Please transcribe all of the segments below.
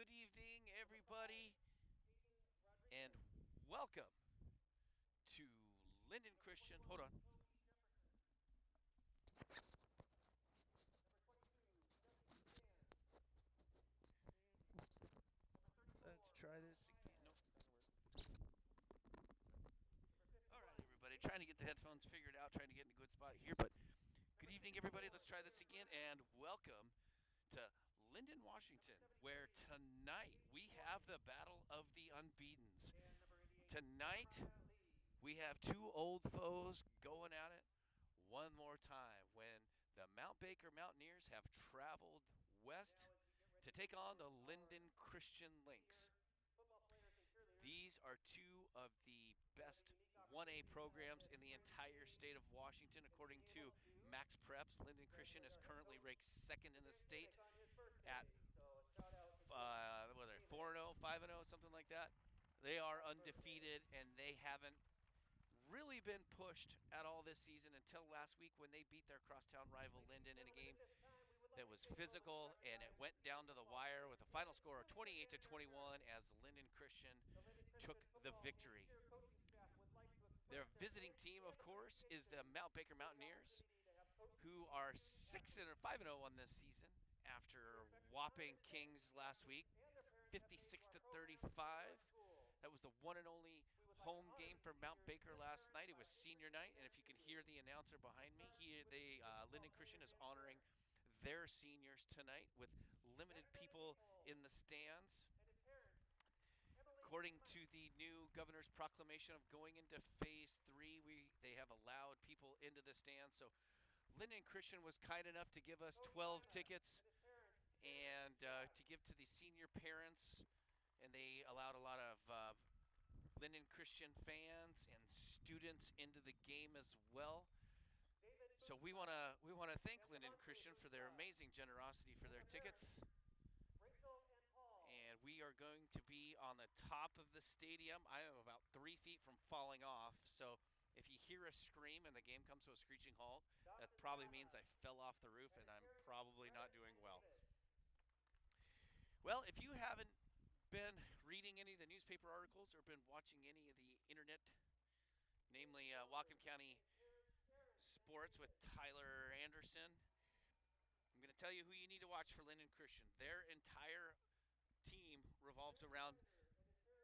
Good evening, everybody, and welcome to Lynden Christian. Hold on. Let's try this again. Nope. All right, everybody. Trying to get the headphones figured out, trying to get in a good spot here. But good evening, everybody. Let's try this again, and welcome to Lynden, Washington, where tonight we have the Battle of the Unbeatens. Tonight, we have two old foes going at it one more time when the Mount Baker Mountaineers have traveled west to take on the Lynden Christian Lynx. These are two of the best 1A programs in the entire state of Washington, according to Max Preps. Lynden Christian is currently ranked second in the state at 4-0, 5-0, something like that. They are undefeated, and they haven't really been pushed at all this season until last week when they beat their crosstown rival Lynden in a game that was physical, and it went down to the wire with a final score of 28-21 as Lynden Christian took the victory. Their visiting team, of course, is the Mount Baker Mountaineers, who are 5-0 on this season after whopping Kings last week, 56-35. That was the one and only home game for Mount Baker last night. It was senior night, and if you can hear the announcer behind me, Lynden Christian is honoring their seniors tonight with limited people in the stands. According to the new governor's proclamation of going into phase 3, they have allowed people into the stands. So Lynden Christian was kind enough to give us 12 tickets and to give to the senior parents, and they allowed a lot of Lynden Christian fans and students into the game as well. So we want to thank Lynden Christian for their amazing generosity for their tickets. And we are going to be on the top of the stadium. I am about 3 feet from falling off. So if you hear a scream and the game comes to a screeching halt, that probably means I fell off the roof and I'm probably not doing well. Well, if you haven't been reading any of the newspaper articles or been watching any of the internet, namely Whatcom County Sports with Tyler Anderson, I'm going to tell you who you need to watch for Lynden Christian. Their entire team revolves around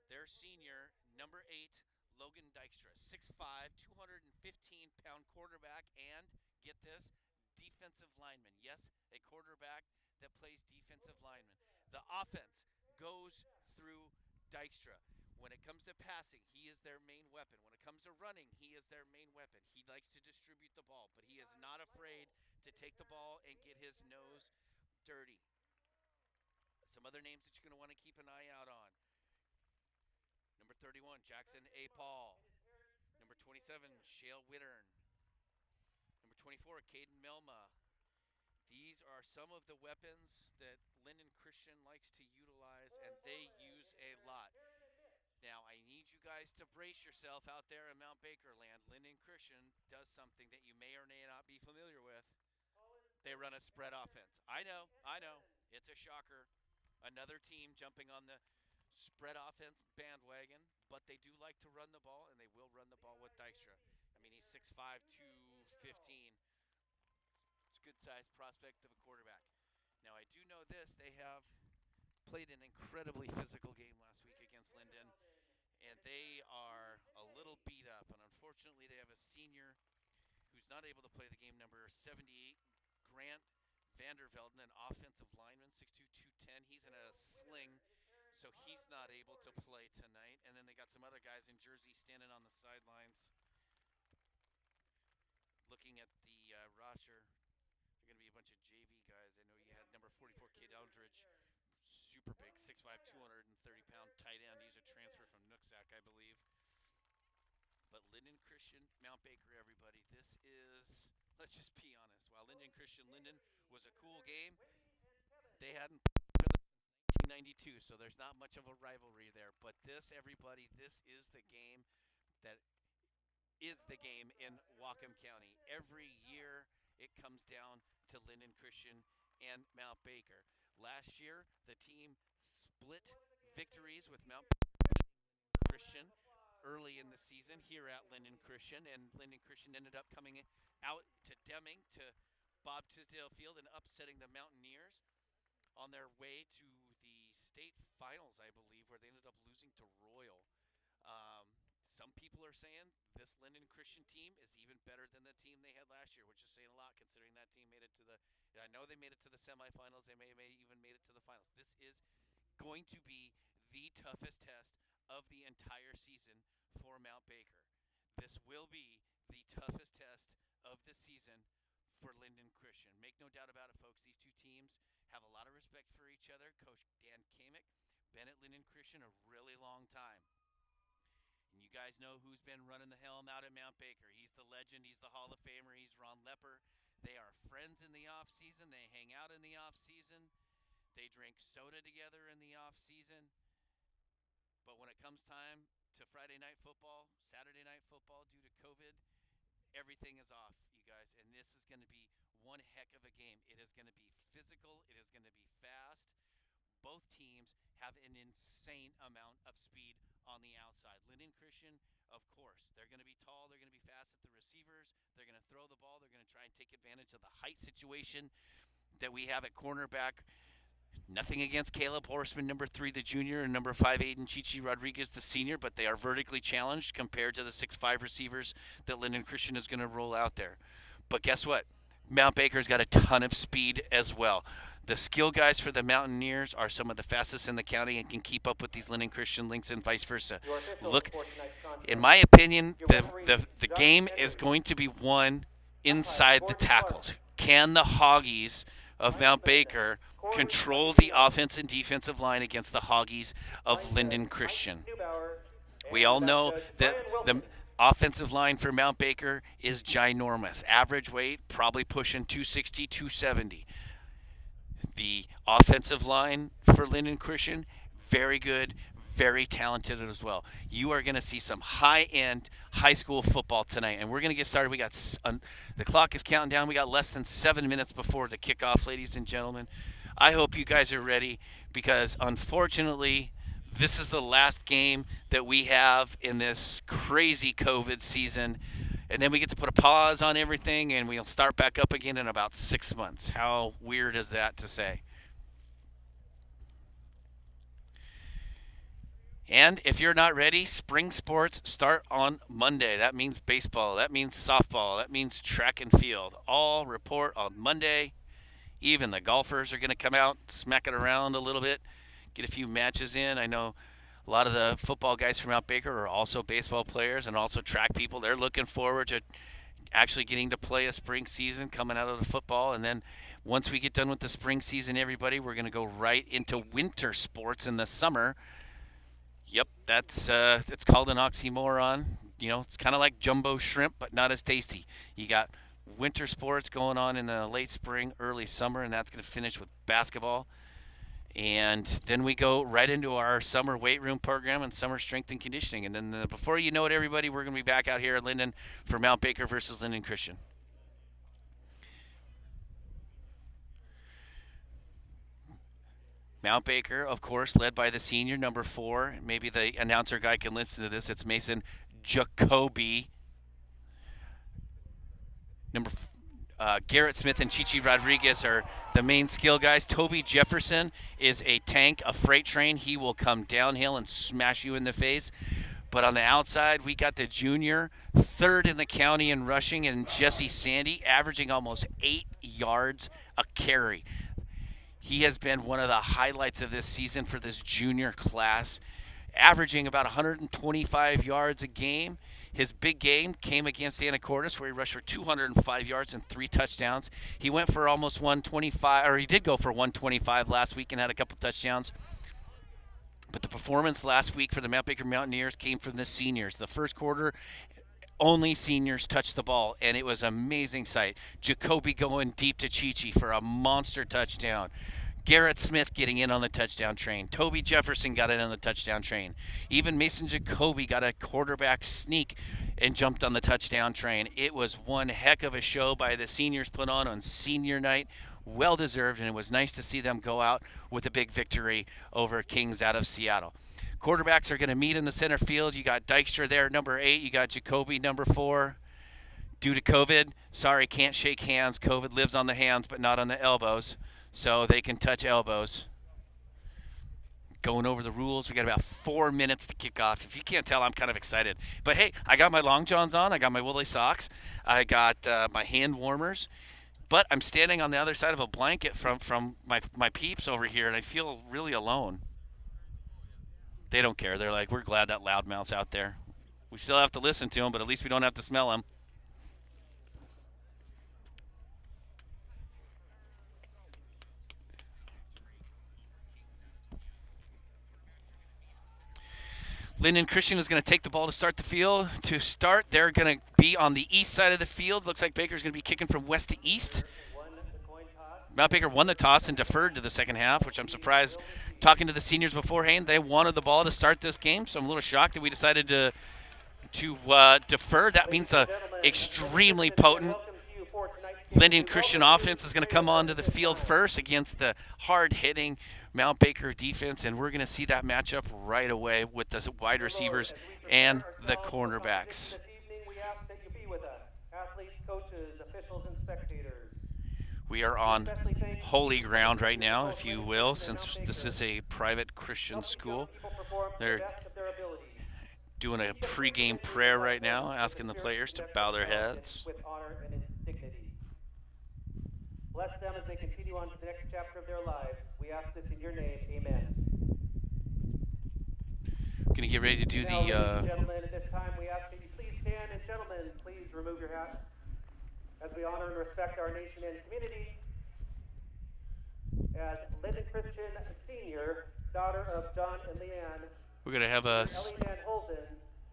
their senior, number 8, Logan Dykstra, 6'5", 215-pound quarterback, and, get this, defensive lineman. Yes, a quarterback that plays defensive lineman. The offense goes through Dykstra. When it comes to passing, he is their main weapon. When it comes to running, he is their main weapon. He likes to distribute the ball, but he is not afraid to take the ball and get his nose dirty. Some other names that you're going to want to keep an eye out on. Number 31, Jackson A. Paul. Number 27, Shale Wittern. Number 24, Caden Melma. These are some of the weapons that Lynden Christian likes to utilize, and they use a lot. Now, I need you guys to brace yourself out there in Mount Baker land. Lynden Christian does something that you may or may not be familiar with. They run a spread offense. I know. It's a shocker. Another team jumping on the spread offense bandwagon, but they do like to run the ball, and they will run the ball with Dykstra. I mean, he's 6'5", 215. It's a good-sized prospect of a quarterback. Now, I do know this. They have played an incredibly physical game last week against Lynden, and they are a little beat up. And unfortunately, they have a senior who's not able to play the game, number 78, Grant Vandervelden, an offensive lineman, 6'2", 210. He's in a sling, so he's not able to play tonight. And then they got some other guys in jersey standing on the sidelines. Looking at the roster, they're going to be a bunch of JV guys. I know you had number 44, Kid Eldridge, super big, 6'5", 230-pound tight end. He's a transfer from Nooksack, I believe. But Lynden Christian, Mount Baker, everybody, this is, let's just be honest, while Lynden Christian Lynden was a cool game, they hadn't played each other since 1992, so there's not much of a rivalry there. But this, everybody, this is the game that is the game in Whatcom County. Every year it comes down to Lynden Christian and Mount Baker. Last year, the team split victories with Mount Christian early in the season here at Lynden Christian, and Lynden Christian ended up coming out to Deming to Bob Tisdale Field and upsetting the Mountaineers on their way to the state finals, I believe, where they ended up losing to Royal. Some people are saying this Lynden Christian team is even better than the team they had last year, which is saying a lot considering that team made it to the. I know they made it to the semifinals. They may even made it to the finals. This is going to be the toughest test of the entire season for Mount Baker. This will be the toughest test of the season for Lynden Christian. Make no doubt about it, folks. These two teams have a lot of respect for each other. Coach Dan Kamick been at Lynden Christian a really long time. And you guys know who's been running the helm out at Mount Baker. He's the legend. He's the Hall of Famer. He's Ron Lepper. They are friends in the off season. They hang out in the off season. They drink soda together in the off season. But when it comes time to Friday night football, Saturday night football, due to COVID, everything is off, you guys. And this is going to be one heck of a game. It is going to be physical. It is going to be fast. Both teams have an insane amount of speed on the outside. Lynden Christian, of course, they're going to be tall. They're going to be fast at the receivers. They're going to throw the ball. They're going to try and take advantage of the height situation that we have at cornerback. Nothing against Caleb Horseman, number 3, the junior, and number 5, Aiden Chichi Rodriguez, the senior, but they are vertically challenged compared to the 6'5 receivers that Lynden Christian is going to roll out there. But guess what? Mount Baker's got a ton of speed as well. The skill guys for the Mountaineers are some of the fastest in the county and can keep up with these Lynden Christian links and vice versa. Look, in my opinion, the game is going to be won inside the tackles. Can the Hoggies of Mount Baker control the offense and defensive line against the Hoggies of Lynden Christian? We all know that the offensive line for Mount Baker is ginormous. Average weight probably pushing 260, 270. The offensive line for Lynden Christian, very good, very talented as well. You are going to see some high-end high school football tonight, and we're going to get started. We got the clock is counting down. We got less than 7 minutes before the kickoff, ladies and gentlemen. I hope you guys are ready because, unfortunately, this is the last game that we have in this crazy COVID season. And then we get to put a pause on everything, and we'll start back up again in about 6 months. How weird is that to say? And if you're not ready, spring sports start on Monday. That means baseball. That means softball. That means track and field. All report on Monday. Even the golfers are going to come out, smack it around a little bit, get a few matches in. I know a lot of the football guys from Mount Baker are also baseball players and also track people. They're looking forward to actually getting to play a spring season coming out of the football. And then once we get done with the spring season, everybody, we're going to go right into winter sports in the summer. Yep, that's it's called an oxymoron. You know, it's kind of like jumbo shrimp, but not as tasty. You got winter sports going on in the late spring, early summer, and that's going to finish with basketball. And then we go right into our summer weight room program and summer strength and conditioning. And then before you know it, everybody, we're going to be back out here at Lynden for Mount Baker versus Lynden Christian. Mount Baker, of course, led by the senior, number 4. Maybe the announcer guy can listen to this. It's Mason Jacoby. Garrett Smith and Chichi Rodriguez are the main skill guys. Toby Jefferson is a tank, a freight train. He will come downhill and smash you in the face. But on the outside, we got the junior, 3rd in the county in rushing, and Jesse Sandy, averaging almost 8 yards a carry. He has been one of the highlights of this season for this junior class, averaging about 125 yards a game. His big game came against Anacortes, where he rushed for 205 yards and 3 touchdowns. He went for almost 125, or he did go for 125 last week and had a couple touchdowns. But the performance last week for the Mount Baker Mountaineers came from the seniors. The first quarter, only seniors touched the ball, and it was an amazing sight. Jacoby going deep to Chichi for a monster touchdown. Garrett Smith getting in on the touchdown train. Toby Jefferson got in on the touchdown train. Even Mason Jacoby got a quarterback sneak and jumped on the touchdown train. It was one heck of a show by the seniors put on senior night. well-deserved, and it was nice to see them go out with a big victory over Kings out of Seattle. Quarterbacks are going to meet in the center field. You got Dykstra there, number 8. You got Jacoby, number 4. Due to COVID, sorry, can't shake hands. COVID lives on the hands, but not on the elbows, so they can touch elbows. Going over the rules, we got about 4 minutes to kick off. If you can't tell, I'm kind of excited. But hey, I got my long johns on. I got my woolly socks. I got my hand warmers. But I'm standing on the other side of a blanket from my peeps over here, and I feel really alone. They don't care. They're like, we're glad that loudmouth's out there. We still have to listen to him, but at least we don't have to smell him. Lynden Christian is going to take the ball to start the field. To start, they're going to be on the east side of the field. Looks like Baker's going to be kicking from west to east. Mount Baker won the toss and deferred to the second half, which I'm surprised. Talking to the seniors beforehand, they wanted the ball to start this game, so I'm a little shocked that we decided to defer. That means a extremely potent Lynden Christian offense is going to come onto the field first against the hard-hitting Mount Baker defense, and we're going to see that matchup right away with the wide receivers and the cornerbacks. We are on holy ground right now, if you will, since this is a private Christian school. They're doing a pregame prayer right now, asking the players to bow their heads. Bless them as they continue on to the next chapter of their lives. We ask this in your name. Amen. Going to get ready to do the... Ladies and gentlemen, at this time we ask that you please stand, and gentlemen, please remove your hats as we honor and respect our nation and community. As Lynden Christian Sr., daughter of John and Leanne, we're going to have a...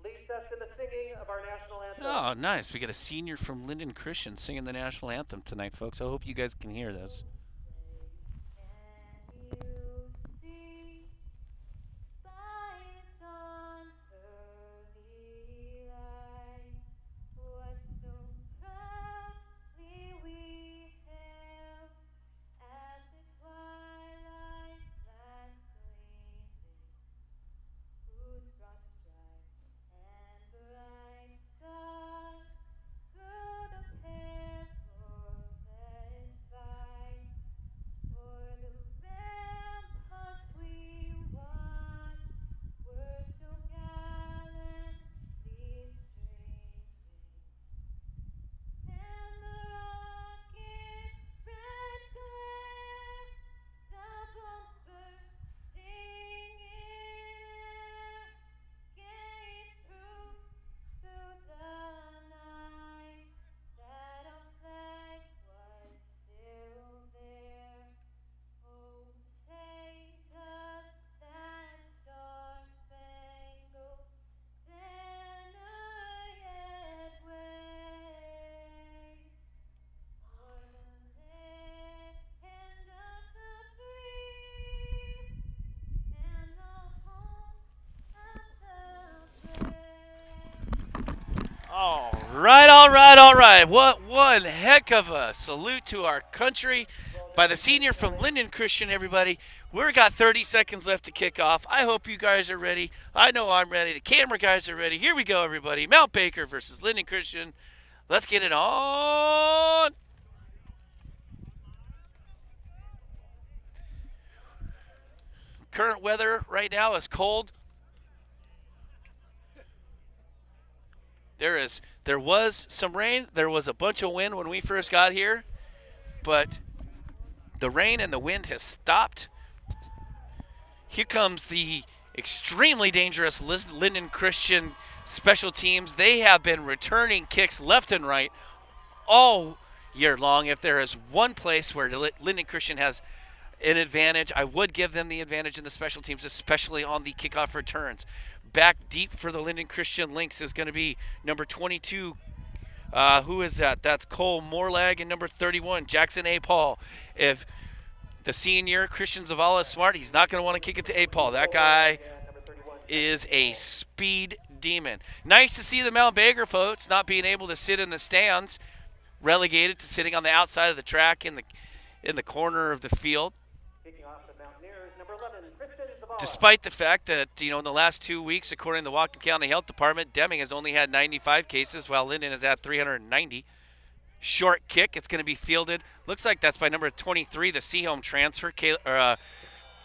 leads us in the singing of our national anthem. Oh, nice. We got a senior from Lynden Christian singing the national anthem tonight, folks. I hope you guys can hear this. All right. What one heck of a salute to our country by the senior from Lynden Christian, everybody. We've got 30 seconds left to kick off. I hope you guys are ready. I know I'm ready. The camera guys are ready. Here we go, everybody. Mount Baker versus Lynden Christian. Let's get it on. Current weather right now is cold. There was some rain. There was a bunch of wind when we first got here, but the rain and the wind has stopped. Here comes the extremely dangerous Lynden Christian special teams. They have been returning kicks left and right all year long. If there is one place where Lynden Christian has an advantage, I would give them the advantage in the special teams, especially on the kickoff returns. Back deep for the Lynden Christian Lynx is going to be number 22. Who is that? That's Cole Morlag, and number 31, Jackson A. Paul. If the senior Christian Zavala is smart, he's not going to want to kick it to A. Paul. That guy is a speed demon. Nice to see the Mount Baker folks not being able to sit in the stands, relegated to sitting on the outside of the track in in the corner of the field. Despite the fact that, in the last 2 weeks, according to the Whatcom County Health Department, Deming has only had 95 cases, while Lynden has had 390. Short kick. It's going to be fielded. Looks like that's by number 23, the Seahome transfer.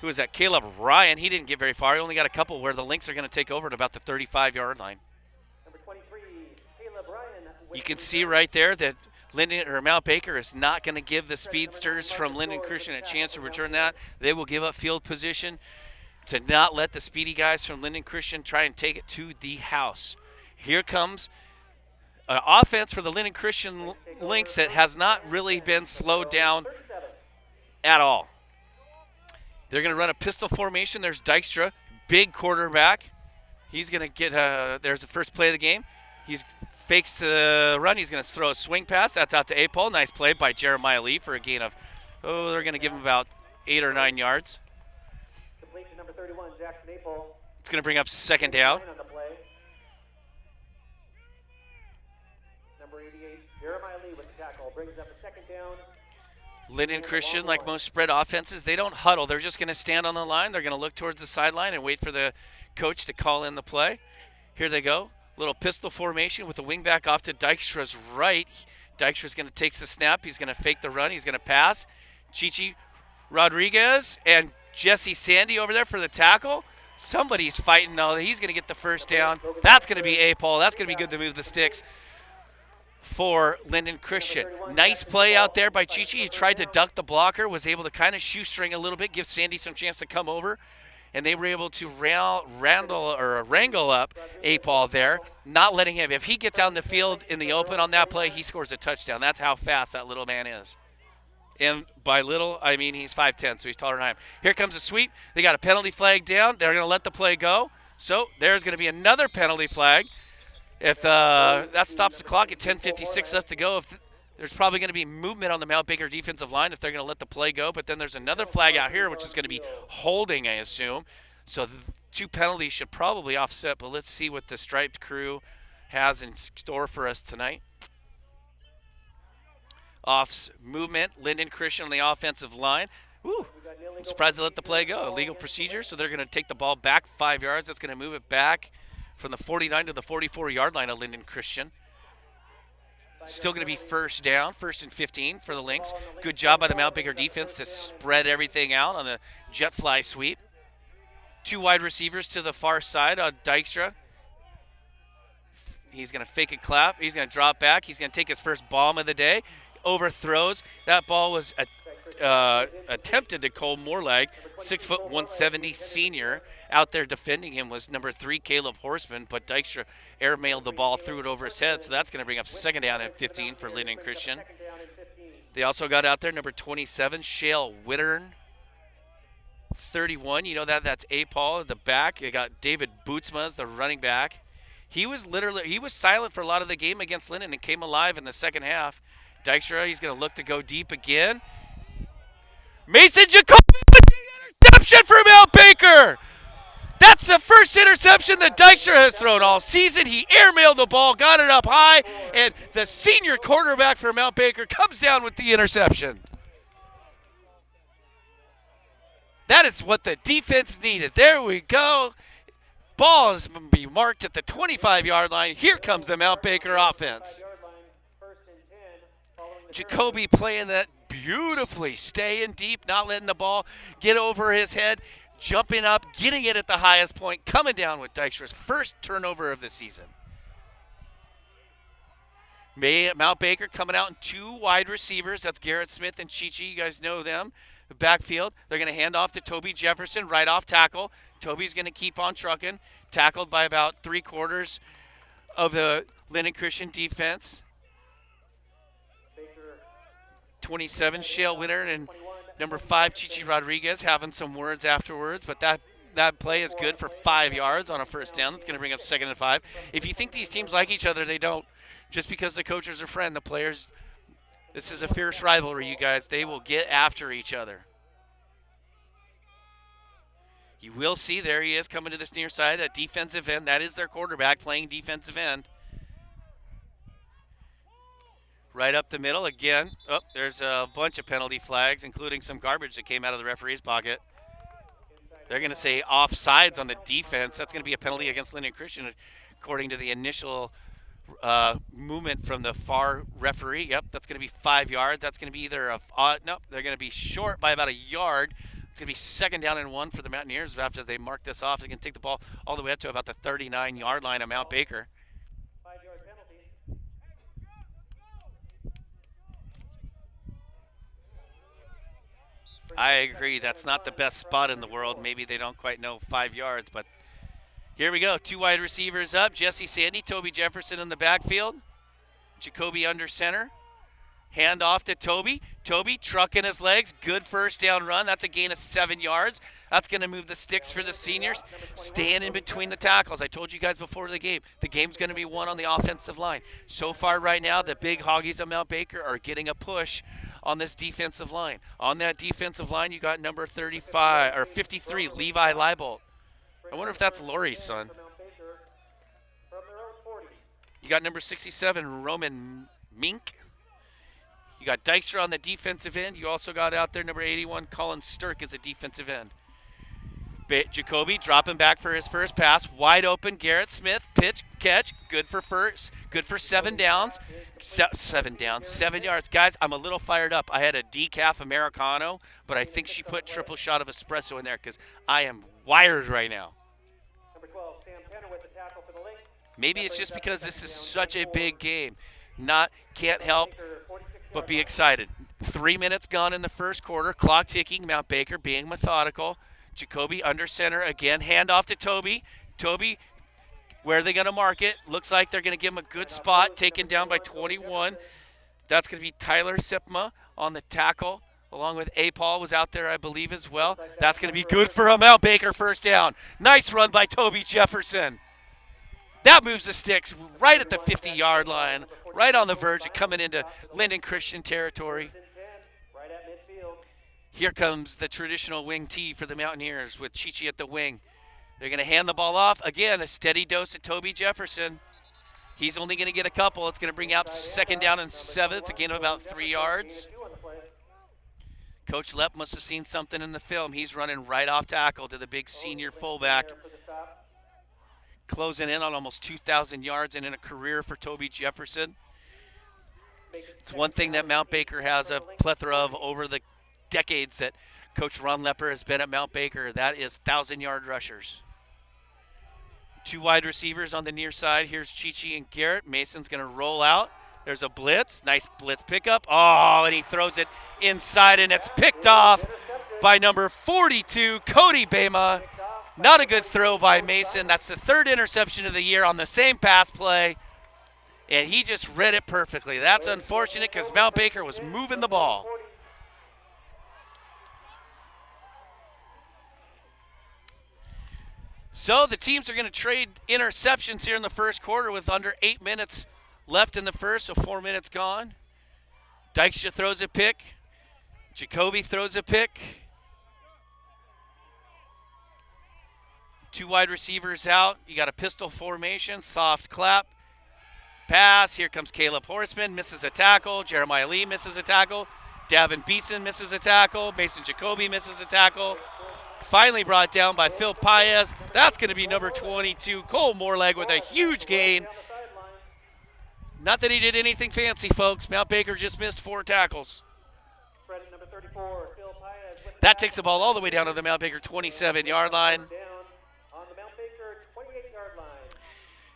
Who is that? Caleb Ryan. He didn't get very far. He only got a couple where the Lynx are going to take over at about the 35-yard line. Number 23, Caleb Ryan. You can see right there that Lynden or Mount Baker is not going to give the speedsters from Lynden Christian a chance to return that. They will give up field position to not let the speedy guys from Lynden Christian try and take it to the house. Here comes an offense for the Lynden Christian Lynx that has not really been slowed down at all. They're going to run a pistol formation. There's Dykstra, big quarterback. He's going to get there's the first play of the game. He fakes the run. He's going to throw a swing pass. That's out to Apol. Nice play by Jeremiah Lee for a gain of, they're going to give him about 8 or 9 yards. Number 31, Jackson Apol. It's going to bring up second down. Number 88, Jeremiah Lee with the tackle. Brings up a second down. Lynden Christian, like most spread offenses, they don't huddle. They're just going to stand on the line. They're going to look towards the sideline and wait for the coach to call in the play. Here they go. Little pistol formation with the wingback off to Dykstra's right. Dykstra's going to take the snap. He's going to fake the run. He's going to pass. Chichi Rodriguez and Jesse Sandy over there for the tackle. Somebody's fighting. No, he's going to get the first down. That's going to be Apol. That's going to be good to move the sticks for Lynden Christian. Nice play out there by Chichi. He tried to duck the blocker, was able to kind of shoestring a little bit, give Sandy some chance to come over, and they were able to wrangle up Apol there, not letting him. If he gets out in the field in the open on that play, he scores a touchdown. That's how fast that little man is. And by little, I mean he's 5'10", so he's taller than I am. Here comes a sweep. They got a penalty flag down. They're going to let the play go. So there's going to be another penalty flag. If that stops the clock at 10:56 left to go, there's probably going to be movement on the Mount Baker defensive line if they're going to let the play go. But then there's another flag out here, which is going to be holding, I assume. So the 2 penalties should probably offset, but let's see what the striped crew has in store for us tonight. Offs movement, Lynden Christian on the offensive line. Woo! I'm surprised they let the play go. Illegal procedure, so they're going to take the ball back 5 yards. That's going to move it back from the 49 to the 44-yard line of Lynden Christian. Still going to be first down, 1st and 15 for the Lynx. Good job by the Mount Baker defense to spread everything out on the jet fly sweep. 2 wide receivers to the far side on Dykstra. He's going to fake a clap. He's going to drop back. He's going to take his first bomb of the day. Overthrows. That ball was attempted to Cole Moorlag, 6'170" senior. Out there defending him was number 3, Caleb Horseman, but Dykstra airmailed the ball, threw it over his head, so that's going to bring up second down and 15 for Lynden Christian. They also got out there number 27, Shale Wittern. 31, that's Apol at the back. They got David Bootsma as the running back. He was silent for a lot of the game against Lynden and came alive in the second half. Dykstra, he's going to look to go deep again. Mason Jacoby with the interception for Mount Baker. That's the first interception that Dykstra has thrown all season. He airmailed the ball, got it up high, and the senior quarterback for Mount Baker comes down with the interception. That is what the defense needed. There we go. Ball is going to be marked at the 25-yard line. Here comes the Mount Baker offense. Jacoby playing that beautifully, staying deep, not letting the ball get over his head, jumping up, getting it at the highest point, coming down with Dykstra's first turnover of the season. Mount Baker coming out in 2 wide receivers. That's Garrett Smith and Chichi. You guys know them. The backfield, they're going to hand off to Toby Jefferson, right off tackle. Toby's going to keep on trucking, tackled by about 3/4 of the Lynden Christian defense. 27, Shale Winter, and number 5, Chichi Rodriguez, having some words afterwards, but that play is good for 5 yards on a first down. That's going to bring up 2nd and 5. If you think these teams like each other, they don't. Just because the coaches are friends, the players, this is a fierce rivalry, you guys. They will get after each other. You will see, there he is coming to this near side, that defensive end. That is their quarterback playing defensive end. Right up the middle again. Oh, there's a bunch of penalty flags, including some garbage that came out of the referee's pocket. They're going to say offsides on the defense. That's going to be a penalty against Lynden Christian, according to the initial movement from the far referee. Yep, that's going to be 5 yards. That's going to be either nope, they're going to be short by about a yard. It's going to be 2nd down and 1 for the Mountaineers after they mark this off. They can take the ball all the way up to about the 39-yard line of Mount Baker. 5-yard penalty. I agree. That's not the best spot in the world. Maybe they don't quite know 5 yards, but here we go. 2 wide receivers up. Jesse Sandy, Toby Jefferson in the backfield. Jacoby under center. Hand off to Toby. Toby trucking his legs. Good first down run. That's a gain of 7 yards. That's going to move the sticks for the seniors. Staying in between the tackles. I told you guys before the game, the game's going to be won on the offensive line. So far right now, the big hoggies of Mount Baker are getting a push on this defensive line. On that defensive line, you got number 35 or 53, Levi Leibold. I wonder if that's Lori's son. You got number 67, Roman Mink. You got Dykstra on the defensive end. You also got out there number 81, Colin Sturck as a defensive end. Jacoby dropping back for his first pass. Wide open, Garrett Smith. Pitch, catch. Good for first. Good for 7 downs. 7 downs, 7 yards. Guys, I'm a little fired up. I had a decaf Americano, but I think she put triple shot of espresso in there because I am wired right now. Number 12, Sam Penner with the tackle for the Lynx. Maybe it's just because this is such a big game. Can't help but be excited. 3 minutes gone in the first quarter. Clock ticking. Mount Baker being methodical. Jacoby under center again. Hand off to Toby. Toby, where are they going to mark it? Looks like they're going to give him a good spot. Taken down by 21. That's going to be Tyler Sipma on the tackle. Along with A-Paul was out there, I believe, as well. That's going to be good for a Mount Baker first down. Nice run by Toby Jefferson. That moves the sticks right at the 50-yard line, right on the verge of coming into Lynden Christian territory. Right at midfield. Here comes the traditional wing tee for the Mountaineers with Chichi at the wing. They're going to hand the ball off. Again, a steady dose of Toby Jefferson. He's only going to get a couple. It's going to bring out 2nd down and 7. It's a gain of about 3 yards. Coach Lepp must have seen something in the film. He's running right off tackle to the big senior fullback. Closing in on almost 2,000 yards and in a career for Toby Jefferson. It's one thing that Mount Baker has a plethora of over the decades that Coach Ron Lepper has been at Mount Baker. That is 1,000-yard rushers. 2 wide receivers on the near side. Here's Chichi and Garrett. Mason's going to roll out. There's a blitz. Nice blitz pickup. Oh, and he throws it inside, and it's picked off by number 42, Cody Bama. Not a good throw by Mason. That's the 3rd interception of the year on the same pass play, and he just read it perfectly. That's unfortunate because Mount Baker was moving the ball. So the teams are going to trade interceptions here in the first quarter with under 8 minutes left in the first, so 4 minutes gone. Dykstra throws a pick. Jacoby throws a pick. 2 wide receivers out. You got a pistol formation, soft clap. Pass. Here comes Caleb Horseman, misses a tackle. Jeremiah Lee misses a tackle. Davin Beeson misses a tackle. Mason Jacoby misses a tackle. Finally brought down by Phil Paez. That's going to be number 22, Cole Moreleg, with a huge gain. Not that he did anything fancy, folks. Mount Baker just missed 4 tackles. Number 34, Phil Paez. That takes the ball all the way down to the Mount Baker 27-yard line. On the Mount Baker 28-yard line.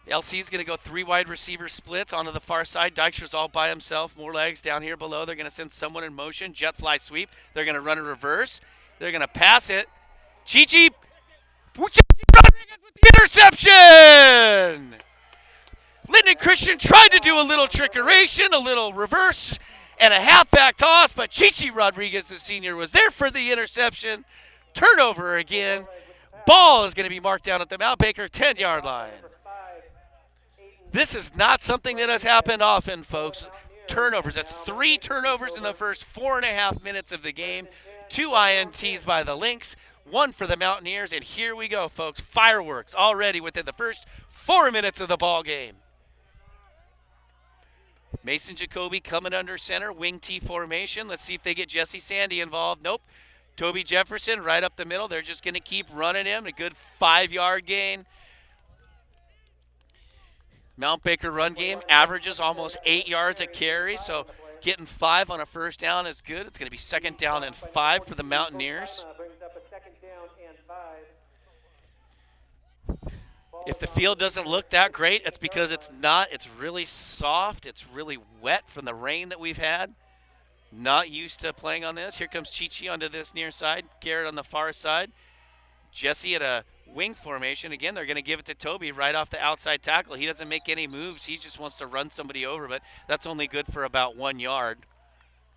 LC is going to go 3 wide receiver splits onto the far side. Dykstra's all by himself. More legs down here below. They're going to send someone in motion. Jet fly sweep. They're going to run a reverse. They're going to pass it. Chichi Rodriguez with the interception. Lynden Christian tried to do a little trickeration, a little reverse, and a halfback toss, but Chichi Rodriguez, the senior, was there for the interception. Turnover again. Ball is going to be marked down at the Mount Baker 10-yard line. This is not something that has happened often, folks. Turnovers. That's 3 turnovers in the first 4.5 minutes of the game. 2 INTs by the Lynx, 1 for the Mountaineers, and here we go, folks. Fireworks already within the first 4 minutes of the ball game. Mason Jacoby coming under center, wing T formation. Let's see if they get Jesse Sandy involved. Nope. Toby Jefferson right up the middle. They're just going to keep running him. A good 5-yard gain. Mount Baker run game averages almost 8 yards a carry, so getting 5 on a first down is good. It's going to be second down and 5 for the Mountaineers. If the field doesn't look that great, it's because it's not. It's really soft. It's really wet from the rain that we've had. Not used to playing on this. Here comes Chichi onto this near side. Garrett on the far side. Jesse at a wing formation. Again, they're going to give it to Toby right off the outside tackle. He doesn't make any moves. He just wants to run somebody over, but that's only good for about 1 yard.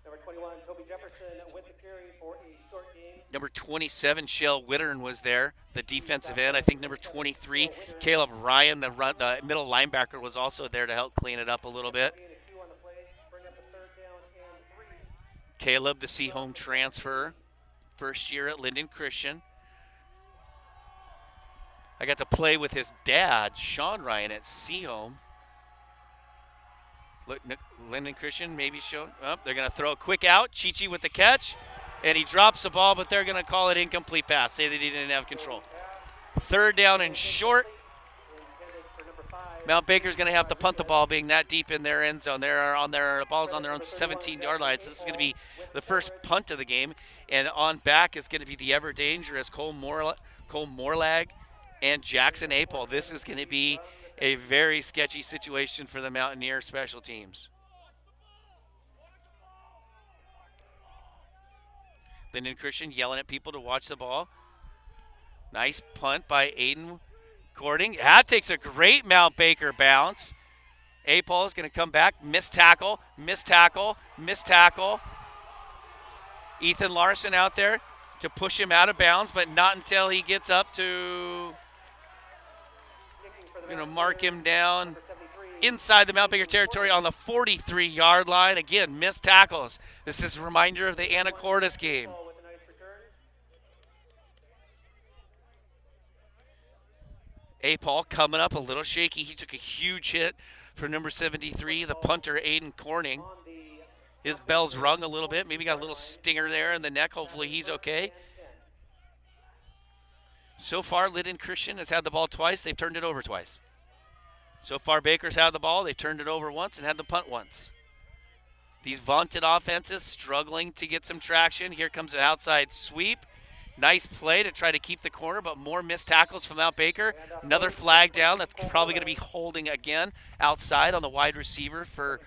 Number 21, Toby Jefferson with the carry for a short gain. Number 27, Shell Wittern was there, the defensive end. I think number 23, Caleb Ryan, the middle linebacker, was also there to help clean it up a little bit. Caleb, the Seahome transfer, first year at Lynden Christian. I got to play with his dad, Sean Ryan, at Seahome. Look, Lynden Christian maybe shown. Oh, they're going to throw a quick out. Chichi with the catch. And he drops the ball, but they're going to call it incomplete pass. Say that he didn't have control. Third down and short. Mount Baker's going to have to punt the ball, being that deep in their end zone. They're on their ball's on their own 17-yard line. So this is going to be the first punt of the game. And on back is going to be the ever dangerous Cole Morlag and Jackson Apel. This is going to be a very sketchy situation for the Mountaineer special teams. Lynden Christian yelling at people to watch the ball. Nice punt by Aiden Gording. That takes a great Mount Baker bounce. Apel is going to come back. Missed tackle, missed tackle, missed tackle. Ethan Larson out there to push him out of bounds, but not until he gets up to mark him down inside the Mount Baker territory on the 43-yard line. Again, missed tackles. This is a reminder of the Anacortes game. Apel coming up a little shaky. He took a huge hit for number 73, the punter, Aiden Corning. His bell's rung a little bit. Maybe got a little stinger there in the neck. Hopefully he's okay. So far, Lynden Christian has had the ball twice. They've turned it over twice. So far, Baker's had the ball. They've turned it over once and had the punt once. These vaunted offenses struggling to get some traction. Here comes an outside sweep. Nice play to try to keep the corner, but more missed tackles from Mount Baker. Another flag down. That's probably going to be holding again outside on the wide receiver for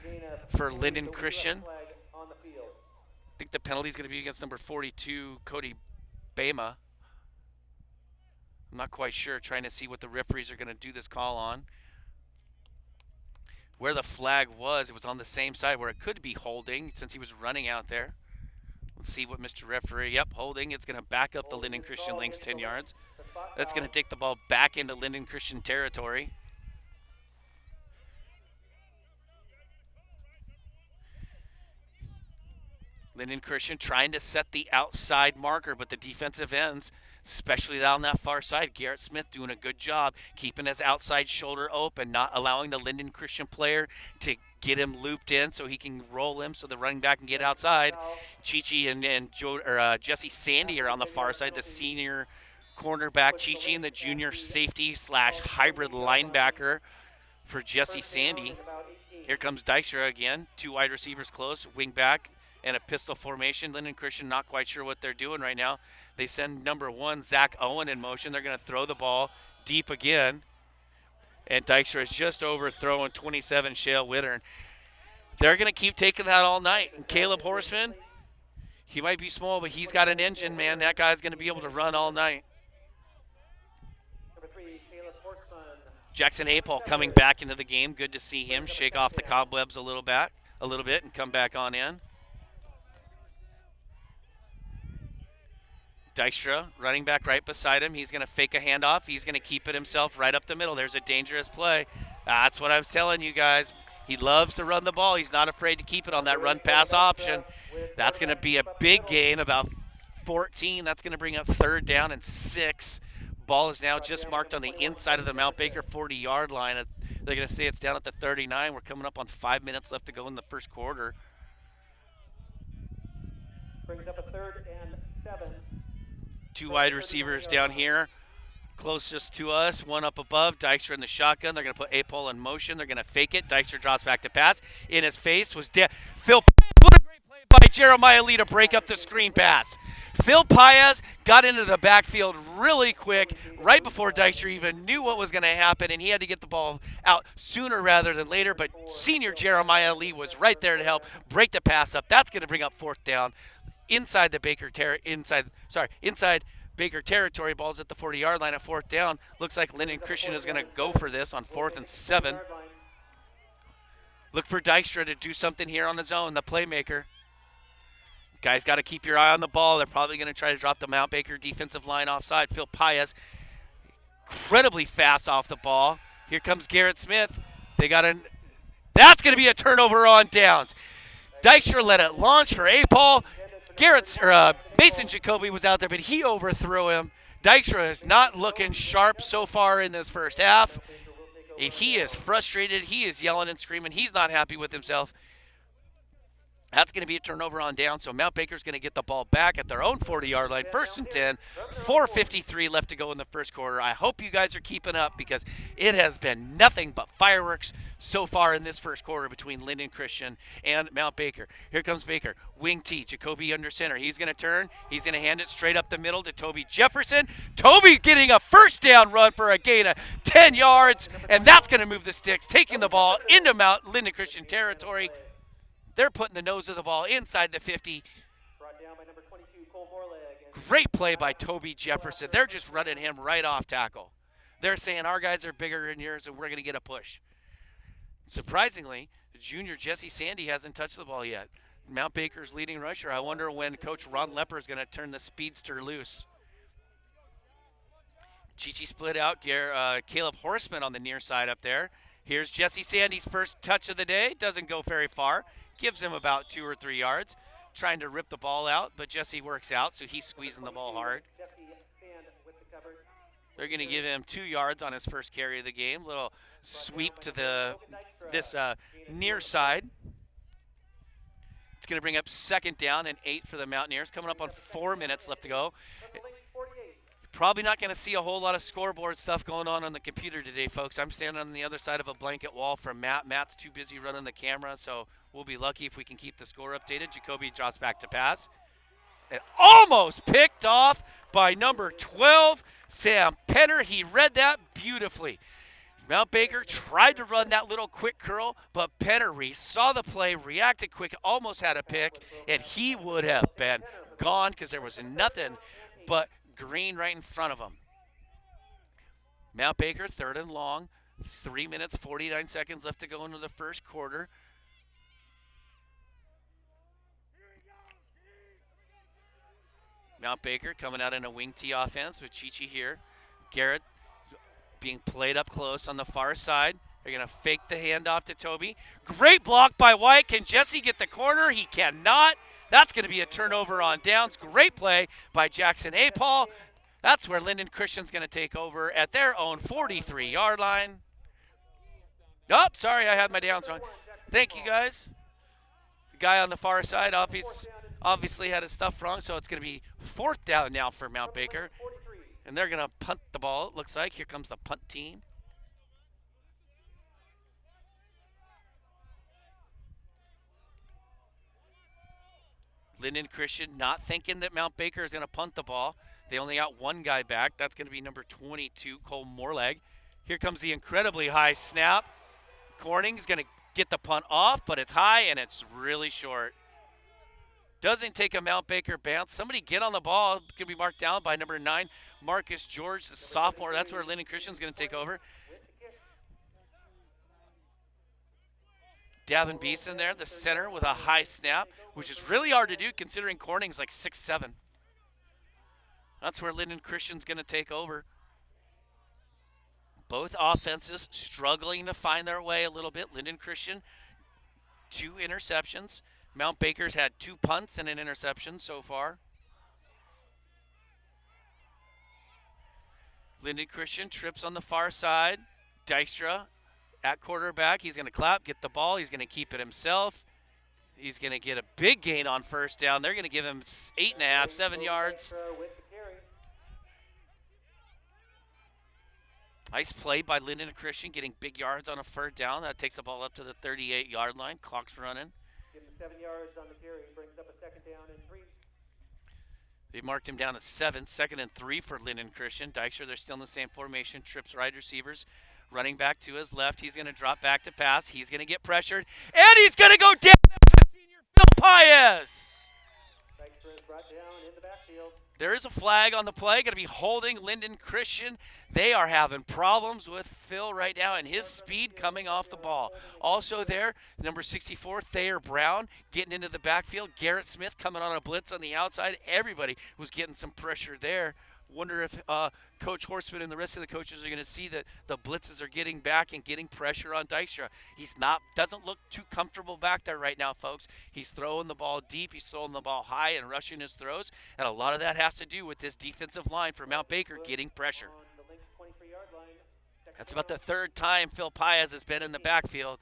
Lynden Christian. I think the penalty is going to be against number 42, Cody Bama. I'm not quite sure, trying to see what the referees are going to do this call on. Where the flag was, it was on the same side where it could be holding since he was running out there. Let's see what Mr. Referee, yep, holding. It's going to back up the Lynden Christian Lynx 10 yards. That's going to take the ball back into Lynden Christian territory. Lynden Christian trying to set the outside marker, but the defensive ends, especially down that far side, Garrett Smith doing a good job keeping his outside shoulder open, not allowing the Lynden Christian player to get him looped in so he can roll him so the running back can get outside. Chichi and Jesse Sandy are on the far side, the senior cornerback Chichi and the junior safety / hybrid linebacker for Jesse Sandy. Here comes Dykstra again, 2 wide receivers close, wing back and a pistol formation. Lynden Christian not quite sure what they're doing right now. They send number 1, Zach Owen, in motion. They're going to throw the ball deep again. And Dykstra is just overthrowing 27, Shale Wittern. They're going to keep taking that all night. And Caleb Horseman, he might be small, but he's got an engine, man. That guy's going to be able to run all night. Jackson Apel coming back into the game. Good to see him shake off the cobwebs a little bit and come back on in. Dykstra running back right beside him. He's going to fake a handoff. He's going to keep it himself right up the middle. There's a dangerous play. That's what I was telling you guys. He loves to run the ball. He's not afraid to keep it on that run-pass option. That's going to be a big gain, about 14. That's going to bring up 3rd down and 6. Ball is now just marked on the inside of the Mount Baker 40-yard line. They're going to say it's down at the 39. We're coming up on 5 minutes left to go in the first quarter. Brings up a 3rd and 7. Two wide receivers down here, closest to us, one up above. Dykstra in the shotgun. They're going to put A-Pole in motion. They're going to fake it. Dykstra drops back to pass. In his face was Phil. What a great play by Jeremiah Lee to break up the screen pass. Phil Paez got into the backfield really quick right before Dykstra even knew what was going to happen, and he had to get the ball out sooner rather than later, but senior Jeremiah Lee was right there to help break the pass up. That's going to bring up 4th down inside the inside Baker territory. Ball's at the 40-yard line at 4th down. Looks like Lynden Christian is going to go for this on 4th and 7. Look for Dykstra to do something here on his own, the playmaker. Guys, got to keep your eye on the ball. They're probably going to try to drop the Mount Baker defensive line offside. Phil Paez, incredibly fast off the ball. Here comes Garrett Smith. That's going to be a turnover on downs. Dykstra let it launch for A-Paul. Mason Jacoby was out there, but he overthrew him. Dykstra is not looking sharp so far in this first half. And he is frustrated. He is yelling and screaming. He's not happy with himself. That's going to be a turnover on down, so Mount Baker's going to get the ball back at their own 40-yard line. 1st and 10, 4:53 left to go in the first quarter. I hope you guys are keeping up because it has been nothing but fireworks so far in this first quarter between Lynden Christian and Mount Baker. Here comes Baker. Wing T, Jacoby under center. He's going to turn. He's going to hand it straight up the middle to Toby Jefferson. Toby getting a first down run for a gain of 10 yards, and that's going to move the sticks, taking the ball into Mount Lynden Christian territory. They're putting the nose of the ball inside the 50. Great play by Toby Jefferson. They're just running him right off tackle. They're saying our guys are bigger than yours and we're going to get a push. Surprisingly, junior Jesse Sandy hasn't touched the ball yet. Mount Baker's leading rusher. I wonder when Coach Ron Lepper is going to turn the speedster loose. Chichi split out. Caleb Horseman on the near side up there. Here's Jesse Sandy's first touch of the day. Doesn't go very far. Gives him about 2 or 3 yards. Trying to rip the ball out, but Jesse works out, so he's squeezing the ball hard. They're going to give him 2 yards on his first carry of the game. Little sweep to this near side. It's going to bring up 2nd down and 8 for the Mountaineers. Coming up on 4 minutes left to go. Probably not going to see a whole lot of scoreboard stuff going on the computer today, folks. I'm standing on the other side of a blanket wall from Matt. Matt's too busy running the camera, so we'll be lucky if we can keep the score updated. Jacoby drops back to pass. And almost picked off by number 12, Sam Penner. He read that beautifully. Mount Baker tried to run that little quick curl, but Penner saw the play, reacted quick, almost had a pick, and he would have been gone because there was nothing but green right in front of him. Mount Baker, 3rd and long. 3 minutes, 49 seconds left to go into the first quarter. Mount Baker coming out in a wing T offense with Chichi here. Garrett being played up close on the far side. They're going to fake the handoff to Toby. Great block by White. Can Jesse get the corner? He cannot. That's going to be a turnover on downs. Great play by Jackson A-Paul. That's where Lynden Christian's going to take over at their own 43-yard line. Oh, sorry, I had my downs wrong. Thank you, guys. The guy on the far side obviously had his stuff wrong, so it's going to be 4th down now for Mount Baker. And they're going to punt the ball, it looks like. Here comes the punt team. Lynden Christian not thinking that Mount Baker is going to punt the ball. They only got one guy back. That's going to be number 22, Cole Moreleg. Here comes the incredibly high snap. Corning's going to get the punt off, but it's high and it's really short. Doesn't take a Mount Baker bounce. Somebody get on the ball. It's going to be marked down by number 9, Marcus George, the sophomore. That's where Lynden Christian's going to take over. Davin Beeson there, the center with a high snap, which is really hard to do considering Corning's like 6'7". That's where Lynden Christian's going to take over. Both offenses struggling to find their way a little bit. Lynden Christian, 2 interceptions. Mount Baker's had 2 punts and an interception so far. Lynden Christian trips on the far side. Dykstra at quarterback. He's going to clap, get the ball. He's going to keep it himself. He's going to get a big gain on first down. They're going to give him 8.5, 7 yards. Nice play by Lynden Christian, getting big yards on a third down. That takes the ball up to the 38-yard line. Clock's running. Give him 7 yards on the carry. Brings up a 2nd down and 3. They marked him down at 7, 2nd and 3 for Lynden Christian. Dykstra, they're still in the same formation. Trips wide receivers. Running back to his left. He's going to drop back to pass. He's going to get pressured. And he's going to go down. That's the senior Phil Paez. Dykstra is brought down in the backfield. There is a flag on the play. Going to be holding Lynden Christian. They are having problems with Phil right now and his speed coming off the ball. Also there, number 64, Thayer Brown, getting into the backfield. Garrett Smith coming on a blitz on the outside. Everybody was getting some pressure there. Wonder if Coach Horseman and the rest of the coaches are going to see that the blitzes are getting back and getting pressure on Dykstra. Doesn't look too comfortable back there right now, folks. He's throwing the ball deep. He's throwing the ball high and rushing his throws. And a lot of that has to do with this defensive line for Mount Baker getting pressure. That's about the 3rd time Phil Paez has been in the backfield.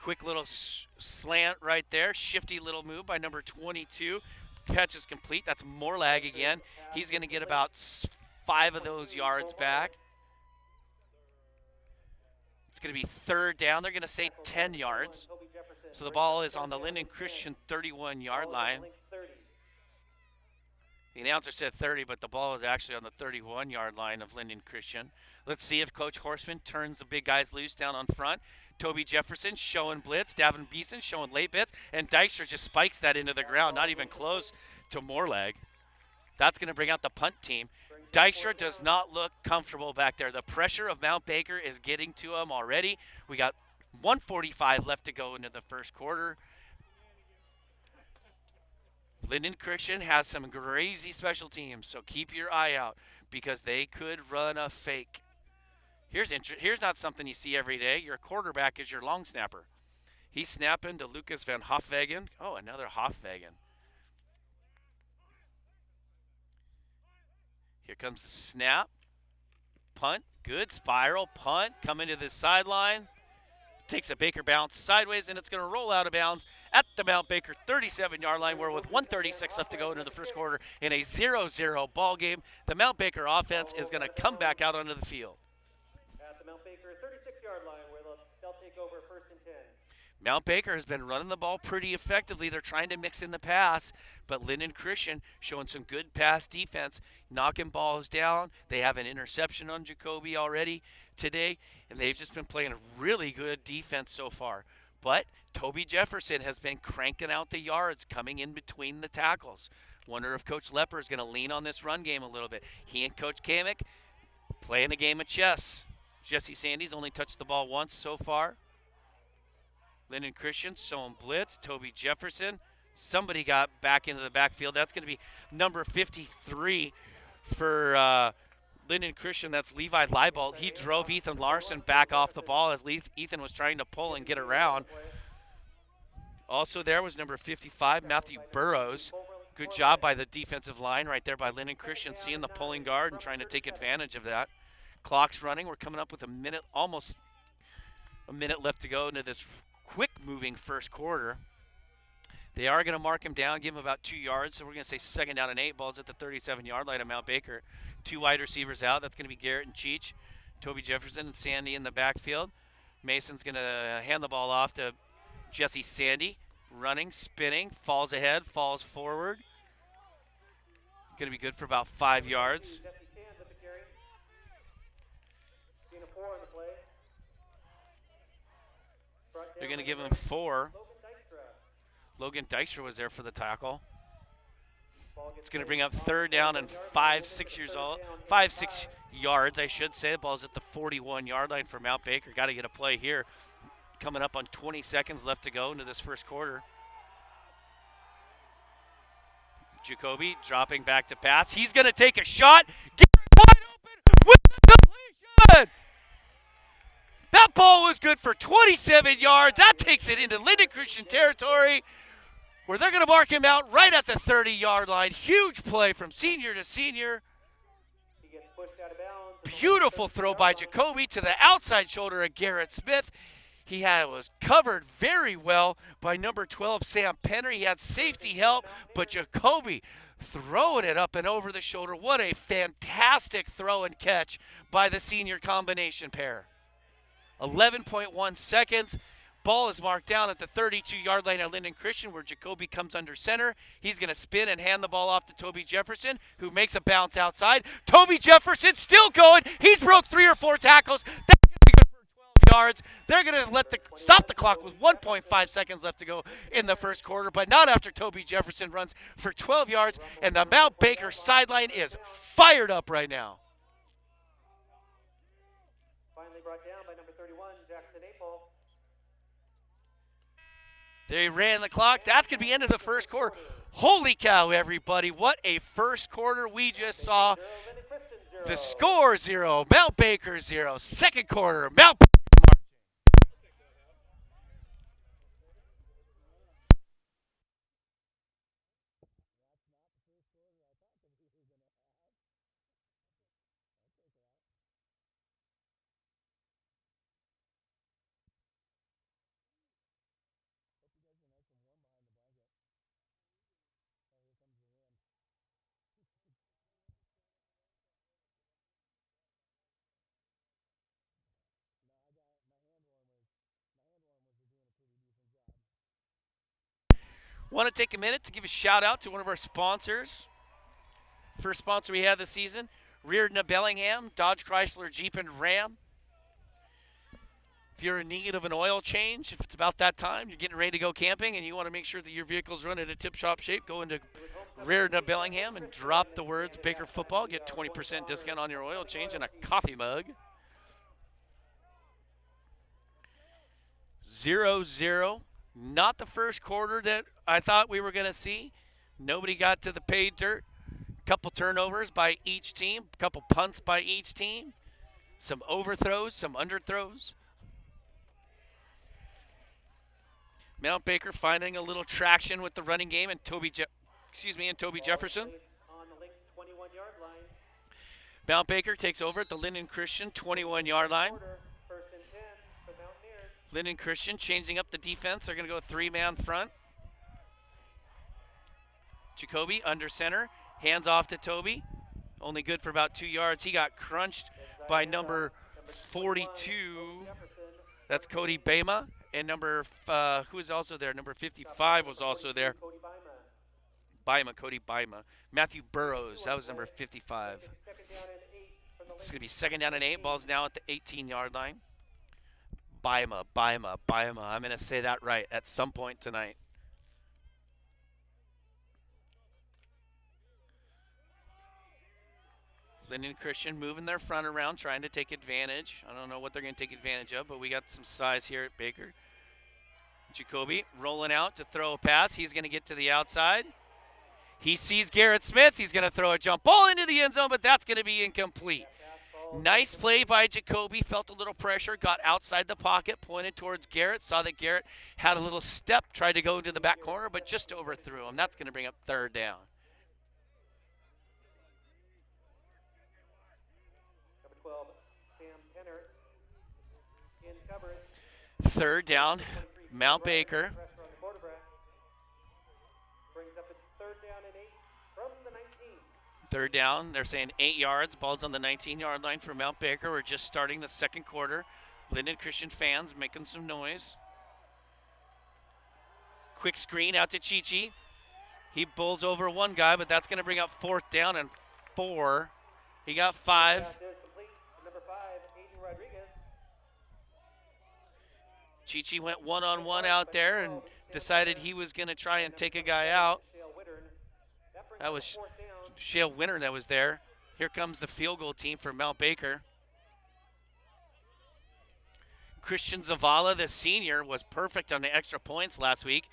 Quick little slant right there. Shifty little move by number 22. Catch is complete. That's Morlag again. He's going to get about 5 of those yards back. It's going to be 3rd down. They're going to say 10 yards. So the ball is on the Lynden Christian 31-yard line. The announcer said 30, but the ball is actually on the 31-yard line of Lynden Christian. Let's see if Coach Horseman turns the big guys loose down on front. Toby Jefferson showing blitz. Davin Beeson showing late blitz. And Dykstra just spikes that into the ground, not even close to Morlag. That's going to bring out the punt team. Dykstra does not look comfortable back there. The pressure of Mount Baker is getting to him already. We got 1:45 left to go into the first quarter. Lynden Christian has some crazy special teams, so keep your eye out because they could run a fake. Here's not something you see every day. Your quarterback is your long snapper. He's snapping to Lucas Van Hofwegen. Oh, another Hofwegen. Here comes the snap. Punt. Good spiral. Punt. Coming to the sideline. Takes a Baker bounce sideways, and it's going to roll out of bounds at the Mount Baker 37-yard line. We're with 1:36 left to go into the first quarter in a 0-0 ball game. The Mount Baker offense is going to come back out onto the field. At the Mount Baker 36-yard line, where they'll take over 1st and 10. Mount Baker has been running the ball pretty effectively. They're trying to mix in the pass, but Lynden Christian showing some good pass defense, knocking balls down. They have an interception on Jacoby already today, and they've just been playing really good defense so far. But Toby Jefferson has been cranking out the yards, coming in between the tackles. Wonder if Coach Lepper is going to lean on this run game a little bit. He and Coach Kamek playing a game of chess. Jesse Sandy's only touched the ball once so far. Lynden Christian showing blitz. Toby Jefferson. Somebody got back into the backfield. That's going to be number 53 for Lynden Christian. That's Levi Leibold. He drove Ethan Larson back off the ball as Ethan was trying to pull and get around. Also there was number 55, Matthew Burrows. Good job by the defensive line right there by Lynden Christian, seeing the pulling guard and trying to take advantage of that. Clock's running. We're coming up with almost a minute left to go into this quick-moving first quarter. They are going to mark him down, give him about 2 yards. So we're going to say 2nd down and 8. Ball's at the 37-yard line of Mount Baker. 2 wide receivers out. That's going to be Garrett and Cheech. Toby Jefferson and Sandy in the backfield. Mason's going to hand the ball off to Jesse Sandy. Running, spinning, falls ahead, falls forward. Going to be good for about 5 yards. They're going to give him 4. Logan Dykstra was there for the tackle. It's going to bring up 3rd down and 6 yards, I should say. The ball's at the 41-yard line for Mount Baker. Got to get a play here. Coming up on 20 seconds left to go into this first quarter. Jacoby dropping back to pass. He's going to take a shot. Get wide open with the completion. That ball was good for 27 yards. That takes it into Lynden Christian territory, where they're going to mark him out right at the 30-yard line. Huge play from senior to senior. He gets pushed out of bounds Beautiful throw by Jacoby to the outside shoulder of Garrett Smith. Was covered very well by number 12, Sam Penner. He had safety help, but Jacoby throwing it up and over the shoulder. What a fantastic throw and catch by the senior combination pair. 11.1 seconds. Ball is marked down at the 32-yard line at Lynden Christian, where Jacoby comes under center. He's going to spin and hand the ball off to Toby Jefferson, who makes a bounce outside. Toby Jefferson still going. He's broke 3 or 4 tackles. That's going to be good for 12 yards. They're going to stop the clock with 1.5 seconds left to go in the first quarter, but not after Toby Jefferson runs for 12 yards, and the Mount Baker sideline is fired up right now. Finally brought down by number 31, Jackson Apel. They ran the clock. That's going to be end of the first quarter. Holy cow, everybody. What a first quarter we just saw. The score 0, Mount Baker 0. Second quarter, Mount Baker marching. Want to take a minute to give a shout out to one of our sponsors. First sponsor we had this season, Reardon of Bellingham, Dodge Chrysler Jeep and Ram. If you're in need of an oil change, if it's about that time, you're getting ready to go camping and you want to make sure that your vehicle's running in tip-top shape, go into Reardon of Bellingham and drop the words Baker Football. Get 20% discount on your oil change and a coffee mug. 0-0. Not the first quarter that I thought we were going to see. Nobody got to the paid dirt. Couple turnovers by each team. Couple punts by each team. Some overthrows, some underthrows. Mount Baker finding a little traction with the running game, and Toby Jefferson. On the Lynx 21-yard line. Mount Baker takes over at the Lynden Christian 21-yard line. First and 10 for Mountaineers. Lynden Christian changing up the defense. They're going to go 3-man front. Jacoby under center. Hands off to Toby. Only good for about 2 yards. He got crunched by number 42. That's Cody Bama. And who is also there? Number 55 was also there. Cody Bima. Matthew Burrows. That was number 55. It's going to be second down and 8. Ball's now at the 18-yard line. Bima. I'm going to say that right at some point tonight. Lynden Christian moving their front around, trying to take advantage. I don't know what they're going to take advantage of, but we got some size here at Baker. Jacoby rolling out to throw a pass. He's going to get to the outside. He sees Garrett Smith. He's going to throw a jump ball into the end zone, but that's going to be incomplete. Nice play by Jacoby. Felt a little pressure, got outside the pocket, pointed towards Garrett, saw that Garrett had a little step, tried to go into the back corner, but just overthrew him. That's going to bring up third down. Number 12, Sam Penner. In coverage. Third down, Mount Baker. Pressure on the quarterback. Brings up its third down and 8 from the 19. Third down, they're saying 8 yards. Ball's on the 19-yard line for Mount Baker. We're just starting the second quarter. Lynden Christian fans making some noise. Quick screen out to Chichi. He bowls over one guy, but that's going to bring up fourth down and 4. He got 5. Complete. Number 5, Aiden Rodriguez. Chichi went one-on-one out there and decided he was going to try and take a guy out. That was Shale Winter that was there. Here comes the field goal team for Mount Baker. Christian Zavala, the senior, was perfect on the extra points last week.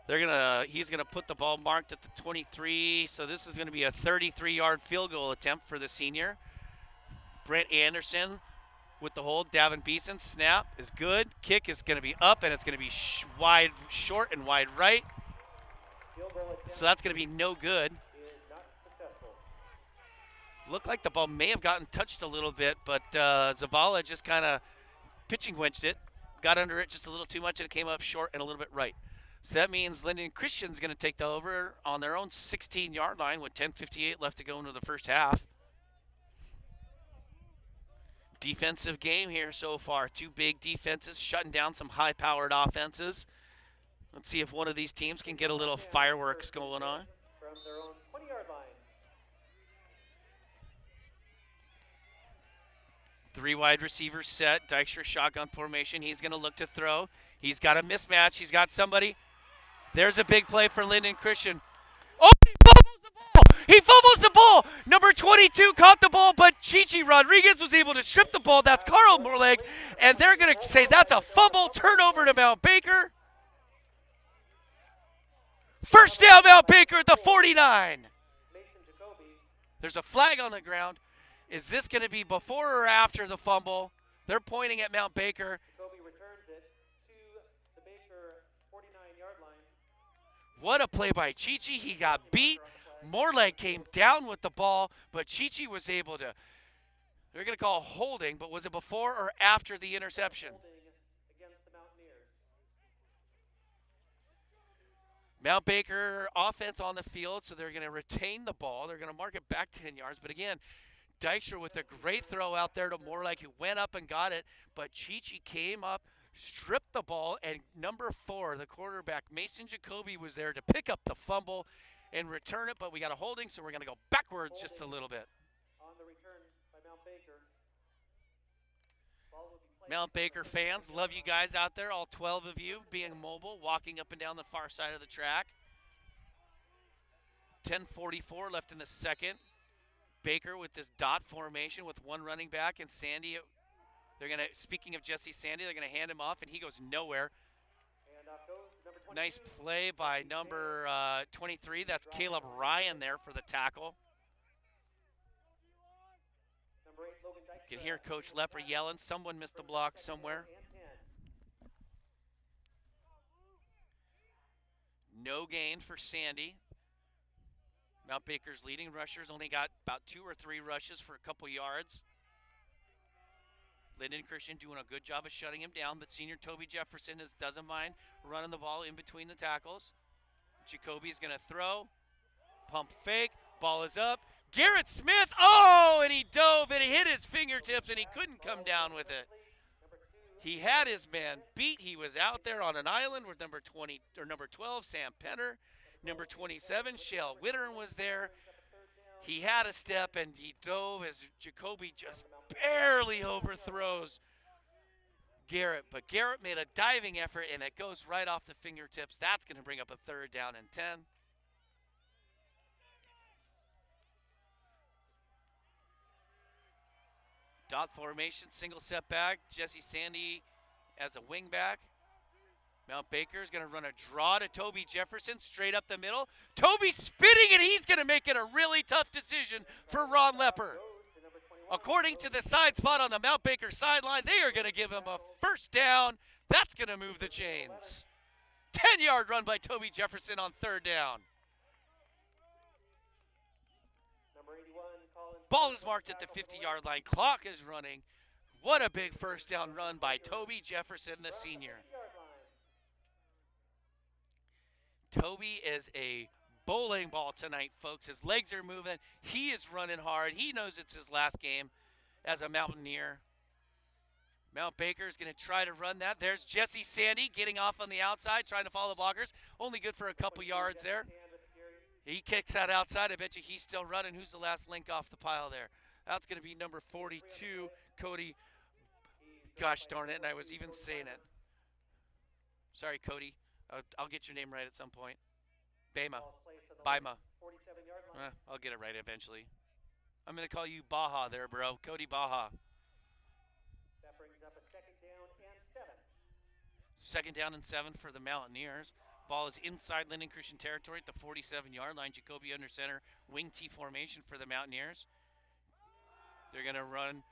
He's gonna put the ball marked at the 23, so this is gonna be a 33-yard field goal attempt for the senior. Brent Anderson with the hold. Davin Beeson, snap is good. Kick is gonna be up, and it's gonna be wide short and wide right. So that's gonna be no good. Looked like the ball may have gotten touched a little bit, but Zavala just kind of pitching wedged it, got under it just a little too much, and it came up short and a little bit right. So that means Lynden Christian's going to take the over on their own 16-yard line with 10:58 left to go into the first half. Defensive game here so far. Two big defenses shutting down some high-powered offenses. Let's see if one of these teams can get a little fireworks going on. From their own 20-yard line. Three wide receivers set. Dykstra shotgun formation. He's going to look to throw. He's got a mismatch. He's got somebody. There's a big play for Lynden Christian. Oh, he fumbles the ball. He fumbles the ball. Number 22 caught the ball, but Chichi Rodriguez was able to strip the ball. That's Carl Morleg, and they're going to say that's a fumble. Turnover to Mount Baker. First down, Mount Baker at the 49. There's a flag on the ground. Is this going to be before or after the fumble? They're pointing at Mount Baker. Jacoby returns it to the Baker 49-yard line. What a play by Chichi. He got beat. Morleg came down with the ball, but Chichi was able to, they're going to call holding, but was it before or after the interception? Against the Mountaineers. Mount Baker offense on the field, so they're going to retain the ball. They're going to mark it back 10 yards, but again, Dykstra with a great throw out there to Morleg, who went up and got it, but Chichi came up, stripped the ball, and number 4, the quarterback, Mason Jacoby, was there to pick up the fumble and return it, but we got a holding, so we're going to go backwards just a little bit. On the return by Mount Baker. Mount Baker fans, love you guys out there, all 12 of you being mobile, walking up and down the far side of the track. 10:44 left in the second. Baker with this dot formation with one running back, and Sandy, they're going to, speaking of Jesse Sandy, they're going to hand him off, and he goes nowhere. And Nice play by number 23. That's Caleb Ryan there for the tackle. Number 8, Logan Dykstra. You can hear Coach Lepper yelling. Someone missed the block somewhere. No gain for Sandy. Mount Baker's leading rushers only got about 2 or 3 rushes for a couple yards. Lynden Christian doing a good job of shutting him down, but senior Toby Jefferson doesn't mind running the ball in between the tackles. Jacoby's going to throw. Pump fake. Ball is up. Garrett Smith. Oh, and he dove and he hit his fingertips and he couldn't come down with it. He had his man beat. He was out there on an island with number 20 or number 12, Sam Penner. Number 27, Shale Wittern was there. He had a step and he dove as Jacoby just barely overthrows Garrett. But Garrett made a diving effort and it goes right off the fingertips. That's going to bring up a 3rd down and 10. Dot formation, single setback. Jesse Sandy as a wingback. Mount Baker's going to run a draw to Toby Jefferson straight up the middle. Toby spitting, and he's going to make it a really tough decision for Ron Lepper. According to the side spot on the Mount Baker sideline, they are going to give him a 1st down. That's going to move the chains. 10-yard run by Toby Jefferson on 3rd down. Ball is marked at the 50-yard line. Clock is running. What a big 1st down run by Toby Jefferson, the senior. Toby is a bowling ball tonight, folks. His legs are moving. He is running hard. He knows it's his last game as a Mountaineer. Mount Baker is going to try to run that. There's Jesse Sandy getting off on the outside, trying to follow the blockers. Only good for a couple yards there. He kicks that outside. I bet you he's still running. Who's the last link off the pile there? That's going to be number 42, Cody. Gosh darn it, and I was even saying it. Sorry, Cody. I'll get your name right at some point. Bama. I'll get it right eventually. I'm going to call you Baja there, bro. Cody Baja. That brings up a 2nd down and 7. 2nd down and 7 for the Mountaineers. Ball is inside Lynden Christian territory at the 47-yard line. Jacoby under center. Wing T formation for the Mountaineers. They're going to run.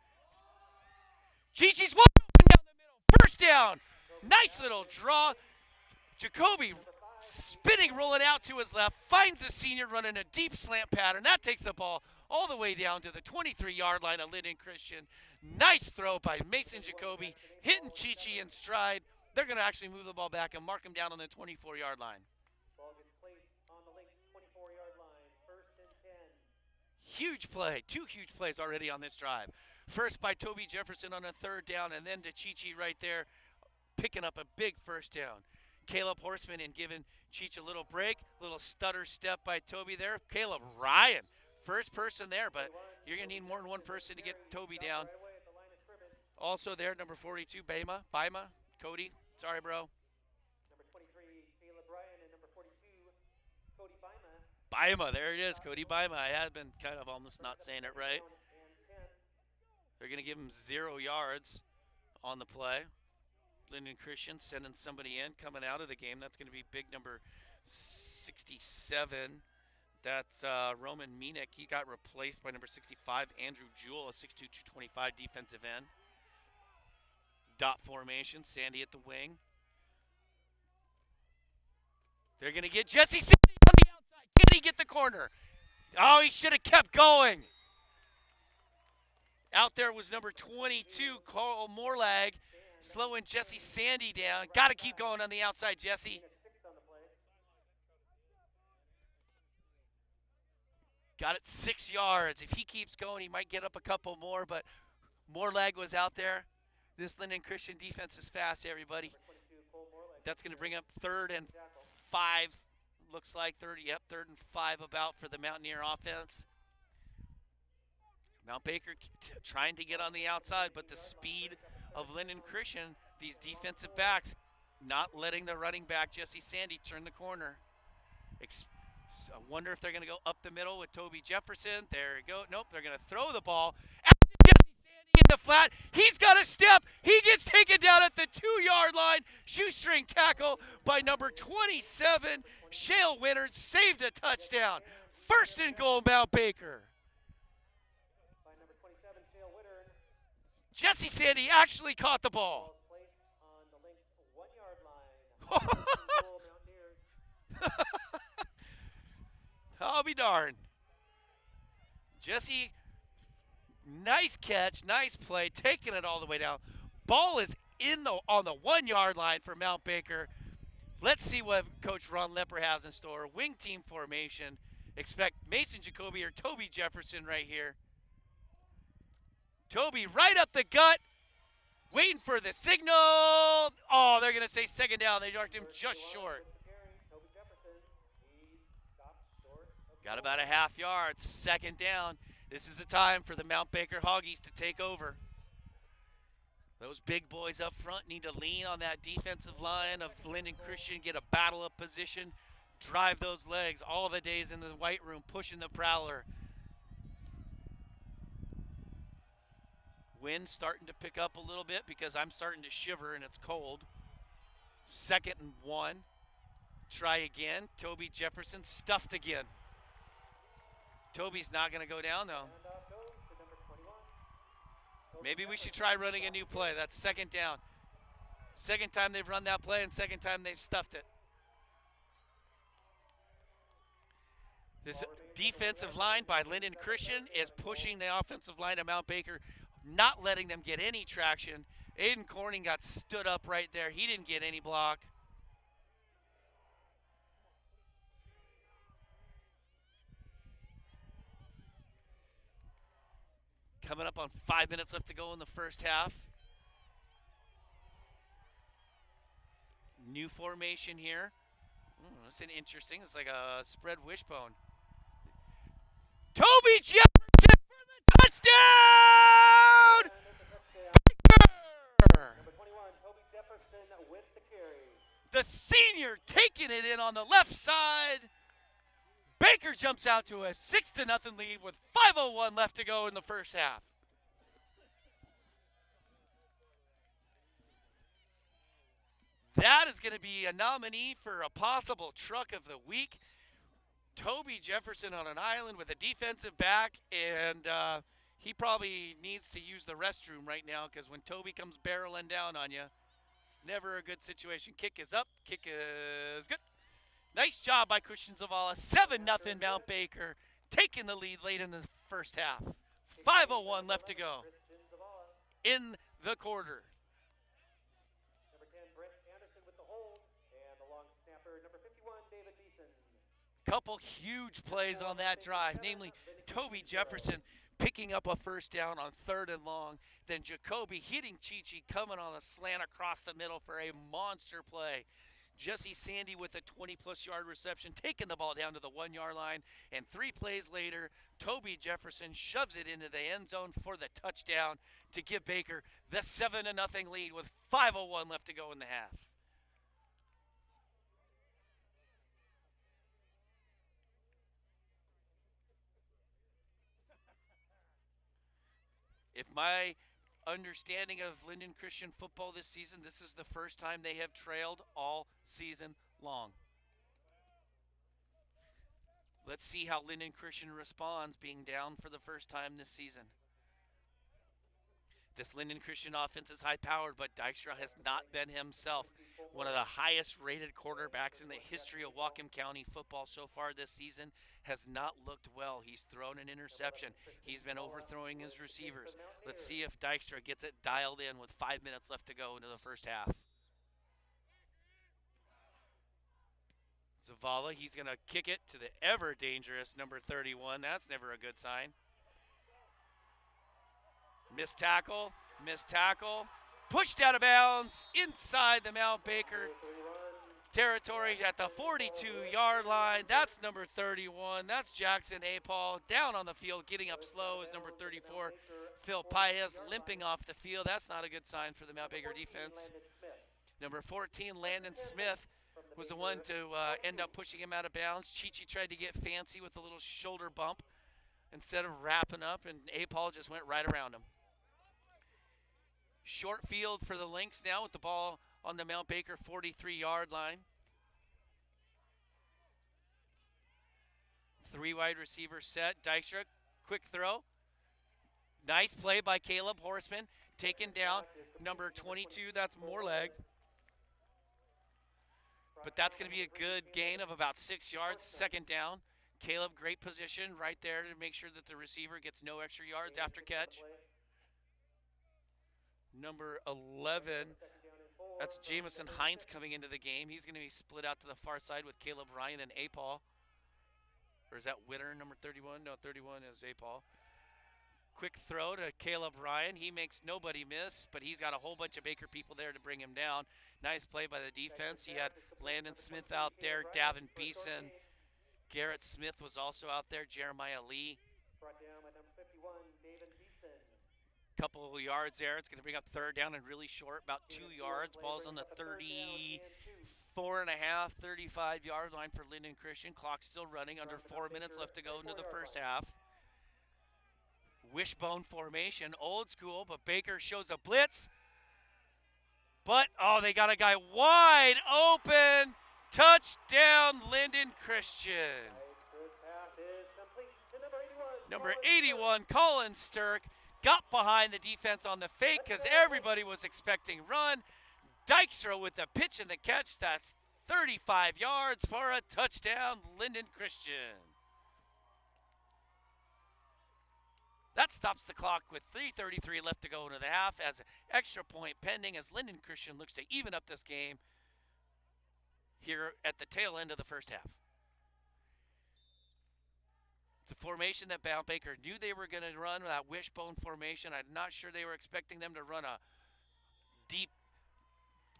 Chichi's wide open down the middle. 1st down. Nice little draw. Jacoby spinning, rolling out to his left, finds the senior running a deep slant pattern. That takes the ball all the way down to the 23-yard line of Lynden Christian. Nice throw by Mason Jacoby, hitting Chichi in stride. They're going to actually move the ball back and mark him down on the 24-yard line. Ball gets placed on the Lynx 24-yard line. First and 10. Huge play. Two huge plays already on this drive. First by Toby Jefferson on a third down, and then to Chichi right there, picking up a big first down. Caleb Horseman and giving Cheech a little break. Little stutter step by Toby there. Caleb Ryan, first person there, but you're going to need more than one person to get Toby down. Also there, number 42, Bima, Cody. Sorry, bro. Number 23, Caleb Ryan, and number 42, Cody Bima. Bima, there it is, Cody Bima. I had been kind of almost not saying it right. They're going to give him 0 yards on the play. Lynden Christian sending somebody in, coming out of the game. That's going to be big number 67. That's Roman Minik. He got replaced by number 65, Andrew Jewell, a 6'2", 225 defensive end. Dot formation, Sandy at the wing. They're going to get Jesse Sandy on the outside. Can he get the corner? Oh, he should have kept going. Out there was number 22, Carl Morlag, slowing Jesse Sandy down. Got to keep going on the outside, Jesse. Got it 6 yards. If he keeps going, he might get up a couple more, but Morlag was out there. This Lynden Christian defense is fast, everybody. That's going to bring up 3rd and 5. Looks like 3rd and 5 about for the Mountaineer offense. Mount Baker trying to get on the outside, but the speed of Lynden Christian, these defensive backs, not letting the running back, Jesse Sandy, turn the corner. I wonder if they're going to go up the middle with Toby Jefferson. There you go. Nope, they're going to throw the ball. After Jesse Sandy in the flat, he's got a step. He gets taken down at the 2-yard line. Shoestring tackle by number 27, Shale Winnard, saved a touchdown. 1st and goal, Mount Baker. Jesse Sandy actually caught the ball. I'll be darned. Jesse, nice catch, nice play, taking it all the way down. Ball is on the 1-yard line for Mount Baker. Let's see what Coach Ron Lepper has in store. Wing team formation. Expect Mason Jacoby or Toby Jefferson right here. Toby right up the gut, waiting for the signal. Oh, they're going to say 2nd down. They marked him just short. Got about a half yard, 2nd down. This is the time for the Mount Baker Hoggies to take over. Those big boys up front need to lean on that defensive line of Lynden Christian, get a battle of position, drive those legs all the days in the white room, pushing the prowler. Wind starting to pick up a little bit because I'm starting to shiver and it's cold. 2nd and 1. Try again. Toby Jefferson stuffed again. Toby's not going to go down though. Maybe we should try running a new play. That's 2nd down. 2nd time they've run that play and 2nd time they've stuffed it. This defensive line by Lynden Christian is pushing the offensive line of Mount Baker, not letting them get any traction. Aiden Corning got stood up right there. He didn't get any block. Coming up on 5 minutes left to go in the first half. New formation here. That's an interesting. It's like a spread wishbone. Toby Jefferson for the touchdown! Number 21, Toby Jefferson with the carry. The senior taking it in on the left side. Baker jumps out to a 6-0 lead with 5:01 left to go in the first half. That is going to be a nominee for a possible truck of the week. Toby Jefferson on an island with a defensive back, and he probably needs to use the restroom right now because when Toby comes barreling down on you, it's never a good situation. Kick is up. Kick is good. Nice job by Christian Zavala. 7-0 Mount Baker. taking the lead late in the first half. 5:01 left to go in the quarter. Number 10, Brent Anderson with the hold. And the long snapper, number 51, David Beeson. Couple huge plays on that drive, namely Toby Jefferson picking up a first down on 3rd and long. Then Jacoby hitting Chi-Chi, coming on a slant across the middle for a monster play. Jesse Sandy with a 20-plus yard reception, taking the ball down to the 1-yard line. And 3 plays later, Toby Jefferson shoves it into the end zone for the touchdown to give Baker the 7-0 lead with 5:01 left to go in the half. If my understanding of Lynden Christian football this season, this is the first time they have trailed all season long. Let's see how Lynden Christian responds being down for the first time this season. This Lynden Christian offense is high-powered, but Dykstra has not been himself. One of the highest-rated quarterbacks in the history of Whatcom County football so far this season has not looked well. He's thrown an interception. He's been overthrowing his receivers. Let's see if Dykstra gets it dialed in with 5 minutes left to go into the first half. Zavala, he's going to kick it to the ever-dangerous number 31. That's never a good sign. Missed tackle, pushed out of bounds inside the Mount Baker territory at the 42-yard line. That's number 31. That's Jackson Apal. Down on the field, getting up slow is number 34, Phil Paez, limping off the field. That's not a good sign for the Mount Baker defense. Number 14, Landon Smith, was the one to end up pushing him out of bounds. Chi-Chi tried to get fancy with a little shoulder bump instead of wrapping up, and Apal just went right around him. Short field for the Lynx now with the ball on the Mount Baker 43-yard line. 3 wide receivers set. Dykstra, quick throw. Nice play by Caleb Horseman. Taken down, number 22, that's Moreleg. But that's going to be a good gain of about 6 yards, 2nd down. Caleb, great position right there to make sure that the receiver gets no extra yards after catch. Number 11, that's Jamison Hines coming into the game. He's going to be split out to the far side with Caleb Ryan and Apal. Or is that Witter, number 31? No, 31 is Apal. Quick throw to Caleb Ryan. He makes nobody miss, but he's got a whole bunch of Baker people there to bring him down. Nice play by the defense. He had Landon Smith out there, Davin Beeson. Garrett Smith was also out there, Jeremiah Lee. Brought down by number 51, David Beeson. Couple of yards there. It's going to bring up 3rd down and really short, about 2 yards. Ball's on the 34 and a half, 35-yard line for Lynden Christian. Clock still running, under 4 minutes left to go into the first half. Wishbone formation, old school, but Baker shows a blitz. But, oh, they got a guy wide open. Touchdown, Lynden Christian. Number 81, Colin Sturck, got behind the defense on the fake because everybody was expecting run. Dykstra with the pitch and the catch. That's 35 yards for a touchdown, Lynden Christian. That stops the clock with 3:33 left to go into the half as an extra point pending as Lynden Christian looks to even up this game here at the tail end of the first half. It's a formation that Mount Baker knew they were going to run, that wishbone formation. I'm not sure they were expecting them to run a deep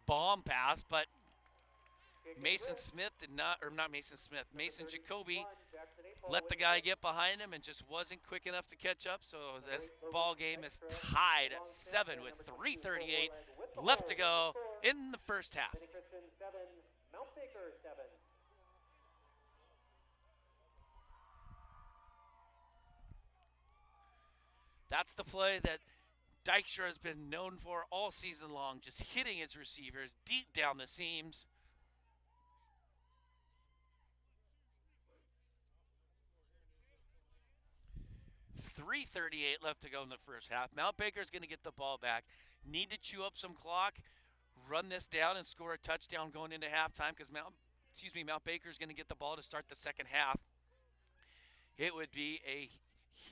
bomb pass, but Mason Smith did not, or not Mason Smith, Mason Jacoby let the guy get behind him and just wasn't quick enough to catch up. So this ball game is tied at 7 with 3:38 left to go in the first half. That's the play that Dykstra has been known for all season long, just hitting his receivers deep down the seams. 3:38 left to go in the first half. Mount Baker's going to get the ball back. Need to chew up some clock, run this down, and score a touchdown going into halftime because Mount Baker's going to get the ball to start the second half. It would be a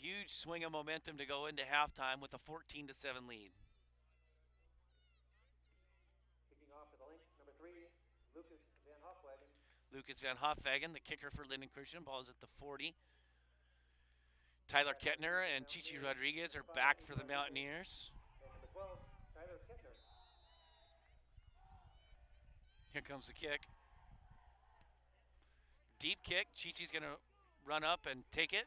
huge swing of momentum to go into halftime with a 14-7 lead. Kicking off for the Lynx, number 3, Lucas Van Hofwagen. Lucas Van Hofwagen, the kicker for Lynden Christian, ball is at the 40. Tyler Kettner and Chichi Rodriguez are back for the Mountaineers. And number 12, Tyler Kettner. Here comes the kick. Deep kick. Chichi's going to run up and take it.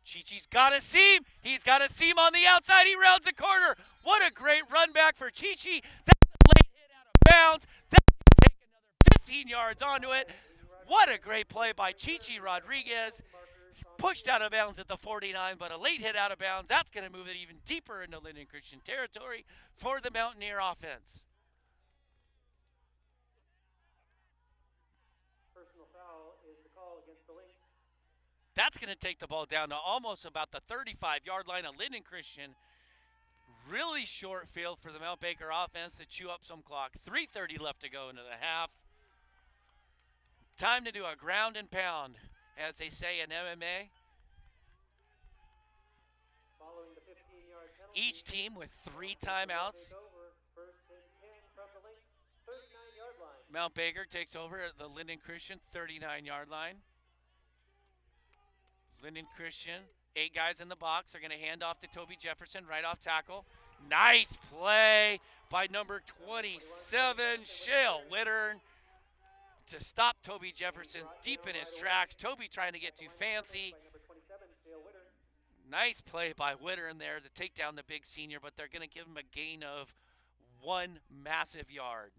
Chichi's got a seam. He's got a seam on the outside. He rounds a corner. What a great run back for Chichi. That's a late hit out of bounds. That's going to take another 15 yards onto it. What a great play by Chichi Rodriguez. Pushed out of bounds at the 49, but a late hit out of bounds. That's going to move it even deeper into Lynden Christian territory for the Mountaineer offense. Personal foul is the call against the Lynx. That's going to take the ball down to almost about the 35-yard line of Lynden Christian. Really short field for the Mount Baker offense to chew up some clock. 3:30 left to go into the half. Time to do a ground and pound, as they say in MMA. Following the 15-yard penalty, Each team with 3 timeouts. First and 10 from the Lynx, 39-yard line. Mount Baker takes over at the Lynden Christian 39-yard line. Lynden Christian, 8 guys in the box. They're going to hand off to Toby Jefferson, right off tackle. Nice play by number 27, Shale Wittern, to stop Toby Jefferson deep in his tracks. Toby trying to get too fancy. Nice play by Wittern there to take down the big senior, but they're going to give him a gain of 1 massive yard.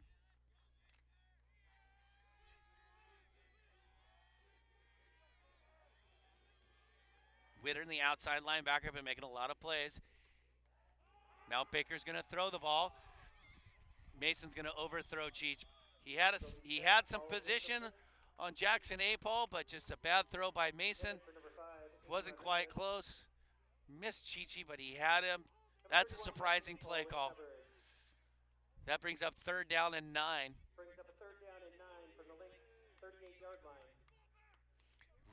Wittern, the outside linebacker, been making a lot of plays. Mount Baker's going to throw the ball. Mason's going to overthrow Cheech. He had some position on Jackson Apol, but just a bad throw by Mason. Wasn't quite close. Missed Chichi, but he had him. That's a surprising play call. That brings up 3rd down and 9. Brings up a 3rd down and 9 from the Lynx 38-yard line.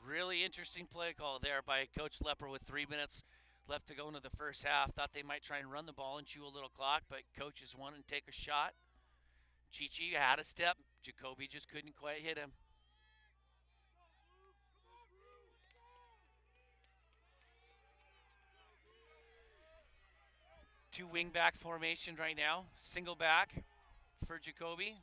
Really interesting play call there by Coach Lepper with 3 minutes left to go into the first half. Thought they might try and run the ball and chew a little clock, but coaches wanted to take a shot. Chichi had a step. Jacoby just couldn't quite hit him. Two wing back formation right now. Single back for Jacoby.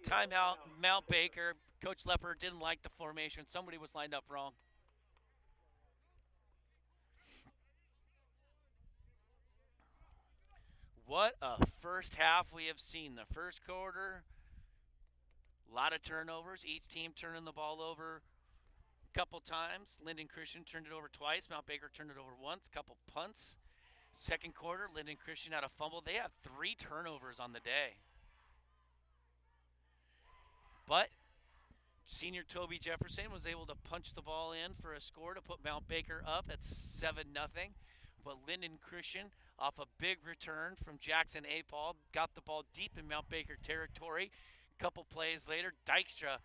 Timeout, Mount Baker. Coach Lepper didn't like the formation. Somebody was lined up wrong. What a first half we have seen. The first quarter, a lot of turnovers. Each team turning the ball over a couple times. Lynden Christian turned it over twice. Mount Baker turned it over once. Couple punts. Second quarter, Lynden Christian had a fumble. They had 3 turnovers on the day. But senior Toby Jefferson was able to punch the ball in for a score to put Mount Baker up at 7-0. But Lynden Christian, off a big return from Jackson Apol, got the ball deep in Mount Baker territory. A couple plays later, Dykstra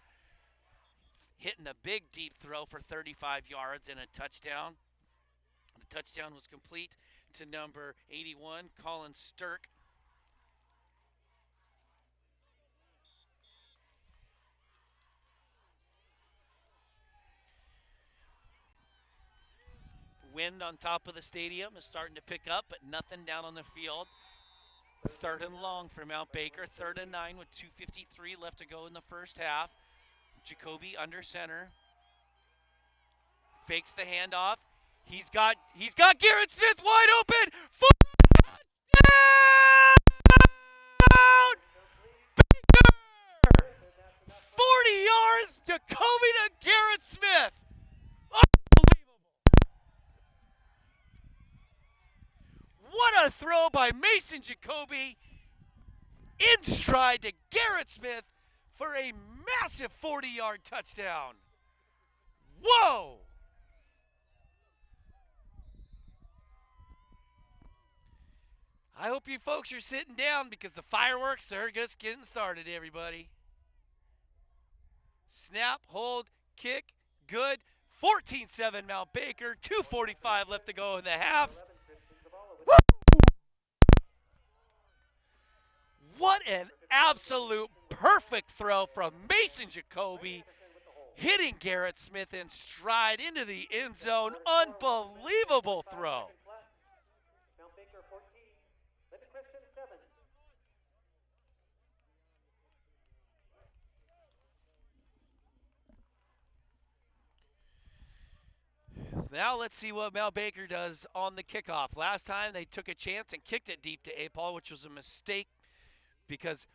hitting a big deep throw for 35 yards and a touchdown. The touchdown was complete to number 81, Colin Sturck. Wind on top of the stadium is starting to pick up, but nothing down on the field. 3rd and long for Mount Baker. 3rd and 9 with 2:53 left to go in the first half. Jacoby under center. Fakes the handoff. He's got Garrett Smith wide open for the touchdown! Baker! 40 yards, Jacoby to Garrett Smith. What a throw by Mason Jacoby. In stride to Garrett Smith for a massive 40-yard touchdown. Whoa! I hope you folks are sitting down because the fireworks are just getting started, everybody. Snap, hold, kick, good. 14-7 Mount Baker. 2:45 left to go in the half. Woo! What an absolute perfect throw from Mason Jacoby, hitting Garrett Smith in stride into the end zone. Unbelievable throw. Mount Baker 14, Lynden Christian 7. Now let's see what Mount Baker does on the kickoff. Last time they took a chance and kicked it deep to A-Paul, which was a mistake because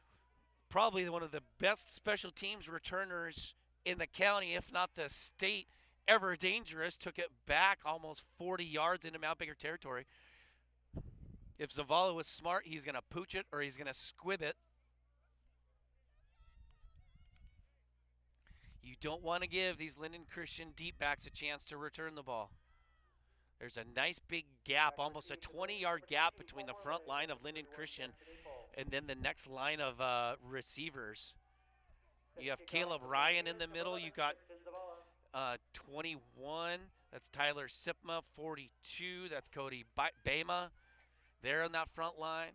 probably one of the best special teams returners in the county, if not the state, ever dangerous, took it back almost 40 yards into Mount Baker territory. If Zavala was smart, he's going to pooch it or he's going to squib it. You don't want to give these Lynden Christian deep backs a chance to return the ball. There's a nice big gap, almost a 20-yard gap between the front line of Lynden Christian and then the next line of receivers. You have Caleb Ryan in the middle. You got 21. That's Tyler Sipma. 42. That's Cody Bama. They're on that front line.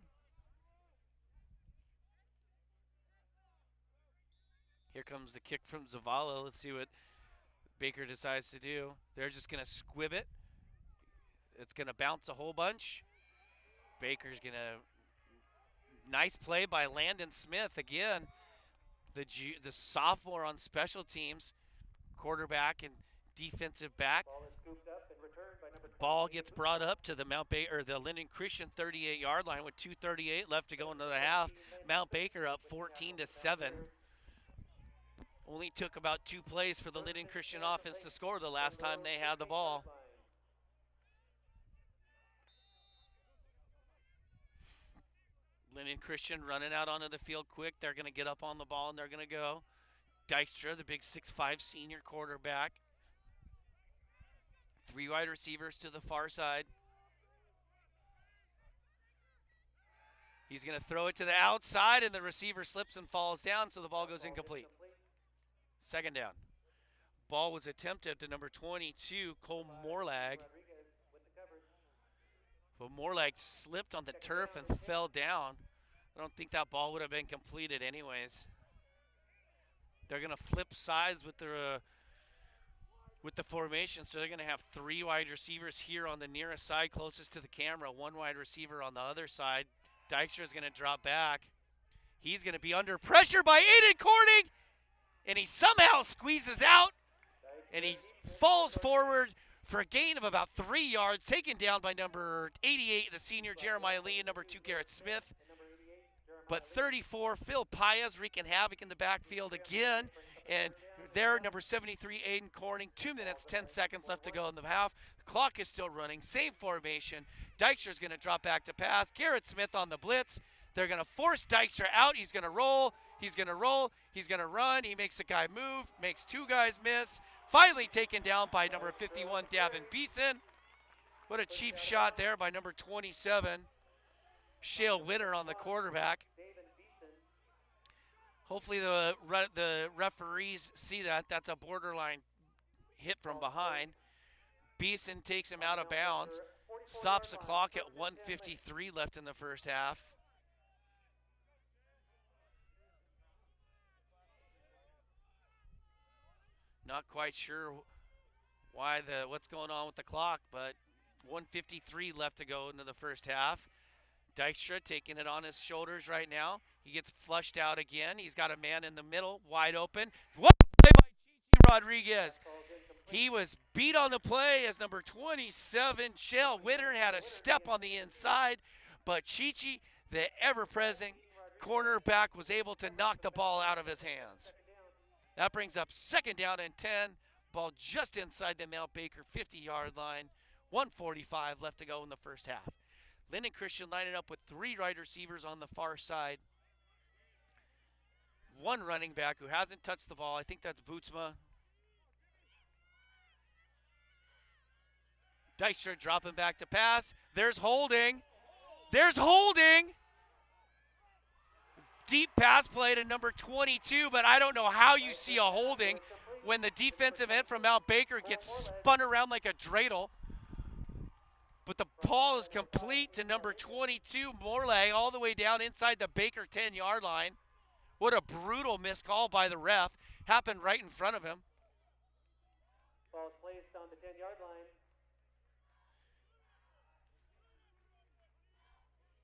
Here comes the kick from Zavala. Let's see what Baker decides to do. They're just going to squib it. It's going to bounce a whole bunch. Baker's going to... Nice play by Landon Smith. Again, the sophomore on special teams, quarterback and defensive back. Ball gets brought up to the the Lynden Christian 38-yard line with 2:38 left to go into the half. Mount Baker up 14-7. Only took about 2 plays for the Lynden Christian offense to score the last time they had the ball. Lynden Christian running out onto the field quick. They're going to get up on the ball and they're going to go. Dykstra, the big 6'5" senior quarterback. 3 wide receivers to the far side. He's going to throw it to the outside, and the receiver slips and falls down, so the ball goes incomplete. Second down. Ball was attempted to number 22, Cole Morlag. But Morlag slipped on the turf and fell down. I don't think that ball would have been completed anyways. They're going to flip sides with the formation, so they're going to have 3 wide receivers here on the nearest side closest to the camera, 1 wide receiver on the other side. Dykstra is going to drop back. He's going to be under pressure by Aiden Corning, and he somehow squeezes out, and he falls forward for a gain of about 3 yards, taken down by number 88, the senior Jeremiah Lee, and number 2, Garrett Smith. But 34, Phil Paez wreaking havoc in the backfield again, and there, number 73, Aiden Corning, 2 minutes, 10 seconds left to go in the half. The clock is still running, same formation. Dykstra's going to drop back to pass. Garrett Smith on the blitz. They're going to force Dykstra out. He's going to roll. He's going to roll. He's going to run. He makes the guy move, makes 2 guys miss. Finally taken down by number 51, Davin Beeson. What a cheap shot there by number 27, Shale Winter on the quarterback. Hopefully the referees see that. That's a borderline hit from behind. Beeson takes him out of bounds. Stops the clock at 1:53 left in the first half. Not quite sure what's going on with the clock, but 1:53 left to go into the first half. Dykstra taking it on his shoulders right now. He gets flushed out again. He's got a man in the middle, wide open. What play by Chichi Rodriguez. He was beat on the play as number 27, Shale Winter, had a step on the inside, but Chichi, the ever-present cornerback, was able to knock the ball out of his hands. That brings up second down and 10. Ball just inside the Mount Baker 50-yard line. 1:45 left to go in the first half. Lynden Christian lining up with 3 wide receivers on the far side. 1 running back who hasn't touched the ball. I think that's Bootsma. Dykstra dropping back to pass. There's holding. There's holding. deep pass play to number 22, but I don't know how you see a holding when the defensive end from Mount Baker gets spun around like a dreidel. But the ball is complete to number 22, Morley, all the way down inside the Baker 10-yard line. What a brutal missed call by the ref. Happened right in front of him. Ball is placed on the 10-yard line.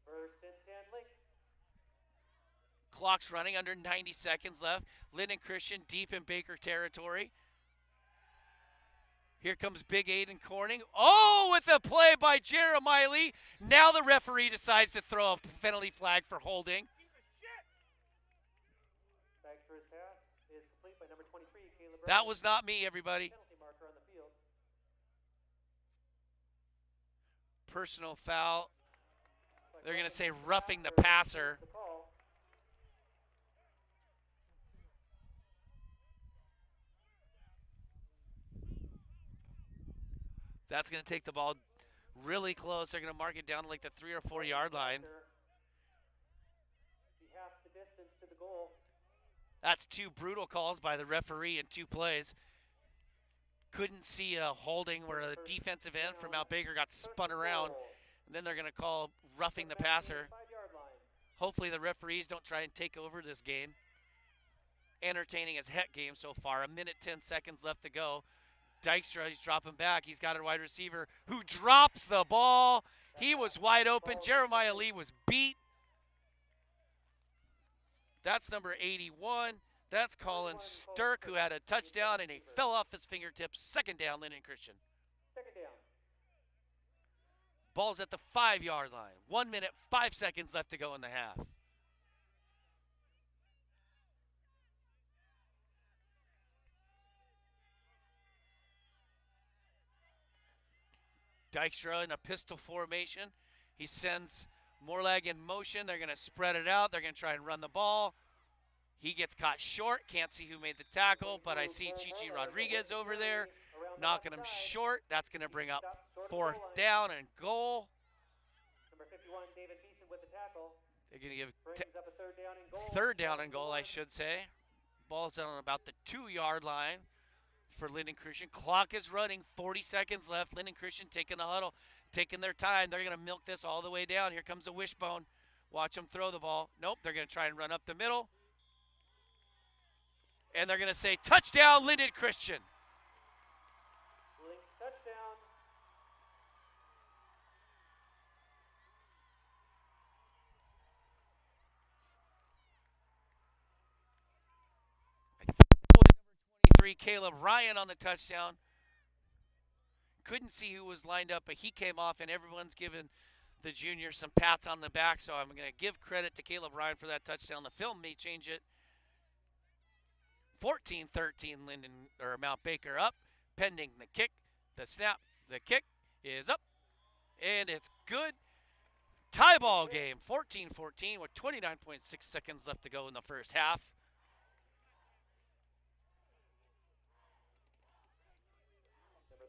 First and 10, Link. Clock's running, under 90 seconds left. Lynden Christian deep in Baker territory. Here comes Big Aiden Corning. Oh, with a play by Jeremiah Lee. Now the referee decides to throw a penalty flag for holding. Flags for his pass is complete by number 23, Caleb Brown. That was not me, everybody. Penalty marker on the field. Personal foul. They're going to say roughing the passer. The call. That's going to take the ball really close. They're going to mark it down to like the 3 or 4 yard line. Be half the distance to the goal. That's 2 brutal calls by the referee in 2 plays. Couldn't see a holding where the defensive end from Mount Baker got spun around. And then they're going to call roughing the passer. 5-yard line. Hopefully the referees don't try and take over this game. Entertaining as heck game so far. 1:10 seconds left to go. Dykstra, he's dropping back. He's got a wide receiver who drops the ball. He was wide open. Jeremiah Lee was beat. That's number 81. That's Colin Sturck, who had a touchdown, and he fell off his fingertips. Second down, Lynden Christian. Second down. Ball's at the 5-yard line. 1 minute, 5 seconds left to go in the half. Dykstra in a pistol formation. He sends Morlag in motion. They're going to spread it out. They're going to try and run the ball. He gets caught short. Can't see who made the tackle, but I see Chichi Rodriguez over there knocking him short. That's going to bring up 4th down and goal. Number 51, David Beeson with the tackle. They're going to give Brings up a 3rd down and goal. 3rd down and goal, I should say. Ball's on about the 2-yard line for Lynden Christian. Clock is running, 40 seconds left. Lynden Christian taking the huddle, taking their time. They're going to milk this all the way down. Here comes a wishbone. Watch them throw the ball. Nope, they're going to try and run up the middle. And they're going to say, touchdown, Lynden Christian. Link touchdown. Number 23, Caleb Ryan on the touchdown. Couldn't see who was lined up, but he came off, and everyone's given the junior some pats on the back, so I'm going to give credit to Caleb Ryan for that touchdown. The film may change it. 14-13, Lynden or Mount Baker up, pending the kick, the snap, the kick is up, and it's good. Tie ball game, 14-14 with 29.6 seconds left to go in the first half.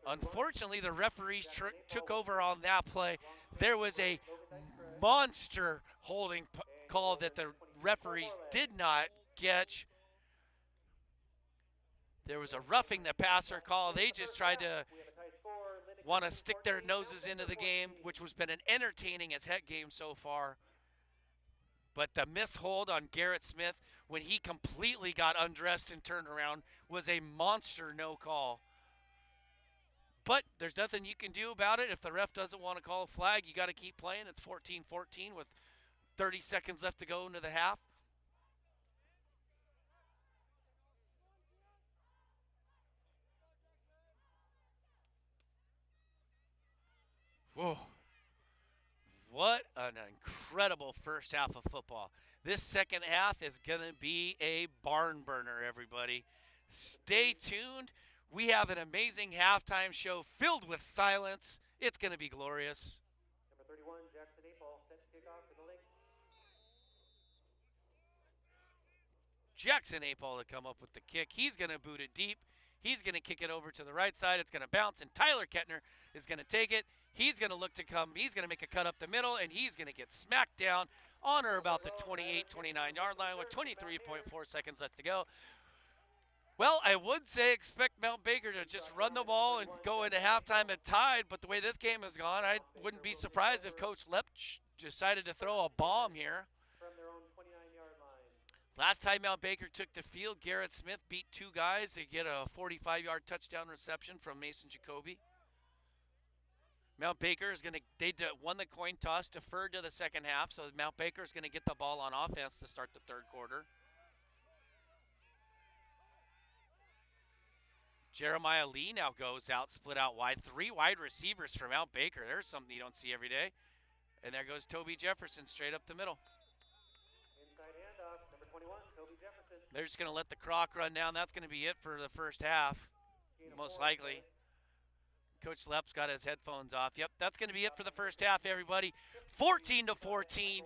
Unfortunately, the referees took over on that play. There was a monster holding call that the referees did not catch. There was a roughing the passer call. They just tried to want to stick their noses into the game, which has been an entertaining as heck game so far. But the missed hold on Garrett Smith when he completely got undressed and turned around was a monster no call. But there's nothing you can do about it. If the ref doesn't want to call a flag, you got to keep playing. It's 14-14 with 30 seconds left to go into the half. Whoa. What an incredible first half of football. This second half is going to be a barn burner, everybody. Stay tuned. We have an amazing halftime show filled with silence. It's going to be glorious. Number 31, Jackson Apol, set to kick off for the Link. Jackson Apol to come up with the kick. He's going to boot it deep. He's going to kick it over to the right side. It's going to bounce, and Tyler Kettner is going to take it. He's going to look to come. He's going to make a cut up the middle, and he's going to get smacked down on or about the 28, 29-yard line with 23.4 seconds left to go. Well, I would say expect Mount Baker to just run the ball and go into halftime and tied, but the way this game has gone, I wouldn't be surprised if Coach Lepch decided to throw a bomb here. From their own 29-yard line. Last time Mount Baker took the field, Garrett Smith beat two guys to get a 45-yard touchdown reception from Mason Jacoby. Mount Baker is going to, they won the coin toss, deferred to the second half, so Mount Baker is going to get the ball on offense to start the third quarter. Jeremiah Lee now goes out, split out wide. 3 wide receivers for Mount Baker. There's something you don't see every day. And there goes Toby Jefferson straight up the middle. Inside handoff, number 21, Toby Jefferson. They're just going to let the clock run down. That's going to be it for the first half, most likely. Coach Lep's got his headphones off. Yep, that's going to be it for the first half, everybody. 14-14,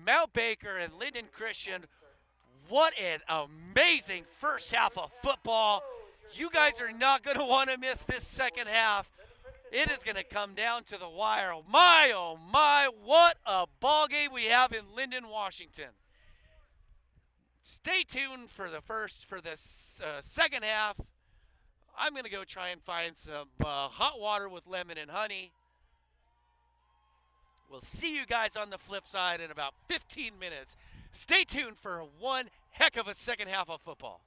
Mount Baker and Lynden Christian. What an amazing first half of football. You guys are not going to want to miss this second half. It is going to come down to the wire. My, oh my, what a ball game we have in Lynden, Washington. Stay tuned for the second half. I'm going to go try and find some hot water with lemon and honey. We'll see you guys on the flip side in about 15 minutes. Stay tuned for one heck of a second half of football.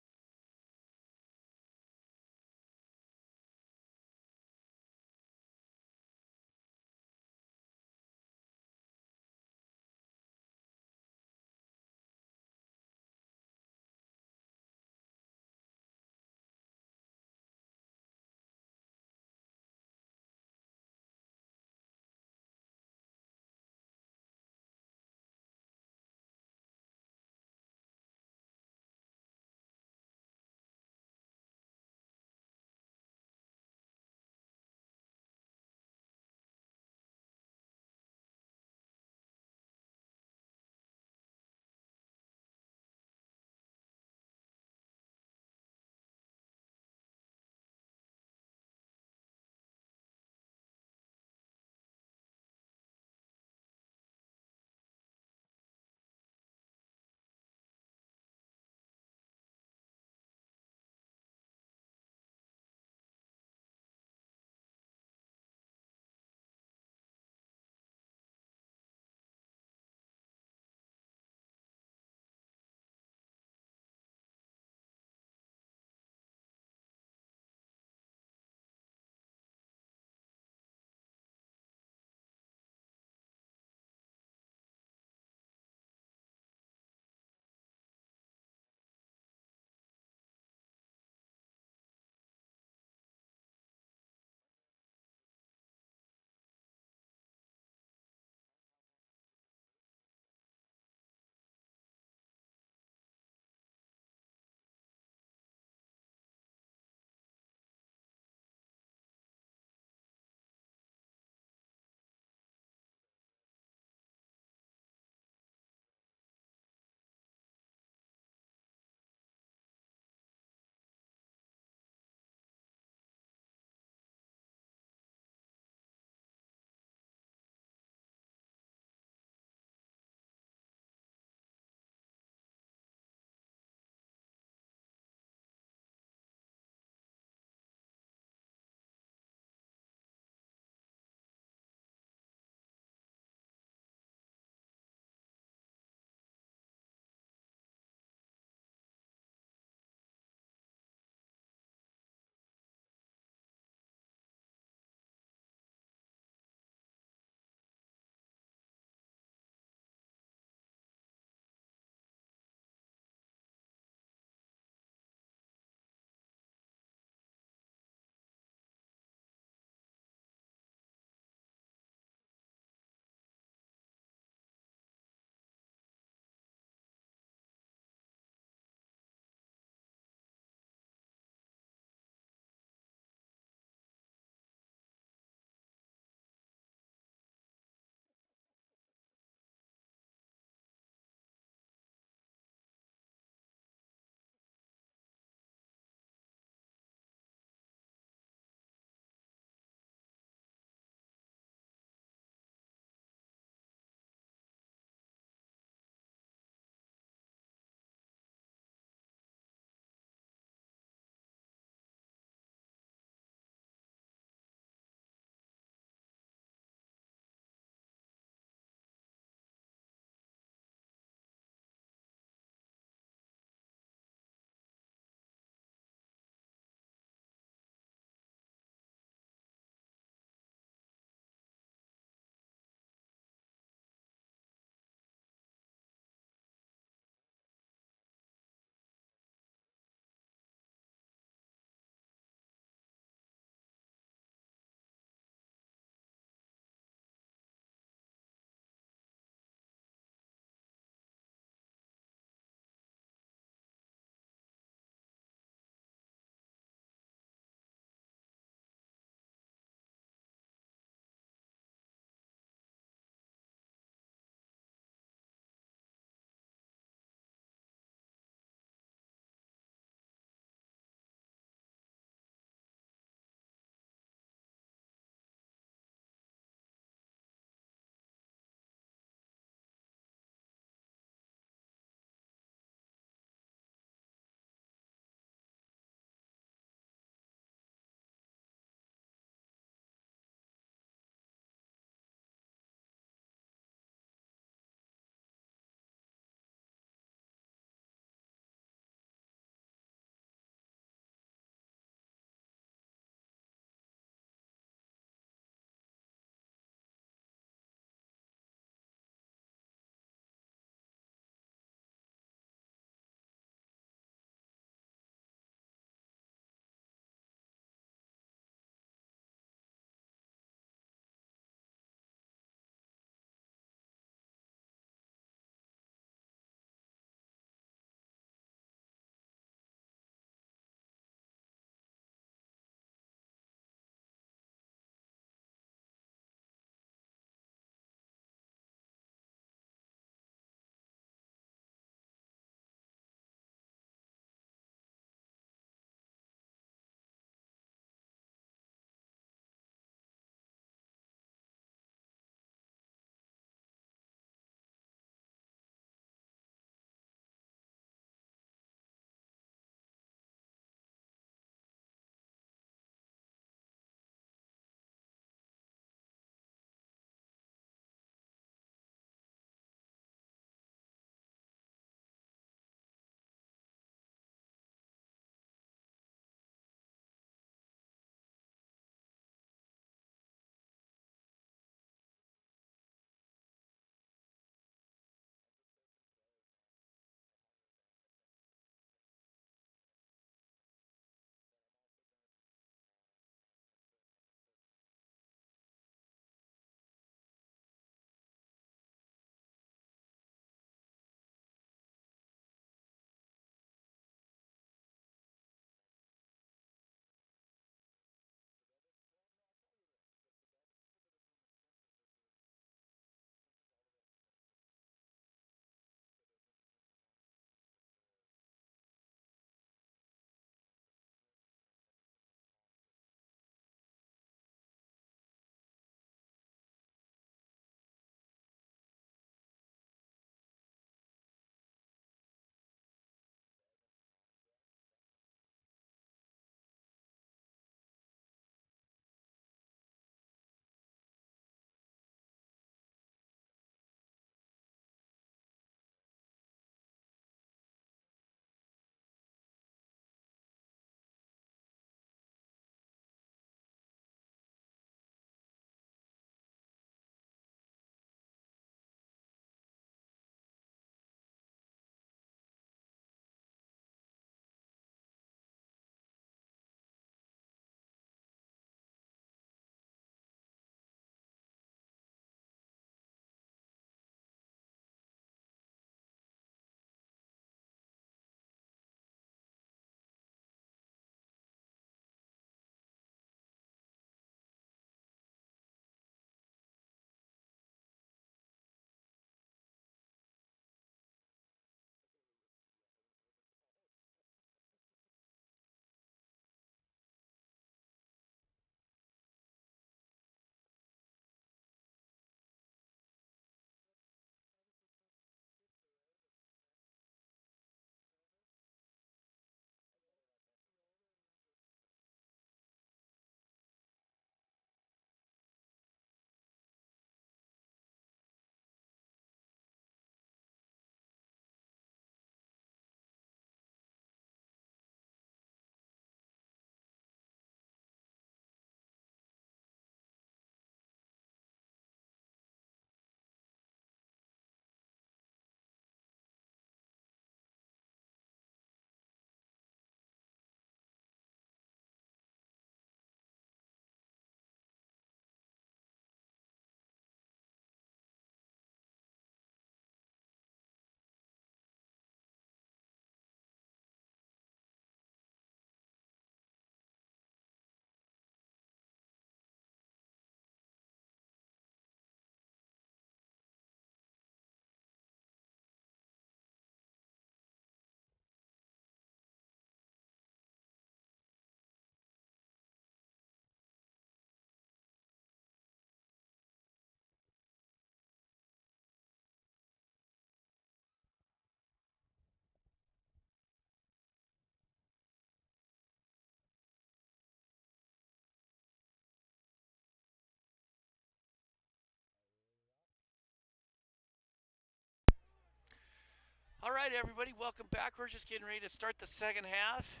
right, everybody, welcome back. We're just getting ready to start the second half.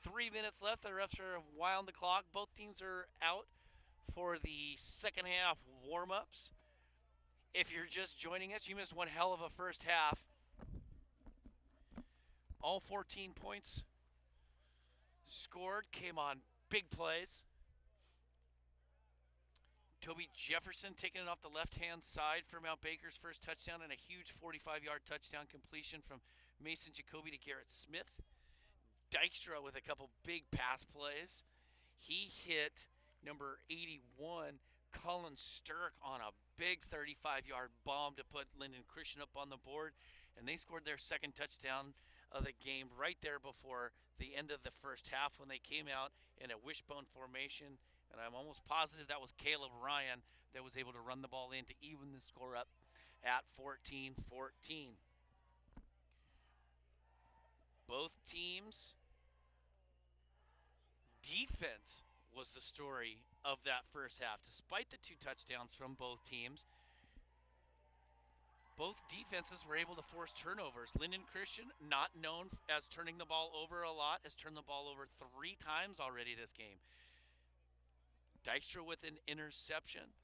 3 minutes left. The refs are winding the clock. Both teams are out for the second half warm-ups. If you're just joining us, you missed one hell of a first half. All 14 points scored came on big plays. Toby Jefferson taking it off the left-hand side for Mount Baker's first touchdown, and a huge 45-yard touchdown completion from Mason Jacoby to Garrett Smith. Dykstra with a couple big pass plays. He hit number 81, Cullen Sturck, on a big 35-yard bomb to put Lynden Christian up on the board, and they scored their second touchdown of the game right there before the end of the first half when they came out in a wishbone formation. And I'm almost positive that was Caleb Ryan that was able to run the ball in to even the score up at 14-14. Both teams' defense was the story of that first half. Despite the two touchdowns from both teams, both defenses were able to force turnovers. Lynden Christian, not known as turning the ball over a lot, has turned the ball over 3 times already this game. Dykstra with an interception.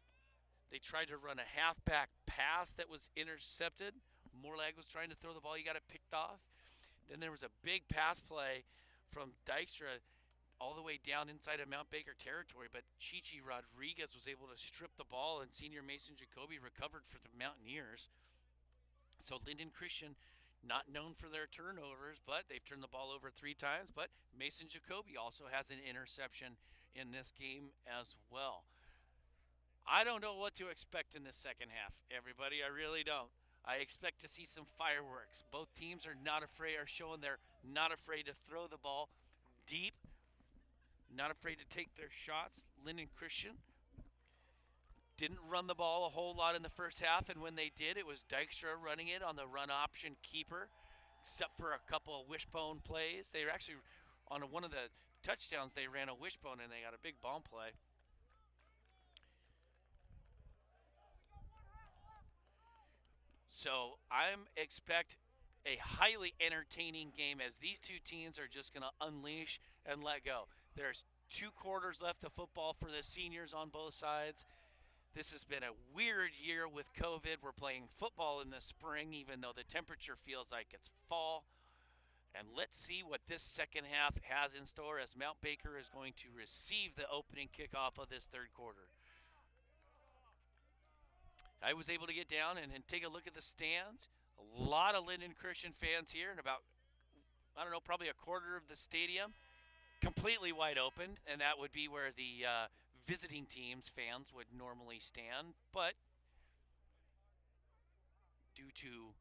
They tried to run a halfback pass that was intercepted. Morlag was trying to throw the ball. He got it picked off. Then there was a big pass play from Dykstra all the way down inside of Mount Baker territory, but Chichi Rodriguez was able to strip the ball, and senior Mason Jacoby recovered for the Mountaineers. So Lynden Christian, not known for their turnovers, but they've turned the ball over 3 times. But Mason Jacoby also has an interception in this game as well. I don't know what to expect in this second half, everybody. I really don't. I expect to see some fireworks. Both teams are showing they're not afraid to throw the ball deep, not afraid to take their shots. Lynden Christian didn't run the ball a whole lot in the first half, and when they did, it was Dykstra running it on the run option keeper, except for a couple of wishbone plays. They were actually, on one of the touchdowns, they ran a wishbone, and they got a big bomb play. So I expect a highly entertaining game as these two teams are just going to unleash and let go. There's 2 quarters left of football for the seniors on both sides. This has been a weird year with COVID. We're playing football in the spring, even though the temperature feels like it's fall. And let's see what this second half has in store as Mount Baker is going to receive the opening kickoff of this third quarter. I was able to get down and take a look at the stands. A lot of Lynden Christian fans here, and about, I don't know, probably a quarter of the stadium completely wide open, and that would be where the visiting teams' fans would normally stand. But due to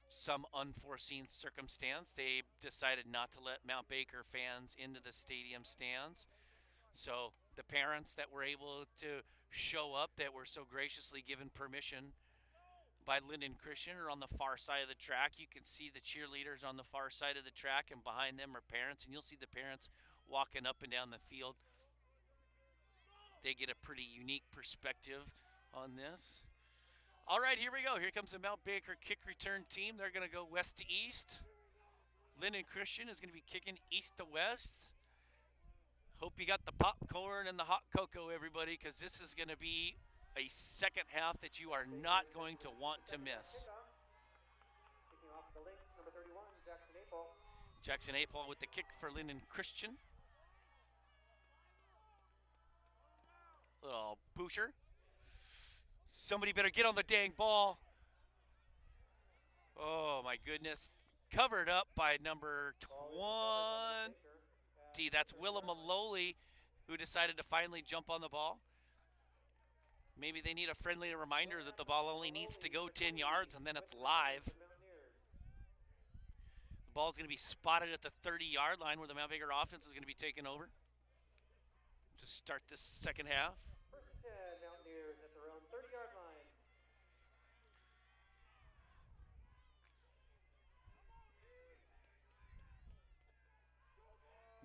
some unforeseen circumstance, they decided not to let Mount Baker fans into the stadium stands. So the parents that were able to show up, that were so graciously given permission by Lynden Christian, are on the far side of the track. You can see the cheerleaders on the far side of the track, and behind them are parents, and you'll see the parents walking up and down the field. They get a pretty unique perspective on this. All right, here we go. Here comes the Mount Baker kick return team. They're going to go west to east. Lynden Christian is going to be kicking east to west. Hope you got the popcorn and the hot cocoa, everybody, because this is going to be a second half that you are not going to want to miss. Kicking off the link, number 31, Jackson Apol. Jackson Apol with the kick for Lynden Christian. Little pusher. Somebody better get on the dang ball. Oh, my goodness. Covered up by number 20. That's Willa Maloli, who decided to finally jump on the ball. Maybe they need a friendly reminder that the ball only needs to go 10 yards and then it's live. The ball is going to be spotted at the 30-yard line where the Mount Baker offense is going to be taken over to start this second half. First and 10, Mountaineers at their own 30-yard line.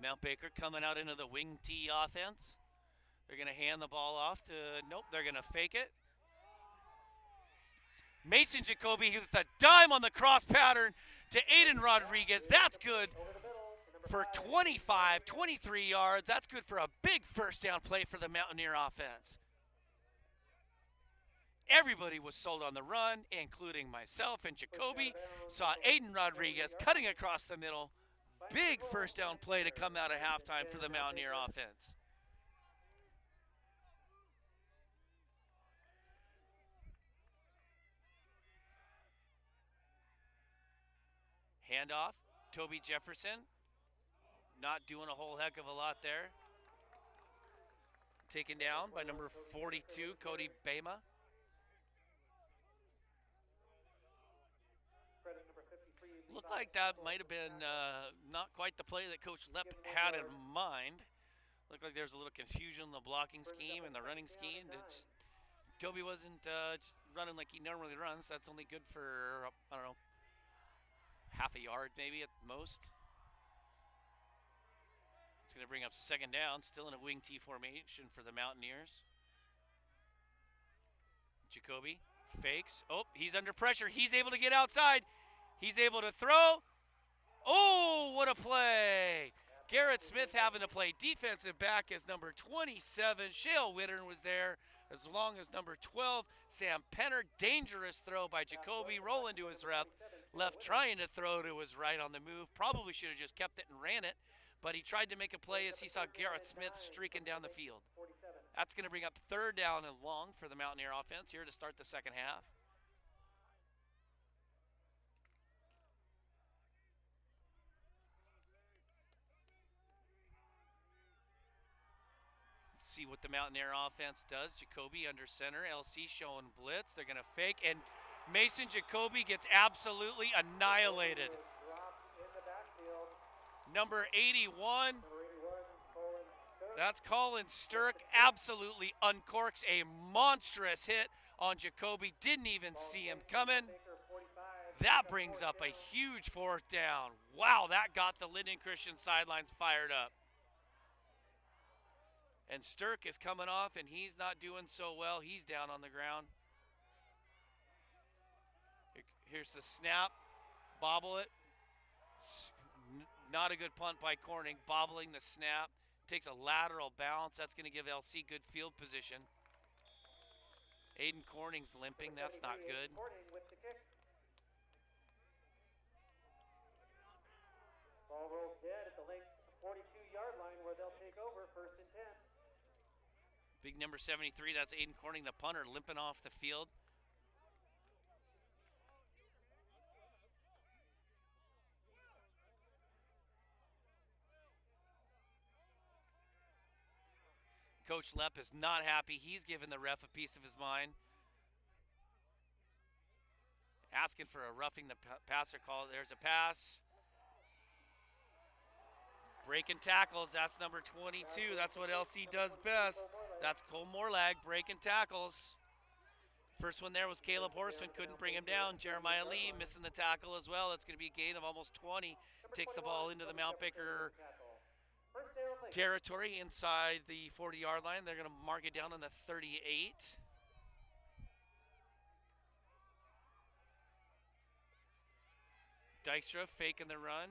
Mount Baker coming out into the wing T offense. They're going to hand the ball off to, nope, they're going to fake it. Mason Jacoby with a dime on the cross pattern to Aiden Rodriguez. That's good for 25, 23 yards. That's good for a big first down play for the Mountaineer offense. Everybody was sold on the run, including myself and Jacoby. Saw Aiden Rodriguez cutting across the middle. Big first down play to come out of halftime for the Mountaineer offense. Handoff, Toby Jefferson. Not doing a whole heck of a lot there. Taken down by number 42, Cody Bama. Looked like that might have been not quite the play that Coach Lepp had in mind. Looked like there was a little confusion in the blocking scheme and the running scheme. Toby wasn't running like he normally runs. That's only good for, I don't know, half a yard maybe at most. It's going to bring up second down, still in a wing T formation for the Mountaineers. Jacoby fakes. Oh, he's under pressure. He's able to get outside. He's able to throw. Oh, what a play. Garrett Smith having to play defensive back as number 27. Shale Wittern was there, as long as number 12, Sam Penner. Dangerous throw by Jacoby, rolling to his left, trying to throw to his right on the move. Probably should have just kept it and ran it, but he tried to make a play as he saw Garrett Smith streaking down the field. That's going to bring up third down and long for the Mountaineer offense here to start the second half. See what the Mountaineer offense does. Jacoby under center. LC showing blitz. They're going to fake, and Mason Jacoby gets absolutely annihilated. Number 81. That's Colin Sturck. Absolutely uncorks a monstrous hit on Jacoby. Didn't even see him coming. That brings up a huge fourth down. Wow, that got the Lynden Christian sidelines fired up. And Sturck is coming off, and he's not doing so well. He's down on the ground. Here's the snap. Bobble it. Not a good punt by Corning. Bobbling the snap. Takes a lateral bounce. That's going to give LC good field position. Aiden Corning's limping. That's not good. Ball rolls dead at the length 42-yard line where they'll take over, 1st and 10. Big number 73, that's Aiden Corning, the punter, limping off the field. Coach Lepp is not happy. He's giving the ref a piece of his mind. Asking for a roughing the passer call. There's a pass. Breaking tackles, that's number 22. That's what LC does best. That's Cole Morlag, breaking tackles. First one there was Caleb Horseman, couldn't bring him down. Jeremiah Lee missing the tackle as well. It's going to be a gain of almost 20. Takes the ball into the Mount Baker territory inside the 40-yard line. They're going to mark it down on the 38. Dykstra faking the run.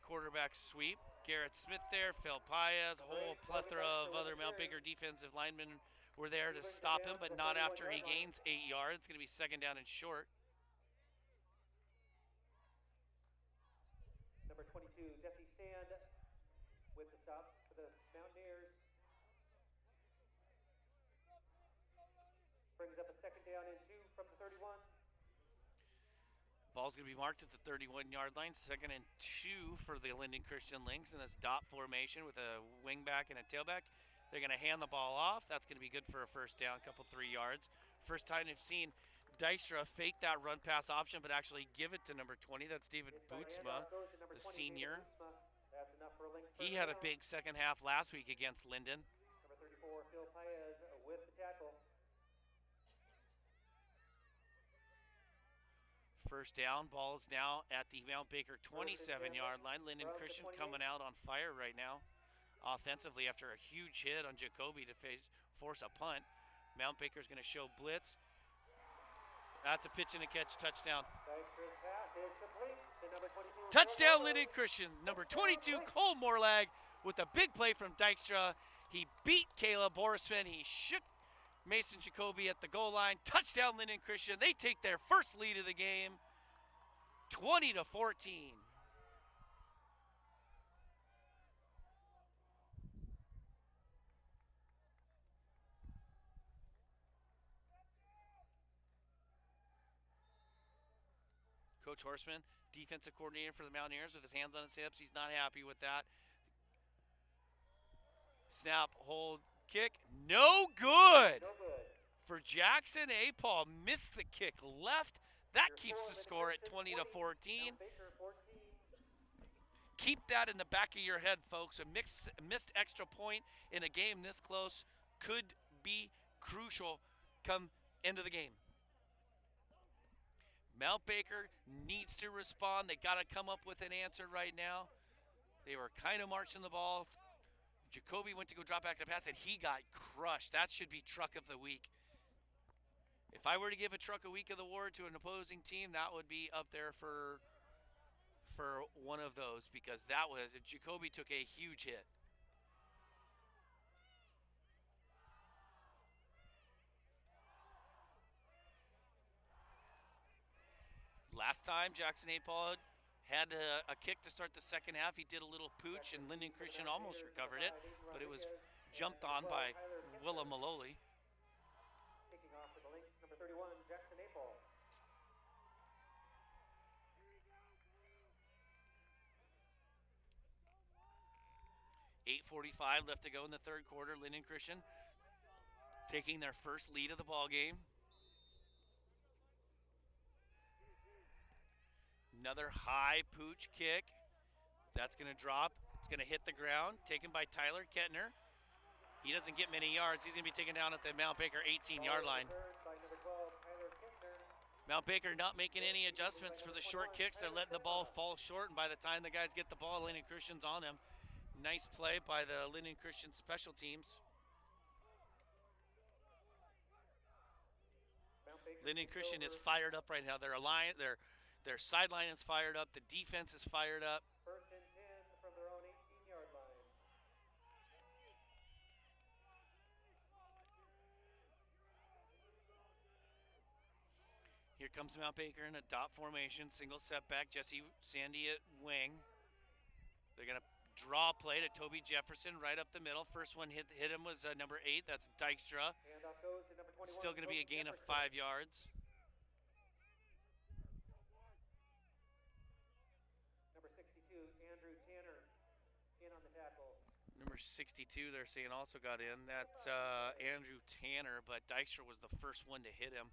Quarterback sweep. Garrett Smith there, Phil Paez, a whole plethora of other Mount Baker defensive linemen were there to stop him, but not after he gains 8 yards. It's going to be second down and short. Number 22, Jesse Sand with the stop for the Mountaineers. Brings up a second down and 2 from the 31. Ball's going to be marked at the 31-yard line. Second and 2 for the Lynden Christian Lynx in this dot formation with a wingback and a tailback. They're going to hand the ball off. That's going to be good for a first down, couple 3 yards. First time they've seen Dykstra fake that run pass option, but actually give it to number 20. That's David Bootsma, the senior. He had a big second half last week against Lynden. Number 34, Phil Paez with the tackle. First down, ball is now at the Mount Baker 27-yard line. Lynden Christian coming out on fire right now offensively after a huge hit on Jacoby to force a punt. Mount Baker's going to show blitz. That's a pitch and a catch touchdown. Dykstra's pass is complete to number 22. Touchdown, Lynden Christian. Number 22, Cole Morlag, with a big play from Dykstra. He beat Caleb Borisman. He shook Mason Jacoby at the goal line. Touchdown, Lynden Christian. They take their first lead of the game, 20-14. Coach Horseman, defensive coordinator for the Mountaineers, with his hands on his hips. He's not happy with that. Snap, hold, kick. No good. No good. For Jackson A. Paul, missed the kick left. That keeps the score at 20-14. Baker 14. Keep that in the back of your head, folks. A missed extra point in a game this close could be crucial come end of the game. Mount Baker needs to respond. They got to come up with an answer right now. They were kind of marching the ball. Jacoby went to go drop back to pass, and he got crushed. That should be truck of the week. If I were to give a truck a week of the award to an opposing team, that would be up there for one of those, because that was, Jacoby took a huge hit. Last time Jackson A. Paul had a kick to start the second half. He did a little pooch, and Lynden Christian almost recovered it, but it was jumped on by Willa Maloli. Kicking off for the Lynx, number 31, Jackson A. Paul. .8:45 left to go in the third quarter. Lynden Christian taking their first lead of the ball game. Another high pooch kick. That's going to drop. It's going to hit the ground. Taken by Tyler Kettner. He doesn't get many yards. He's going to be taken down at the Mount Baker 18-yard line. Mount Baker not making any adjustments for the short kicks. They're letting the ball fall short, and by the time the guys get the ball, Lynden Christian's on him. Nice play by the Lynden Christian special teams. Lynden Christian is fired up right now. Their sideline is fired up. The defense is fired up. First and 10 from their own 18-yard line. Here comes Mount Baker in a dot formation, single setback. Jesse Sandy at wing. They're going to draw a play to Toby Jefferson right up the middle. First one hit him was number 8. That's Dykstra. Handoff goes to number 21. Still going to be a gain of 5 yards. Number 62, Andrew Tanner, in on the tackle. Number 62, they're saying also got in. That's Andrew Tanner, but Dykstra was the first one to hit him.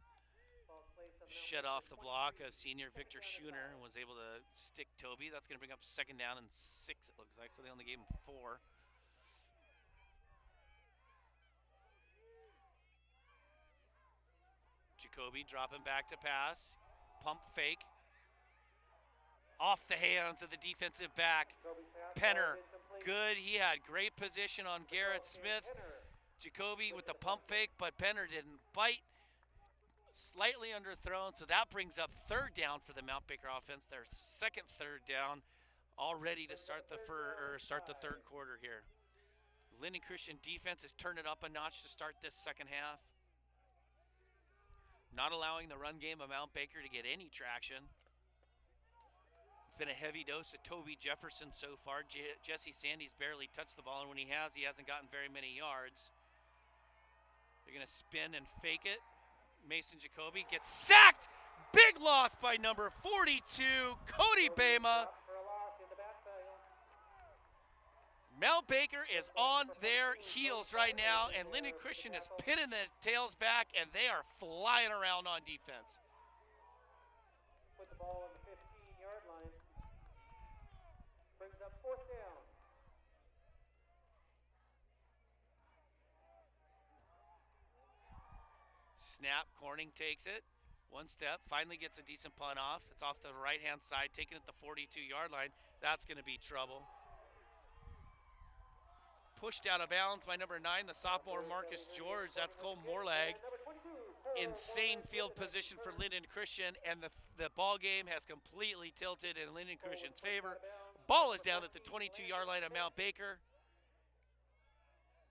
Shed off the block. Senior Victor Schooner was able to stick Toby. That's going to bring up second down and 6, it looks like. So they only gave him 4. Jacoby dropping back to pass. Pump fake. Off the hands of the defensive back. Penner, good. He had great position on Garrett Smith. Jacoby with the pump fake, but Penner didn't bite. Slightly underthrown, so that brings up third down for the Mount Baker offense. Their second third down, all ready to start the third quarter here. Lynden Christian defense has turned it up a notch to start this second half. Not allowing the run game of Mount Baker to get any traction. It's been a heavy dose of Toby Jefferson so far. Jesse Sandy's barely touched the ball, and when he has, he hasn't gotten very many yards. They're going to spin and fake it. Mason Jacoby gets sacked. Big loss by number 42, Cody Bama. Mount Baker is on their heels right now, and Lynden Christian is pinning the tails back, and they are flying around on defense. Put the ball on the 15-yard line. Brings up fourth down. Snap, Corning takes it. One step, finally gets a decent punt off. It's off the right-hand side, taken at the 42-yard line. That's going to be trouble. Pushed out of bounds by number 9, the sophomore Marcus George. That's Cole Morlag. insane field position for Lynden Christian, and the ball game has completely tilted in Lynden Christian's favor. Ball is down at the 22-yard line of Mount Baker.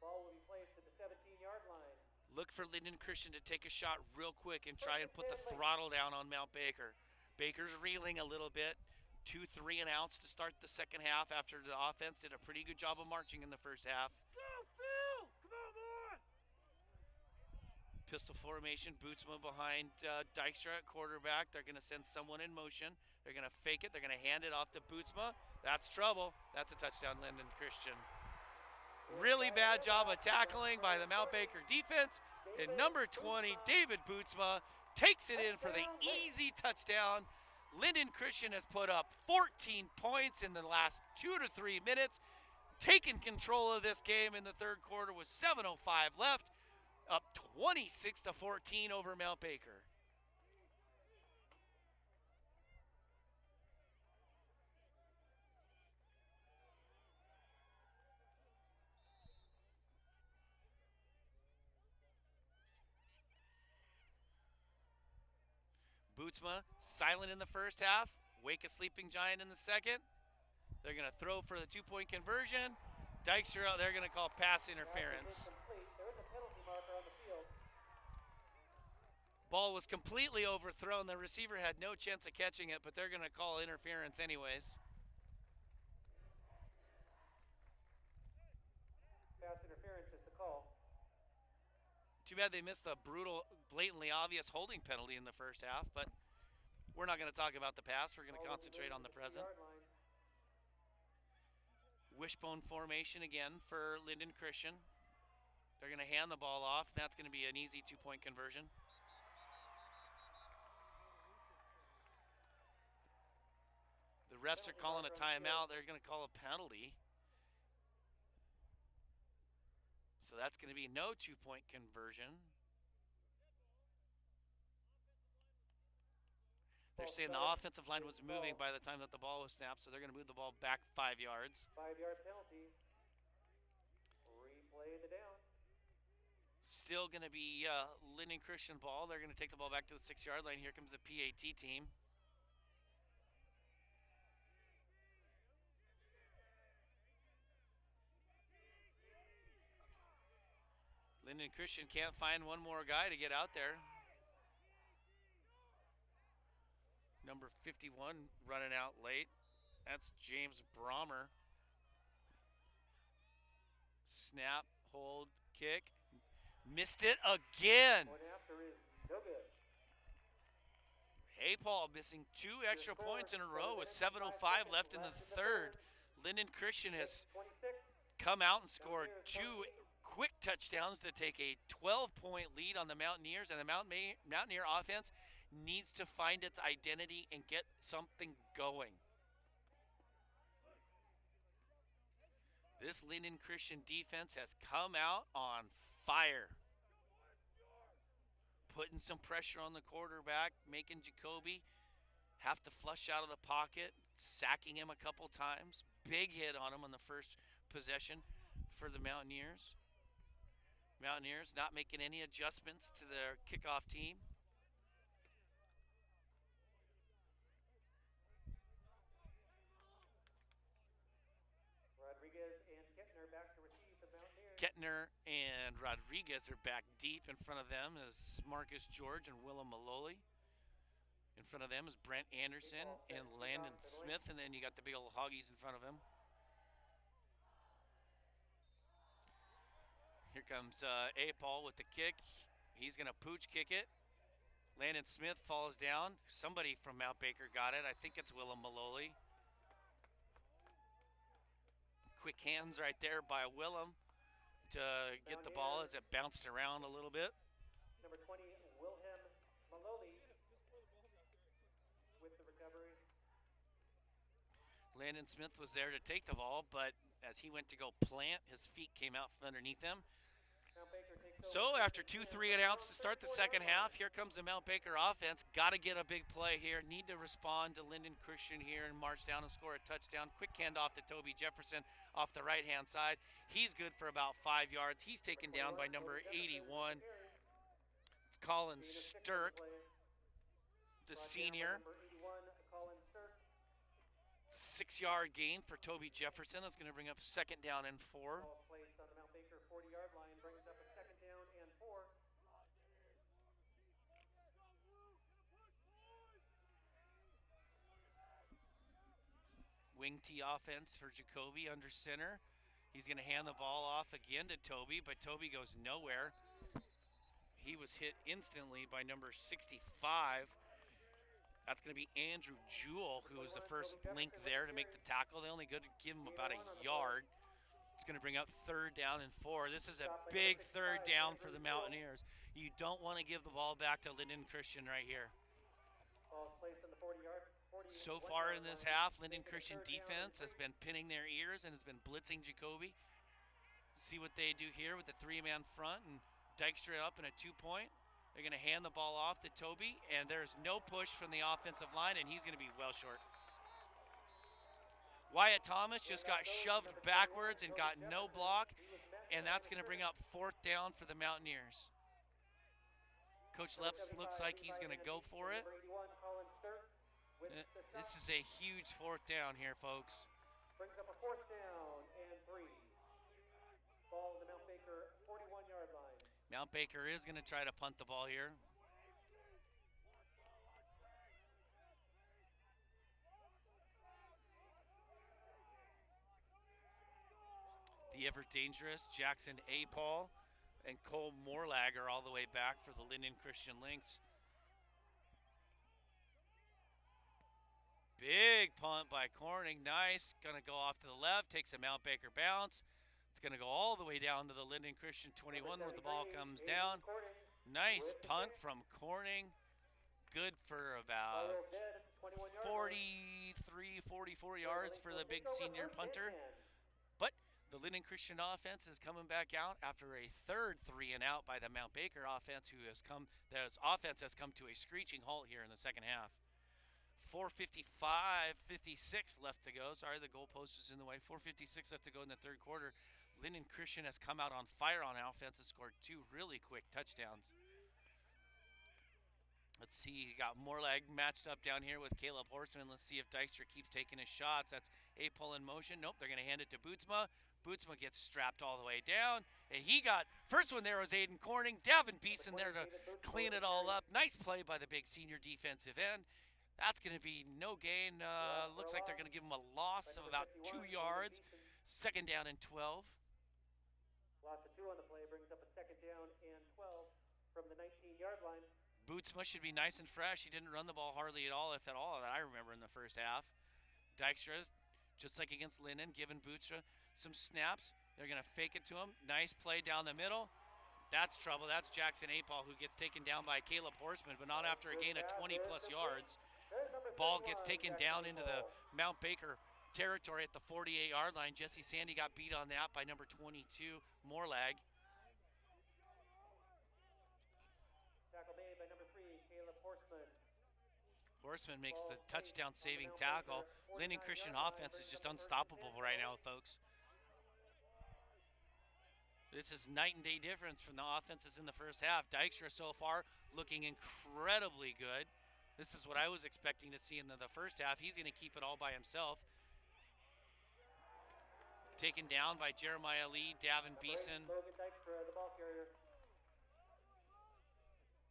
Ball will be placed at the 17-yard line. Look for Lynden Christian to take a shot real quick and try and put the throttle down on Mount Baker. Baker's reeling a little bit. 2 3 and outs to start the second half after the offense did a pretty good job of marching in the first half. Go, Phil! Come on, boy! Pistol formation, Bootsma behind Dykstra at quarterback. They're going to send someone in motion. They're going to fake it. They're going to hand it off to Bootsma. That's trouble. That's a touchdown, Lynden Christian. Really bad job of tackling by the Mount Baker defense. And number 20, David Bootsma, takes it in for the easy touchdown. Lynden Christian has put up 14 points in the last 2 to 3 minutes, taken control of this game in the third quarter with 7:05 left, up 26 to 14 over Mount Baker. Bootsma silent in the first half, wake a sleeping giant in the second. They're going to throw for the 2-point conversion. Dykstra, they're going to call pass interference. There is a penalty marker on the field. Ball was completely overthrown. The receiver had no chance of catching it, but they're going to call interference anyways. Pass interference is the call. Too bad they missed the brutal, blatantly obvious holding penalty in the first half, but we're not going to talk about the past. We're going to concentrate on the present. Wishbone formation again for Lynden Christian. They're going to hand the ball off. That's going to be an easy 2-point conversion. The refs are calling a timeout. They're going to call a penalty. So that's going to be no 2-point conversion. They're saying the offensive line was moving by the time that the ball was snapped, so they're going to move the ball back 5 yards. 5-yard penalty. Replay the down. Still going to be Lynden Christian ball. They're going to take the ball back to the 6-yard line. Here comes the PAT team. Lynden Christian can't find one more guy to get out there. Number 51 running out late. That's James Brommer. Snap, hold, kick. Missed it again. Point after is no good. Hey, Paul, missing 2 extra points in a row with 7:05 left in the third. Lynden Christian has 26. come out and scored 2 quick touchdowns to take a 12-point lead on the Mountaineers, and the Mountaineer offense needs to find its identity and get something going. This Lynden Christian defense has come out on fire. Putting some pressure on the quarterback, making Jacoby have to flush out of the pocket, sacking him a couple times. Big hit on him on the first possession for the Mountaineers. Mountaineers not making any adjustments to their kickoff team. Rodriguez and Kettner back to receive the Mountaineers. Kettner and Rodriguez are back deep. In front of them is Marcus George and Willem Maloli. In front of them is Brent Anderson and Landon Smith, and then you got the big old hoggies in front of him. Here comes A-Paul with the kick. He's going to pooch kick it. Landon Smith falls down. Somebody from Mount Baker got it. I think it's Willem Maloli. Quick hands right there by Willem to get the ball as it bounced around a little bit. Number 20, Wilhelm Maloli with the recovery. Landon Smith was there to take the ball, but as he went to go plant, his feet came out from underneath him. So after 2 3 and outs to start the second half, here comes the Mount Baker offense. Got to get a big play here. Need to respond to Lynden Christian here and march down and score a touchdown. Quick handoff to Toby Jefferson off the right-hand side. He's good for about 5 yards. He's taken down by number 81. It's Colin Gain of 6 on the Sturck, play. the Brought down by senior. number 81, Colin Sturck. 6-yard gain for Toby Jefferson. That's going to bring up 2nd down and 4. Ball placed on the Mount Baker 40-yard line, brings up a 2nd down and 4. Wing T offense for Jacoby under center. He's going to hand the ball off again to Toby, but Toby goes nowhere. He was hit instantly by number 65. That's going to be Andrew Jewell, who was the first link there to make the tackle. They only good to give him about a yard. It's going to bring up 3rd down and 4. This is a big 3rd down for the Mountaineers. You don't want to give the ball back to Lynden Christian right here. Ball placed on the 40-yard. So far in this half, Lynden Christian defense has been pinning their ears and has been blitzing Jacoby. See what they do here with the 3-man front and Dykstra up in a 2-point. They're going to hand the ball off to Toby, and there's no push from the offensive line, and he's going to be well short. Wyatt Thomas just got shoved backwards and got no block, and that's going to bring up 4th down for the Mountaineers. Coach Leps looks like he's going to go for it. This is a huge 4th down here, folks. Brings up a 4th down and 3. Ball to the Mount Baker 41-yard line. Mount Baker is going to try to punt the ball here. The ever dangerous Jackson A. Paul and Cole Morlag are all the way back for the Lynden Christian Lynx. Big punt by Corning, nice. Gonna go off to the left, takes a Mount Baker bounce. It's gonna go all the way down to the Lynden Christian 21 where the ball comes down. Nice punt from Corning. Good for about 43, 44 yards for the big senior punter. But the Lynden Christian offense is coming back out after a 3rd 3-and-out by the Mount Baker offense, whose offense has come to a screeching halt here in the 2nd half. 4:55-56 left to go. Sorry, the goalpost was in the way. 4:56 left to go in the 3rd quarter. Lynden Christian has come out on fire on offense and scored 2 really quick touchdowns. Let's see, you got Morlag matched up down here with Caleb Horseman. Let's see if Dykstra keeps taking his shots. That's a pull in motion. Nope, they're going to hand it to Bootsma. Bootsma gets strapped all the way down. And he got, first one there was Aiden Corning. Davin Beeson there to clean it all up. Nice play by the big senior defensive end. That's going to be no gain. Looks like they're going to give him a loss of about 2 yards. 2nd down and 12. Loss of 2 on the play brings up a 2nd down and 12 from the 19-yard line. Bootsma should be nice and fresh. He didn't run the ball hardly at all, if at all, that I remember in the first half. Dykstra, just like against Lynden, giving Bootsma some snaps. They're going to fake it to him. Nice play down the middle. That's trouble. That's Jackson Apal, who gets taken down by Caleb Horseman, but not after a gain of 20-plus yards. Ball gets taken down into the Mount Baker territory at the 48-yard line. Jesse Sandy got beat on that by number 22, Morlag. Tackle made by number 3, Caleb Horseman. Horseman makes the touchdown-saving tackle. Lynden Christian offense is just unstoppable right now, folks. This is night and day difference from the offenses in the first half. Dykstra so far looking incredibly good. This is what I was expecting to see in the first half. He's going to keep it all by himself. Taken down by Jeremiah Lee, Davin Beeson. Logan Dykstra, the ball carrier.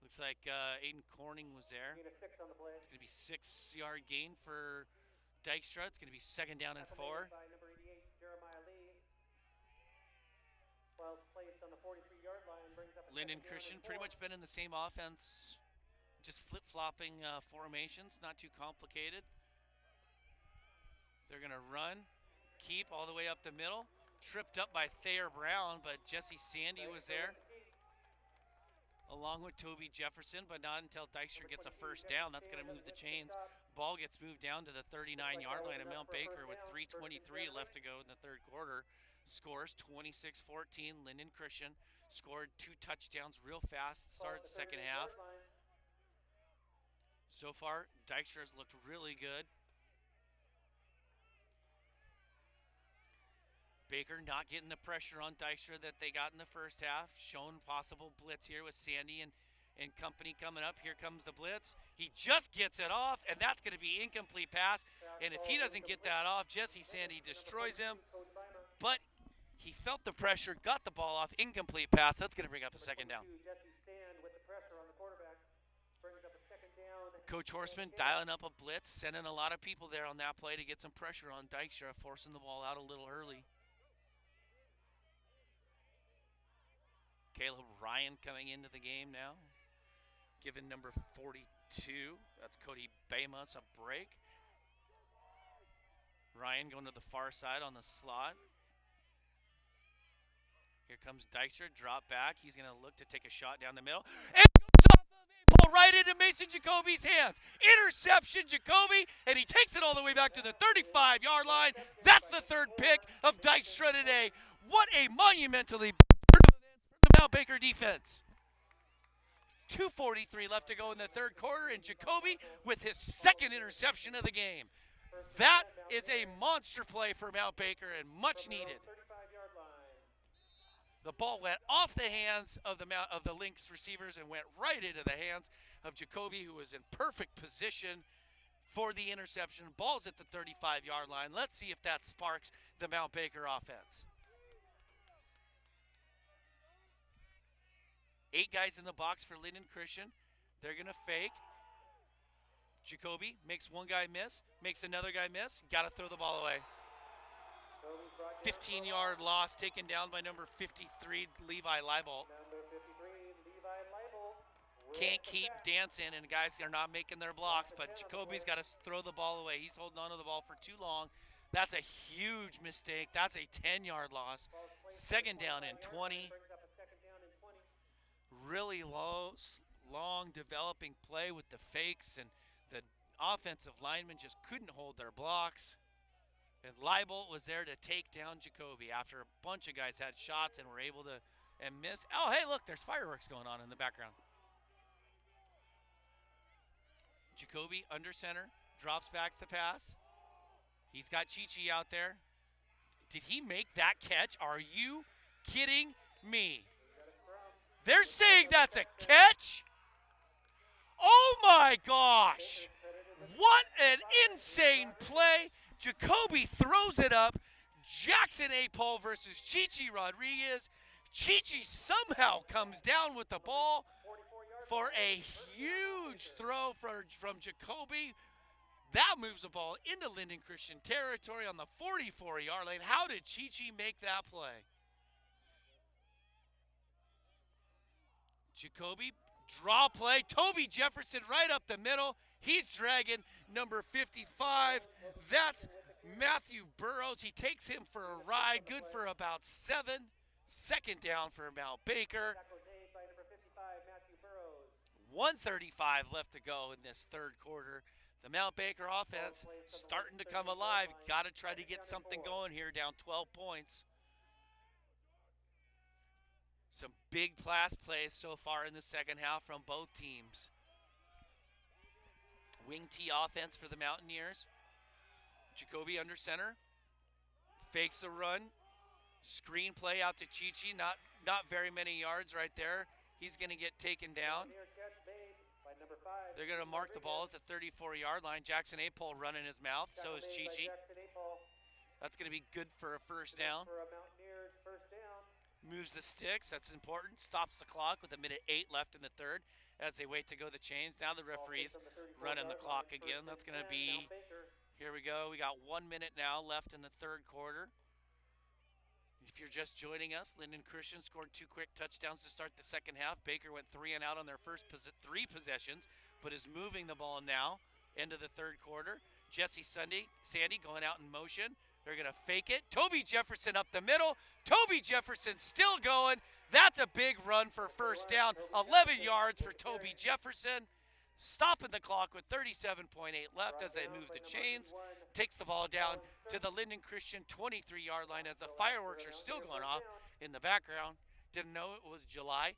Looks like Aiden Corning was there. Gain of 6 on the play. It's going to be 6-yard gain for Dykstra. It's going to be 2nd down and 4. By number 88, Jeremiah Lee. Well placed on the 43-yard line, brings up a Lynden Christian pretty much been in the same offense, just flip-flopping formations, not too complicated. They're going to run, keep all the way up the middle. Tripped up by Thayer Brown, but Jesse Sandy was there, along with Toby Jefferson, but not until Dykstra gets a 1st down. That's going to move the chains. Ball gets moved down to the 39-yard line of Mount Baker with 3:23 left to go in the 3rd quarter. Scores 26-14. Lynden Christian scored 2 touchdowns real fast to start the 2nd half. So far, Dykstra's looked really good. Baker not getting the pressure on Dykstra that they got in the first half. Showing possible blitz here with Sandy and company coming up. Here comes the blitz. He just gets it off, and that's going to be incomplete pass. And if he doesn't get that off, Jesse Sandy destroys him. But he felt the pressure, got the ball off, incomplete pass. That's going to bring up a second down. Coach Horseman dialing up a blitz, sending a lot of people there on that play to get some pressure on Dykstra, forcing the ball out a little early. Caleb Ryan coming into the game now, giving number 42. That's Cody Baymutz a break. Ryan going to the far side on the slot. Here comes Dykstra, drop back. He's going to look to take a shot down the middle. And goes off of Apel right into Mason Jacoby's hands. Interception, Jacoby, and he takes it all the way back to the 35-yard line. That's the third pick of Dykstra today. What a monumentally big turn of events for the Mount Baker defense. 2:43 left to go in the third quarter, and Jacoby with his second interception of the game. That is a monster play for Mount Baker and much needed. The ball went off the hands of the Lynx receivers and went right into the hands of Jacoby, who was in perfect position for the interception. Ball's at the 35-yard line. Let's see if that sparks the Mount Baker offense. 8 guys in the box for Lynden Christian. They're going to fake. Jacoby makes one guy miss, makes another guy miss. Got to throw the ball away. 15-yard loss taken down by number 53, Levi Leibold. Can't keep dancing, and guys are not making their blocks, but Jacoby's got to throw the ball away. He's holding on to the ball for too long. That's a huge mistake. That's a 10-yard loss. Second down and 20. Really long developing play with the fakes, and the offensive linemen just couldn't hold their blocks. And Leibold was there to take down Jacoby after a bunch of guys had shots and were able to miss. Oh, hey, look, there's fireworks going on in the background. Jacoby under center, drops back the pass. He's got Chichi out there. Did he make that catch? Are you kidding me? They're saying that's a catch? Oh my gosh. What an insane play. Jacoby throws it up. Jackson Apel versus Chichi Rodriguez. Chichi somehow comes down with the ball for a huge throw from Jacoby. That moves the ball into Lynden Christian territory on the 44-yard line. How did Chichi make that play? Jacoby, draw play. Toby Jefferson right up the middle. He's dragging number 55. That's Matthew Burrows. He takes him for a ride. Good for about 7. Second down for Mount Baker. 1:35 left to go in this third quarter. The Mount Baker offense starting to come alive. Got to try to get something going here, down 12 points. Some big pass plays so far in the second half from both teams. Wing T offense for the Mountaineers. Jacoby under center. Fakes a run. Screen play out to Chichi. Not very many yards right there. He's going to get taken down. They're going to mark the ball at the 34-yard line. Jackson Apel running his mouth. So is Chichi. That's going to be good for a first down. Moves the sticks. That's important. Stops the clock with 1:08 left in the third as they wait to go the chains. Now the referee's running the clock again. That's going to be, here we go. We got 1 minute now left in the third quarter. If you're just joining us, Lynden Christian scored 2 quick touchdowns to start the second half. Baker went 3 and out on their first 3 possessions, but is moving the ball now into the third quarter. Jesse Sandy going out in motion. They're going to fake it. Toby Jefferson up the middle. Toby Jefferson still going. That's a big run for first down. 11 yards for Toby Jefferson. Stopping the clock with 37.8 left as they move the chains. Takes the ball down to the Lynden Christian 23-yard line as the fireworks are still going off in the background. Didn't know it was July.